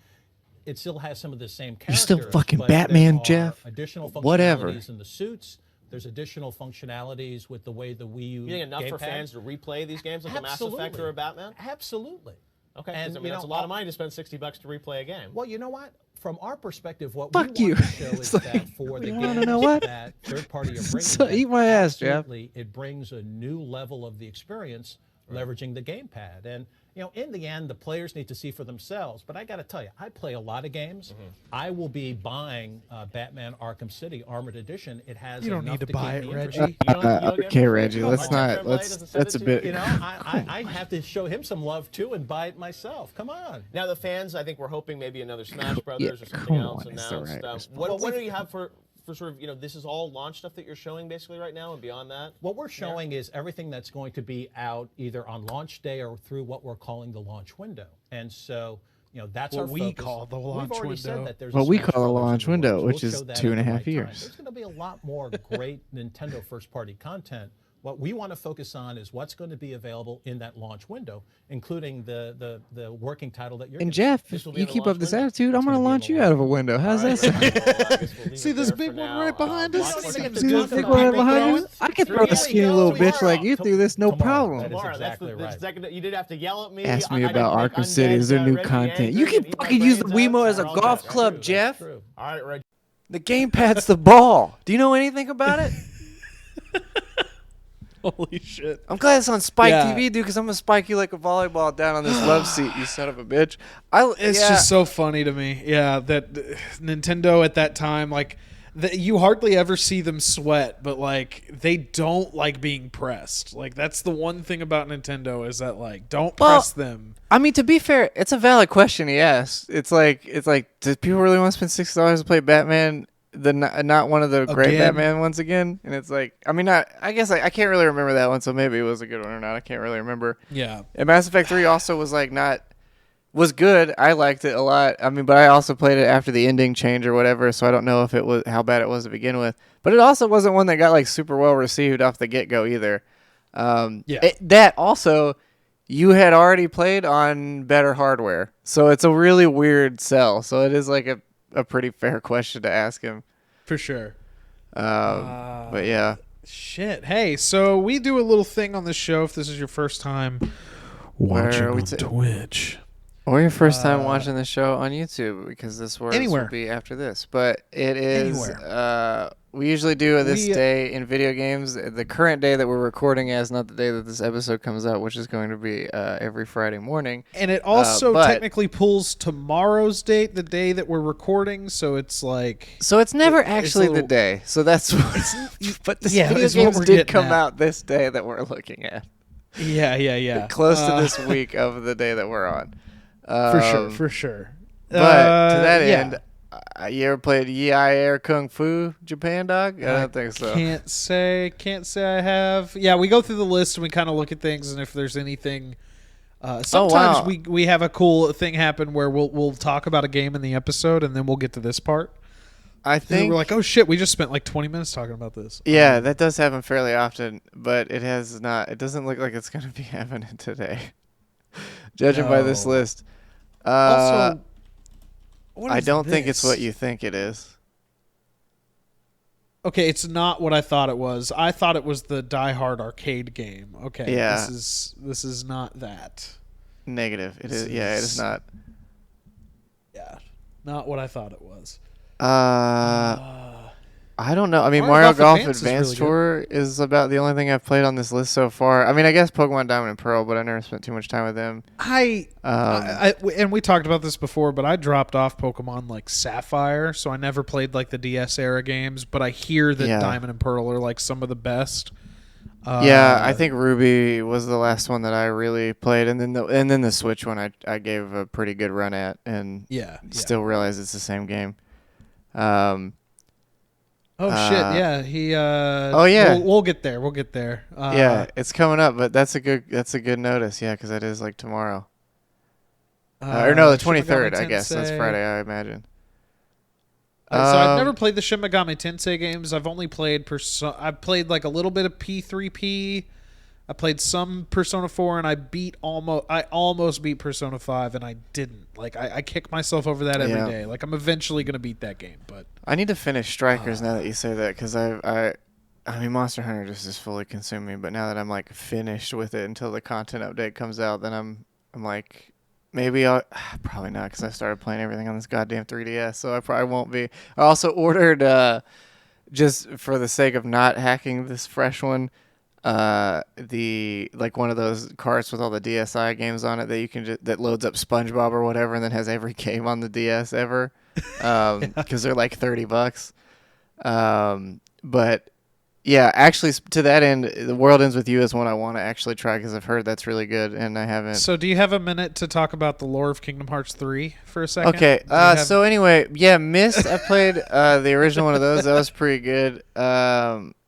Speaker 4: It still has some of the same characters.
Speaker 1: You're still fucking Batman, Jeff.
Speaker 4: Additional functionalities
Speaker 1: Whatever.
Speaker 4: In the suits. There's additional functionalities with the way the Wii U.
Speaker 3: You think enough for fans to replay these games like a Mass Effect or a Batman?
Speaker 4: Absolutely.
Speaker 3: Okay, and that's a lot of money to spend $60 to replay a game.
Speaker 4: Well, you know what? From our perspective, what
Speaker 1: we
Speaker 4: want to show is that for the games that third party are bringing,
Speaker 1: so eat my ass, Jeff.
Speaker 4: It brings a new level of the experience, leveraging the gamepad. And in the end, the players need to see for themselves. But I got to tell you, I play a lot of games. I will be buying Batman Arkham City Armored Edition. It has.
Speaker 2: You don't need to buy it, Reggie.
Speaker 1: Okay, Reggie. Let's not. That's a bit.
Speaker 4: I have to show him some love too and buy it myself. Come on.
Speaker 3: Now the fans, I think we're hoping maybe another Smash Brothers or something else announced. What do you have for sort of, this is all launch stuff that you're showing basically right now and beyond that?
Speaker 4: What we're showing is everything that's going to be out either on launch day or through what we're calling the launch window. And so, that's
Speaker 2: what
Speaker 4: our
Speaker 2: we
Speaker 4: focus.
Speaker 2: call the launch
Speaker 4: We've already
Speaker 2: window.
Speaker 4: Said that there's
Speaker 1: what we call a launch window, which is 2.5 years.
Speaker 4: There's going to be a lot more great Nintendo first-party content What we want to focus on is what's going to be available in that launch window, including the working title that you're.
Speaker 1: And Jeff, if you keep up this attitude, I'm going to launch you out of a window. How's that sound?
Speaker 2: See this big one right behind us?
Speaker 1: See this big one right behind us? I can throw a skinny little bitch like you through this, no problem.
Speaker 3: Exactly right. You did have to yell at me.
Speaker 1: Ask me about Arkham City. Is there new content? You can fucking use the Wiimote as a golf club, Jeff.
Speaker 3: All right, Reggie.
Speaker 1: The gamepad's the ball. Do you know anything about it?
Speaker 2: Holy shit.
Speaker 1: I'm glad it's on Spike TV, dude, because I'm going to spike you like a volleyball down on this love seat, you son of a bitch.
Speaker 2: It's just so funny to me. Yeah, that Nintendo at that time, like, you hardly ever see them sweat, but, like, they don't like being pressed. Like, that's the one thing about Nintendo is that, like, don't press them.
Speaker 1: I mean, to be fair, it's a valid question he asked. It's like, do people really want to spend $60 to play Batman? Not one of the great Batman ones again, and it's like, I mean, I guess I can't really remember that one, so maybe it was a good one or not. I can't really remember.
Speaker 2: Yeah.
Speaker 1: And Mass Effect 3 also was like was good. I liked it a lot. I mean, but I also played it after the ending change or whatever, so I don't know if it was how bad it was to begin with. But it also wasn't one that got like super well received off the get go either. That also, you had already played on better hardware, so it's a really weird sell. So it is like a pretty fair question to ask him.
Speaker 2: For sure.
Speaker 1: But yeah.
Speaker 2: Shit. Hey, so we do a little thing on this show if this is your first time watching on Twitch.
Speaker 1: Or your first time watching the show on YouTube, because this will be after this. But it is... we usually do this day in video games. The current day that we're recording as, not the day that this episode comes out, which is going to be every Friday morning.
Speaker 2: And it also technically pulls tomorrow's date, the day that we're recording, so it's like...
Speaker 1: So it's never actually the day. So that's... but the video games did come out this day that we're looking at.
Speaker 2: Yeah.
Speaker 1: Close to this week of the day that we're on.
Speaker 2: For sure.
Speaker 1: But to that end... you ever played Yi Air Kung Fu Japan, dog? I don't think so.
Speaker 2: Can't say I have. Yeah, we go through the list and we kind of look at things, and if there's anything, sometimes we have a cool thing happen where we'll talk about a game in the episode, and then we'll get to this part.
Speaker 1: I think
Speaker 2: we're like, oh shit, we just spent like 20 minutes talking about this.
Speaker 1: Yeah, that does happen fairly often, but it has not. It doesn't look like it's going to be happening today, judging by this list.
Speaker 2: Also.
Speaker 1: I don't think it's what you think it is.
Speaker 2: Okay, it's not what I thought it was. I thought it was the Die Hard arcade game. Okay,
Speaker 1: yeah.
Speaker 2: This is not that.
Speaker 1: Negative. It is. Yeah, it is not.
Speaker 2: Yeah, not what I thought it was.
Speaker 1: I don't know. I mean, Mario Golf Advance Tour is about the only thing I've played on this list so far. I mean, I guess Pokemon Diamond and Pearl, but I never spent too much time with them.
Speaker 2: And we talked about this before, but I dropped off Pokemon like Sapphire, so I never played like the DS era games. But I hear that Diamond and Pearl are like some of the best.
Speaker 1: I think Ruby was the last one that I really played, and then the Switch one I gave a pretty good run at, and still realize it's the same game.
Speaker 2: Shit! Yeah, We'll get there. We'll get there.
Speaker 1: It's coming up, but that's a good notice. Yeah, because that is like tomorrow. Or no, the 23rd. I guess that's Friday. I imagine.
Speaker 2: So I've never played the Shin Megami Tensei games. I've only played I've played like a little bit of P3P. I played some Persona 4, and I almost beat Persona 5, and I didn't. Like, I kick myself over that every day. Like, I'm eventually going to beat that game, but...
Speaker 1: I need to finish Strikers now that you say that, because I mean, Monster Hunter just is fully consuming, but now that I'm, like, finished with it until the content update comes out, then I'm like, maybe I'll... Probably not, because I started playing everything on this goddamn 3DS, so I probably won't be. I also ordered, just for the sake of not hacking this fresh one, one of those carts with all the DSi games on it that you can that loads up SpongeBob or whatever, and then has every game on the DS ever, because they're like $30. But yeah, actually, to that end, The World Ends With You is one I want to actually try, because I've heard that's really good, and I haven't.
Speaker 2: So do you have a minute to talk about the lore of Kingdom Hearts 3 for a second?
Speaker 1: Okay. So anyway, Myst. I played the original one of those. That was pretty good.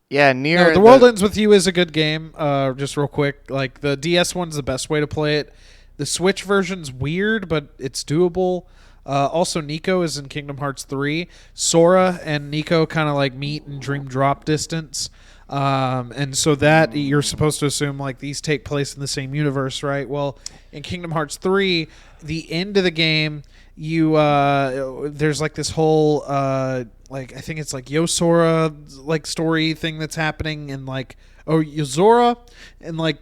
Speaker 1: Nier.
Speaker 2: The World Ends With You is a good game. Just real quick, like the DS one's the best way to play it. The Switch version's weird, but it's doable. Also, Nico is in Kingdom Hearts 3. Sora and Nico kind of like meet in Dream Drop distance. And so that you're supposed to assume like these take place in the same universe, right? Well, in Kingdom Hearts 3, the end of the game, you there's like this whole like I think it's like Yosora like story thing that's happening, and like Yozora, and like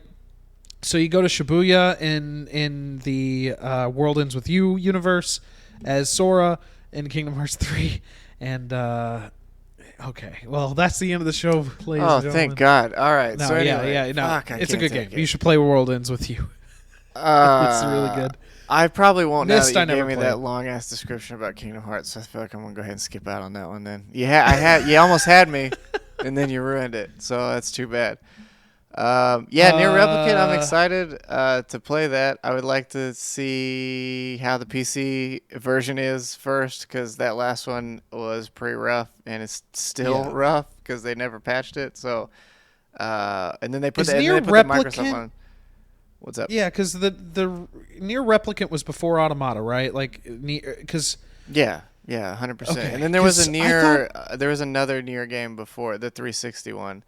Speaker 2: so you go to Shibuya in the World Ends With You universe as Sora in Kingdom Hearts 3, and okay, well, that's the end of the show, ladies and gentlemen.
Speaker 1: Thank God. All right.
Speaker 2: No,
Speaker 1: So anyway,
Speaker 2: it's a good game. You should play World Ends With You. It's really good.
Speaker 1: I probably won't now
Speaker 2: Mist,
Speaker 1: that you gave me
Speaker 2: played.
Speaker 1: that long ass description about Kingdom Hearts. So I feel like I'm gonna go ahead and skip out on that one. Then you almost had me, and then you ruined it. So that's too bad. Near Replicant, I'm excited to play that. I would like to see how the PC version is first, because that last one was pretty rough, and it's still rough because they never patched it. So, and then they put the Microsoft one. What's up?
Speaker 2: Yeah, because the Near Replicant was before Automata, right? Like, because
Speaker 1: 100%.
Speaker 2: Okay,
Speaker 1: and then there was there was another Near game before, the 360 one.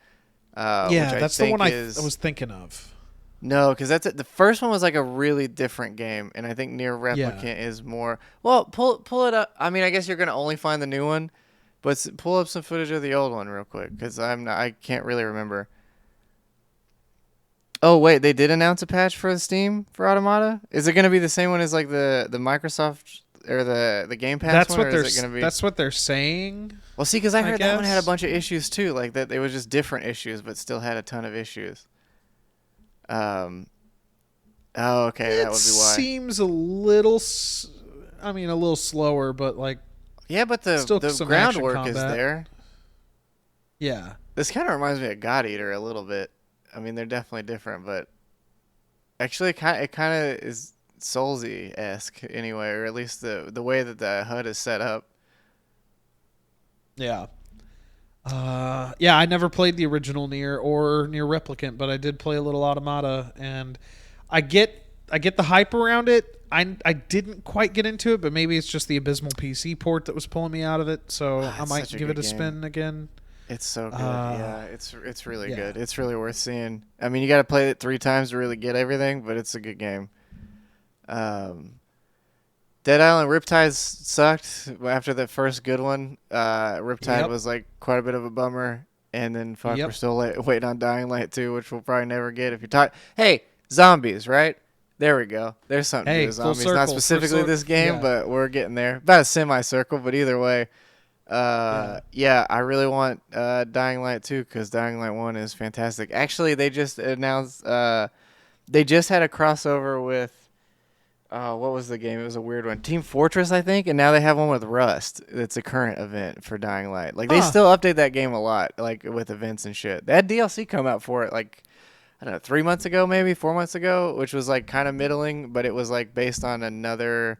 Speaker 2: That's the one I was thinking of.
Speaker 1: No, because that's it. The first one was like a really different game, and I think Near Replicant is more. Well, pull it up. I mean, I guess you're gonna only find the new one, but pull up some footage of the old one real quick, because I can't really remember. Oh wait, they did announce a patch for Steam for Automata. Is it gonna be the same one as like the Microsoft or the Game Pass
Speaker 2: That's
Speaker 1: one?
Speaker 2: what
Speaker 1: or
Speaker 2: they're.
Speaker 1: is it gonna be...
Speaker 2: That's what they're saying.
Speaker 1: Well, see, because I heard that one had a
Speaker 2: guess.
Speaker 1: bunch of issues too. Like that, it was just different issues, but still had a ton of issues. Oh, okay, that would be why.
Speaker 2: It seems a little. I mean, a little slower, but like.
Speaker 1: Yeah, but the groundwork is there.
Speaker 2: Yeah.
Speaker 1: This kind of reminds me of God Eater a little bit. I mean, they're definitely different, but actually, it kind of is Soulsy-esque anyway, or at least the way that the HUD is set up.
Speaker 2: Yeah. I never played the original Nier or Nier Replicant, but I did play a little Automata, and I get the hype around it. I didn't quite get into it, but maybe it's just the abysmal PC port that was pulling me out of it, so I might give it a spin again.
Speaker 1: It's so good. It's really good. It's really worth seeing. I mean, you got to play it 3 times to really get everything, but it's a good game. Dead Island Riptide sucked after the first good one. Riptide was like quite a bit of a bummer, and then we're still waiting on Dying Light 2, which we'll probably never get. If you're talking, hey, zombies, right? There we go. There's something to do with zombies. Not specifically this game, but we're getting there. About a semicircle, but either way. I really want Dying Light 2, because Dying Light 1 is fantastic. Actually, they just announced they just had a crossover with what was the game? It was a weird one. Team Fortress, I think, and now they have one with Rust. It's a current event for Dying Light. Like they still update that game a lot, like with events and shit. They had DLC come out for it like I don't know, 3 months ago, maybe 4 months ago, which was like kind of middling, but it was like based on another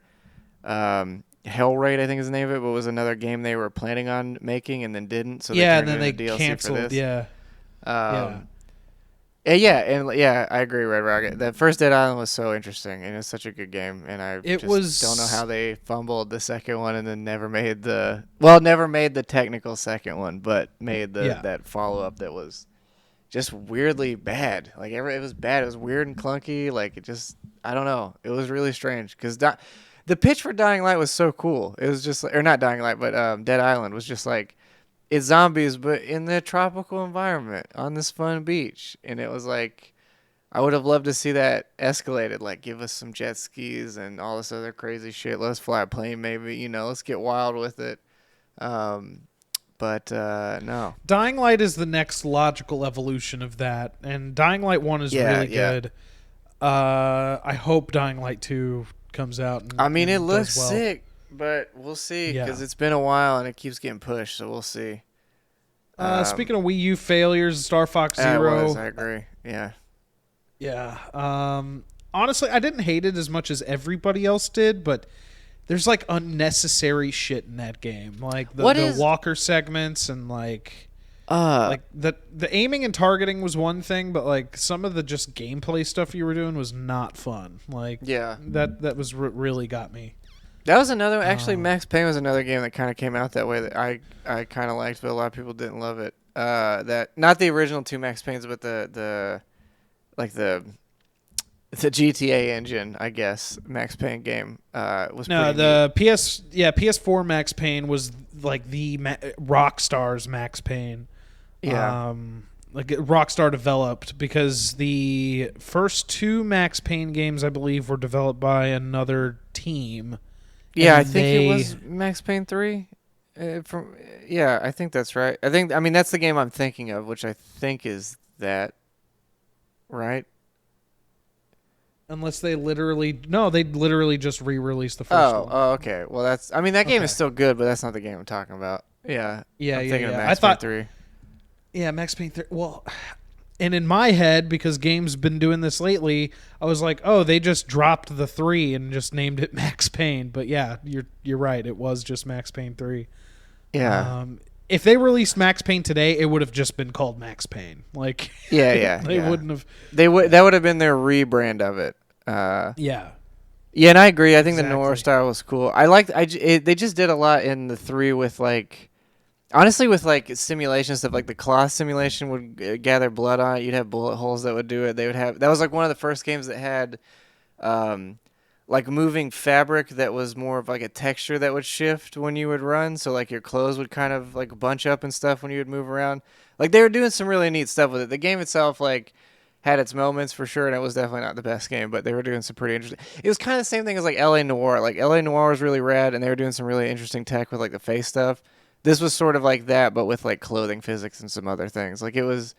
Speaker 1: Hellraid, I think is the name of it, but it was another game they were planning on making and then didn't. So
Speaker 2: and then they
Speaker 1: DLC
Speaker 2: canceled.
Speaker 1: for this.
Speaker 2: I
Speaker 1: agree, Red Rocket. That first Dead Island was so interesting, and it's such a good game. And I don't know how they fumbled the second one and then never made the technical second one, but made that follow up that was just weirdly bad. Like it was bad. It was weird and clunky. Like I don't know. It was really strange because the pitch for Dying Light was so cool. It was just or not Dying Light, but Dead Island was just like. It's zombies, but in the tropical environment on this fun beach. And it was like, I would have loved to see that escalated. Like, give us some jet skis and all this other crazy shit. Let's fly a plane, maybe. Let's get wild with it. But no.
Speaker 2: Dying Light is the next logical evolution of that. And Dying Light 1 is really good. I hope Dying Light 2 comes out.
Speaker 1: It looks sick. But we'll see, because it's been a while and it keeps getting pushed, so we'll see.
Speaker 2: Speaking of Wii U failures, Star Fox Zero.
Speaker 1: I agree. Yeah.
Speaker 2: Yeah. Honestly, I didn't hate it as much as everybody else did, but there's like unnecessary shit in that game, like the walker segments and like the aiming and targeting was one thing, but like some of the just gameplay stuff you were doing was not fun. Like that was really got me.
Speaker 1: That was another. Actually, Max Payne was another game that kind of came out that way that I kind of liked, but a lot of people didn't love it. that not the original 2 Max Paynes, but the GTA engine, I guess, Max Payne game was
Speaker 2: no
Speaker 1: pretty
Speaker 2: the
Speaker 1: neat.
Speaker 2: PS4 Max Payne was like the Rockstar's Max Payne.
Speaker 1: Yeah.
Speaker 2: Like Rockstar developed, because the first 2 Max Payne games, I believe, were developed by another team.
Speaker 1: Yeah, I think it was Max Payne 3. I think that's right. I mean that's the game I'm thinking of, which I think is that, right?
Speaker 2: Unless they literally just re-released the first one.
Speaker 1: Oh, okay. Well, that game is still good, but that's not the game I'm talking about. Yeah. I'm thinking of Max Payne 3.
Speaker 2: Yeah, Max Payne 3. Well, and in my head, because games been doing this lately, I was like, oh, they just dropped the 3 and just named it Max Payne. But yeah, you're right. It was just Max Payne 3.
Speaker 1: Yeah.
Speaker 2: If they released Max Payne today, it would have just been called Max Payne. Like, they wouldn't have.
Speaker 1: That would have been their rebrand of it.
Speaker 2: Yeah.
Speaker 1: Yeah, and I agree. I think the noir style was cool. They just did a lot in the 3 with like, honestly, with like simulation stuff. Like the cloth simulation would gather blood on it. You'd have bullet holes that would do it. That was like one of the first games that had, like moving fabric that was more of like a texture that would shift when you would run. So like your clothes would kind of like bunch up and stuff when you would move around. Like they were doing some really neat stuff with it. The game itself like had its moments for sure, and it was definitely not the best game, but they were doing some pretty interesting. It was kind of the same thing as like LA Noire. Like LA Noire was really rad, and they were doing some really interesting tech with like the face stuff. This was sort of like that, but with like clothing physics and some other things. Like it was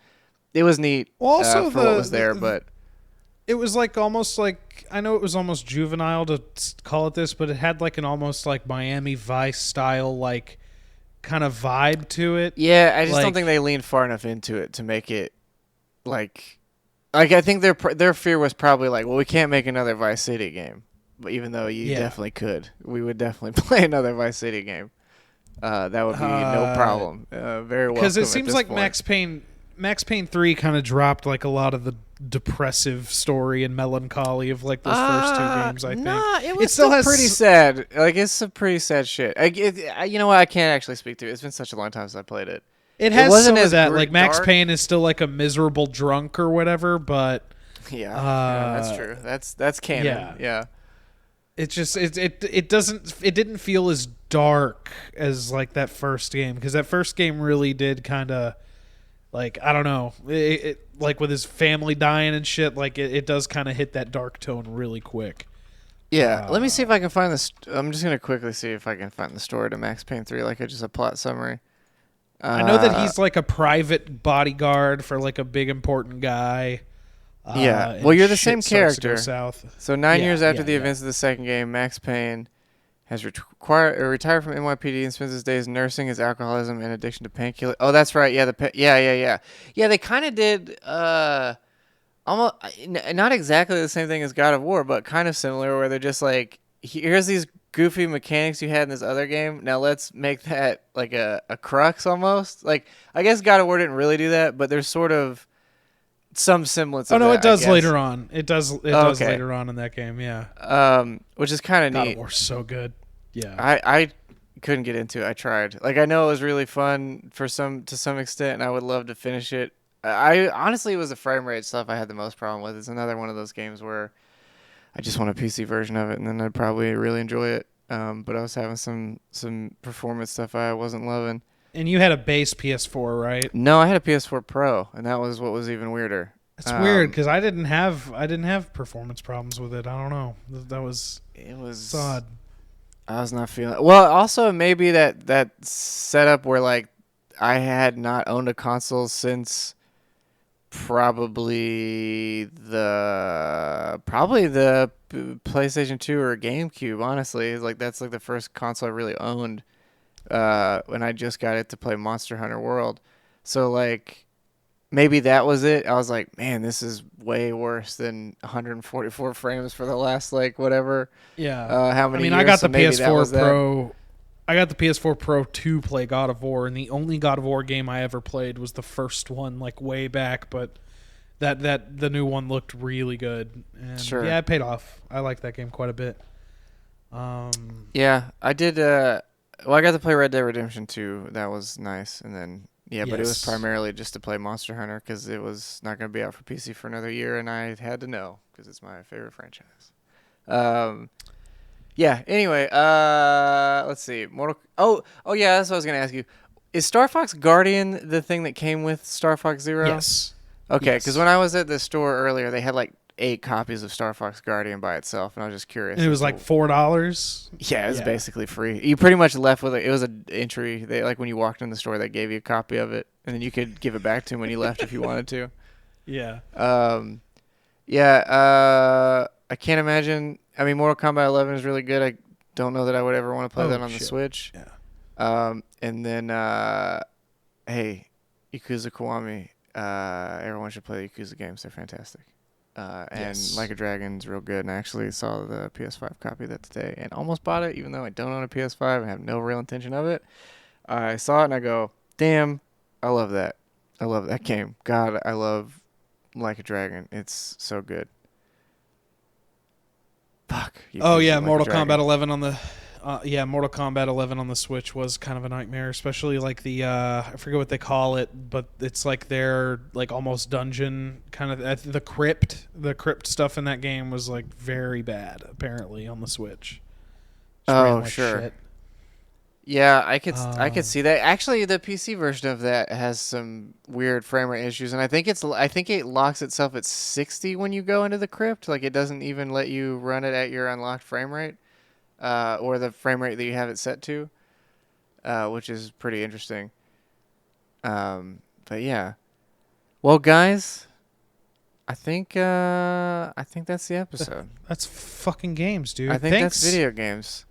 Speaker 1: neat.
Speaker 2: Well, also
Speaker 1: for what was there, but
Speaker 2: it was like almost like, I know it was almost juvenile to call it this, but it had like an almost like Miami Vice style like kind of vibe to it.
Speaker 1: Yeah, I just don't think they leaned far enough into it to make it like I think their fear was probably like, well, we can't make another Vice City game, but even though you definitely could, we would definitely play another Vice City game. That would be no problem. Very well.
Speaker 2: Because it seems like Max Payne 3 kind of dropped like a lot of the depressive story and melancholy of like those first 2 games. I think
Speaker 1: it still has pretty sad. Like it's some pretty sad shit. You know what? I can't actually speak to it. It's been such a long time since I played it.
Speaker 2: It has some of that. Like Max Payne is still like a miserable drunk or whatever, but
Speaker 1: yeah, that's true. That's canon. Yeah.
Speaker 2: It's just it didn't feel as dark as like that first game, because that first game really did kind of like, I don't know, it like with his family dying and shit, like it does kind of hit that dark tone really quick.
Speaker 1: Yeah, let me see if I can find this. I'm just gonna quickly see if I can find the story to Max Payne 3, like just a plot summary.
Speaker 2: I know that he's like a private bodyguard for like a big important guy.
Speaker 1: Yeah, well, you're the same character.
Speaker 2: South.
Speaker 1: So 9 years after the events of the second game, Max Payne has retired from NYPD and spends his days nursing his alcoholism and addiction to painkillers. Oh, that's right. Yeah, yeah. They kind of did almost not exactly the same thing as God of War, but kind of similar, where they're just like, here's these goofy mechanics you had in this other game. Now let's make that like a crux almost. Like, I guess God of War didn't really do that, but there's sort of some semblance of that.
Speaker 2: It does later on. It does later on in that game, yeah.
Speaker 1: Which is kind of neat.
Speaker 2: God of War's so good. Yeah.
Speaker 1: I couldn't get into it. I tried. Like, I know it was really fun to some extent, and I would love to finish it. I honestly, it was the frame rate stuff I had the most problem with. It's another one of those games where I just want a PC version of it, and then I'd probably really enjoy it. But I was having some performance stuff I wasn't loving.
Speaker 2: And you had a base PS4, right?
Speaker 1: No, I had a PS4 Pro, and that was what was even weirder.
Speaker 2: It's weird because I didn't have performance problems with it. I don't know. It was odd.
Speaker 1: I was not feeling it. Well, also maybe that setup where like I had not owned a console since probably the PlayStation 2 or GameCube. Honestly, like that's like the first console I really owned. When I just got it to play Monster Hunter World. So like maybe that was it. I was like, man, this is way worse than 144 frames for the last like whatever.
Speaker 2: Yeah.
Speaker 1: How many years?
Speaker 2: I got the PS4 Pro. I got the PS4 Pro to play God of War, and the only God of War game I ever played was the first one, like way back, but that the new one looked really good. And
Speaker 1: sure.
Speaker 2: Yeah, it paid off. I liked that game quite a bit.
Speaker 1: Yeah, I did. Well, I got to play Red Dead Redemption 2. That was nice. And then Yeah, but it was primarily just to play Monster Hunter because it was not going to be out for PC for another year, and I had to know because it's my favorite franchise. Yeah. Anyway, let's see. Oh, yeah. That's what I was going to ask you. Is Star Fox Guardian the thing that came with Star Fox Zero?
Speaker 2: Yes.
Speaker 1: Okay, because when I was at the store earlier, they had like 8 copies of Star Fox Guardian by itself, and I was just curious.
Speaker 2: And it was like $4.
Speaker 1: Yeah, it was basically free. You pretty much left with it. It was an entry. They like when you walked in the store, they gave you a copy of it, and then you could give it back to them when you left if you wanted to.
Speaker 2: Yeah.
Speaker 1: I can't imagine. I mean, Mortal Kombat 11 is really good. I don't know that I would ever want to play that on the Switch.
Speaker 2: Yeah.
Speaker 1: And then, hey, Yakuza Kiwami. Everyone should play the Yakuza games. They're fantastic. And Like a Dragon's real good. And I actually saw the PS5 copy of that today and almost bought it, even though I don't own a PS5 and have no real intention of it. I saw it and I go, damn, I love that. I love that game. God, I love Like a Dragon. It's so good. Fuck.
Speaker 2: Oh yeah, Mortal Kombat 11 on the Mortal Kombat 11 on the Switch was kind of a nightmare, especially like the I forget what they call it, but it's like their like almost dungeon kind of the crypt stuff in that game was like very bad apparently on the Switch.
Speaker 1: Oh, sure. Shit. Yeah, I could see that. Actually, the PC version of that has some weird frame rate issues, and I think it locks itself at 60 when you go into the crypt. Like it doesn't even let you run it at your unlocked frame rate, or the frame rate that you have it set to, which is pretty interesting. But yeah, well, guys, I think that's the episode.
Speaker 2: That's fucking games, dude.
Speaker 1: I think that's video games.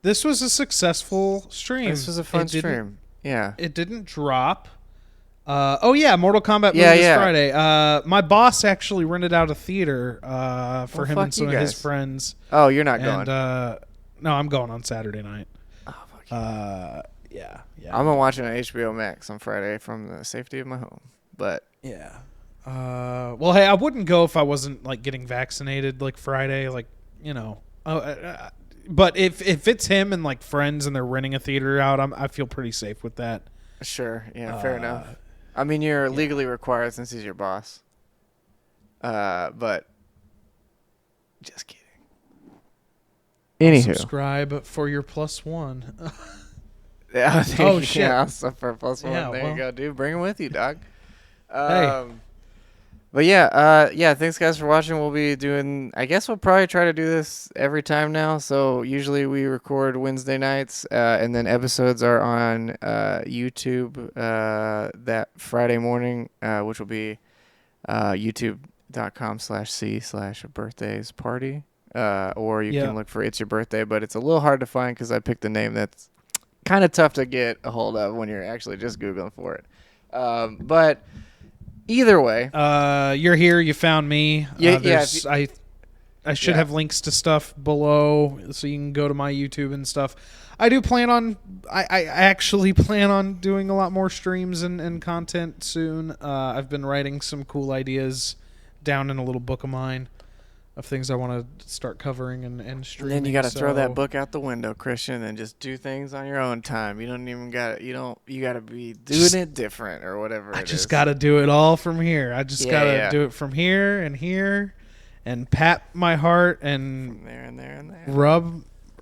Speaker 2: This was a successful stream.
Speaker 1: This was a fun stream. Yeah.
Speaker 2: It didn't drop. Mortal Kombat movie Friday. My boss actually rented out a theater for him and some of his friends.
Speaker 1: Oh, you're not going?
Speaker 2: No, I'm going on Saturday night.
Speaker 1: Oh, fuck
Speaker 2: yeah.
Speaker 1: I'm going to watch it on HBO Max on Friday from the safety of my home. But
Speaker 2: yeah. Well, hey, I wouldn't go if I wasn't like getting vaccinated like Friday, like, you know. But if it's him and like friends and they're renting a theater out, I feel pretty safe with that.
Speaker 1: Sure, yeah, fair enough. I mean, you're legally required since he's your boss. But just kidding. Anywho,
Speaker 2: subscribe for your +1.
Speaker 1: Shit! Yeah, also for +1. Yeah, there you go, dude. Bring him with you, dog.
Speaker 2: Hey.
Speaker 1: But yeah, thanks guys for watching. We'll be doing, I guess we'll probably try to do this every time now. So usually we record Wednesday nights, and then episodes are on YouTube that Friday morning, which will be youtube.com/c/birthdaysparty. Or you can look for It's Your Birthday, but it's a little hard to find because I picked a name that's kind of tough to get a hold of when you're actually just Googling for it. But either way,
Speaker 2: you're here. You found me.
Speaker 1: I
Speaker 2: should have links to stuff below, so you can go to my YouTube and stuff. I do plan on. I actually plan on doing a lot more streams and content soon. I've been writing some cool ideas down in a little book of mine of things I want to start covering and streaming.
Speaker 1: And then you got to throw that book out the window, Christian, and just do things on your own time. You don't even got you got to be doing it different or whatever.
Speaker 2: I just got to do it all from here. I just got to do it from here and pat my heart and
Speaker 1: from there and there and there.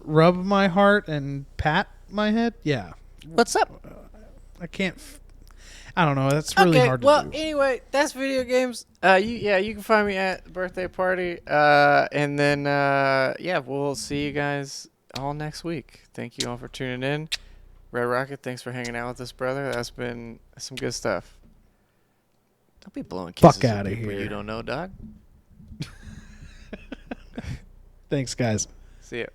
Speaker 2: Rub my heart and pat my head. Yeah.
Speaker 1: What's up?
Speaker 2: I can't. I don't know. That's really hard to do.
Speaker 1: Well, anyway, that's video games. You can find me at Birthday Party. And then, we'll see you guys all next week. Thank you all for tuning in. Red Rocket, thanks for hanging out with us, brother. That's been some good stuff. Don't be blowing kisses
Speaker 2: Fuck out of
Speaker 1: people
Speaker 2: here.
Speaker 1: You don't know, dog.
Speaker 2: Thanks, guys.
Speaker 1: See ya.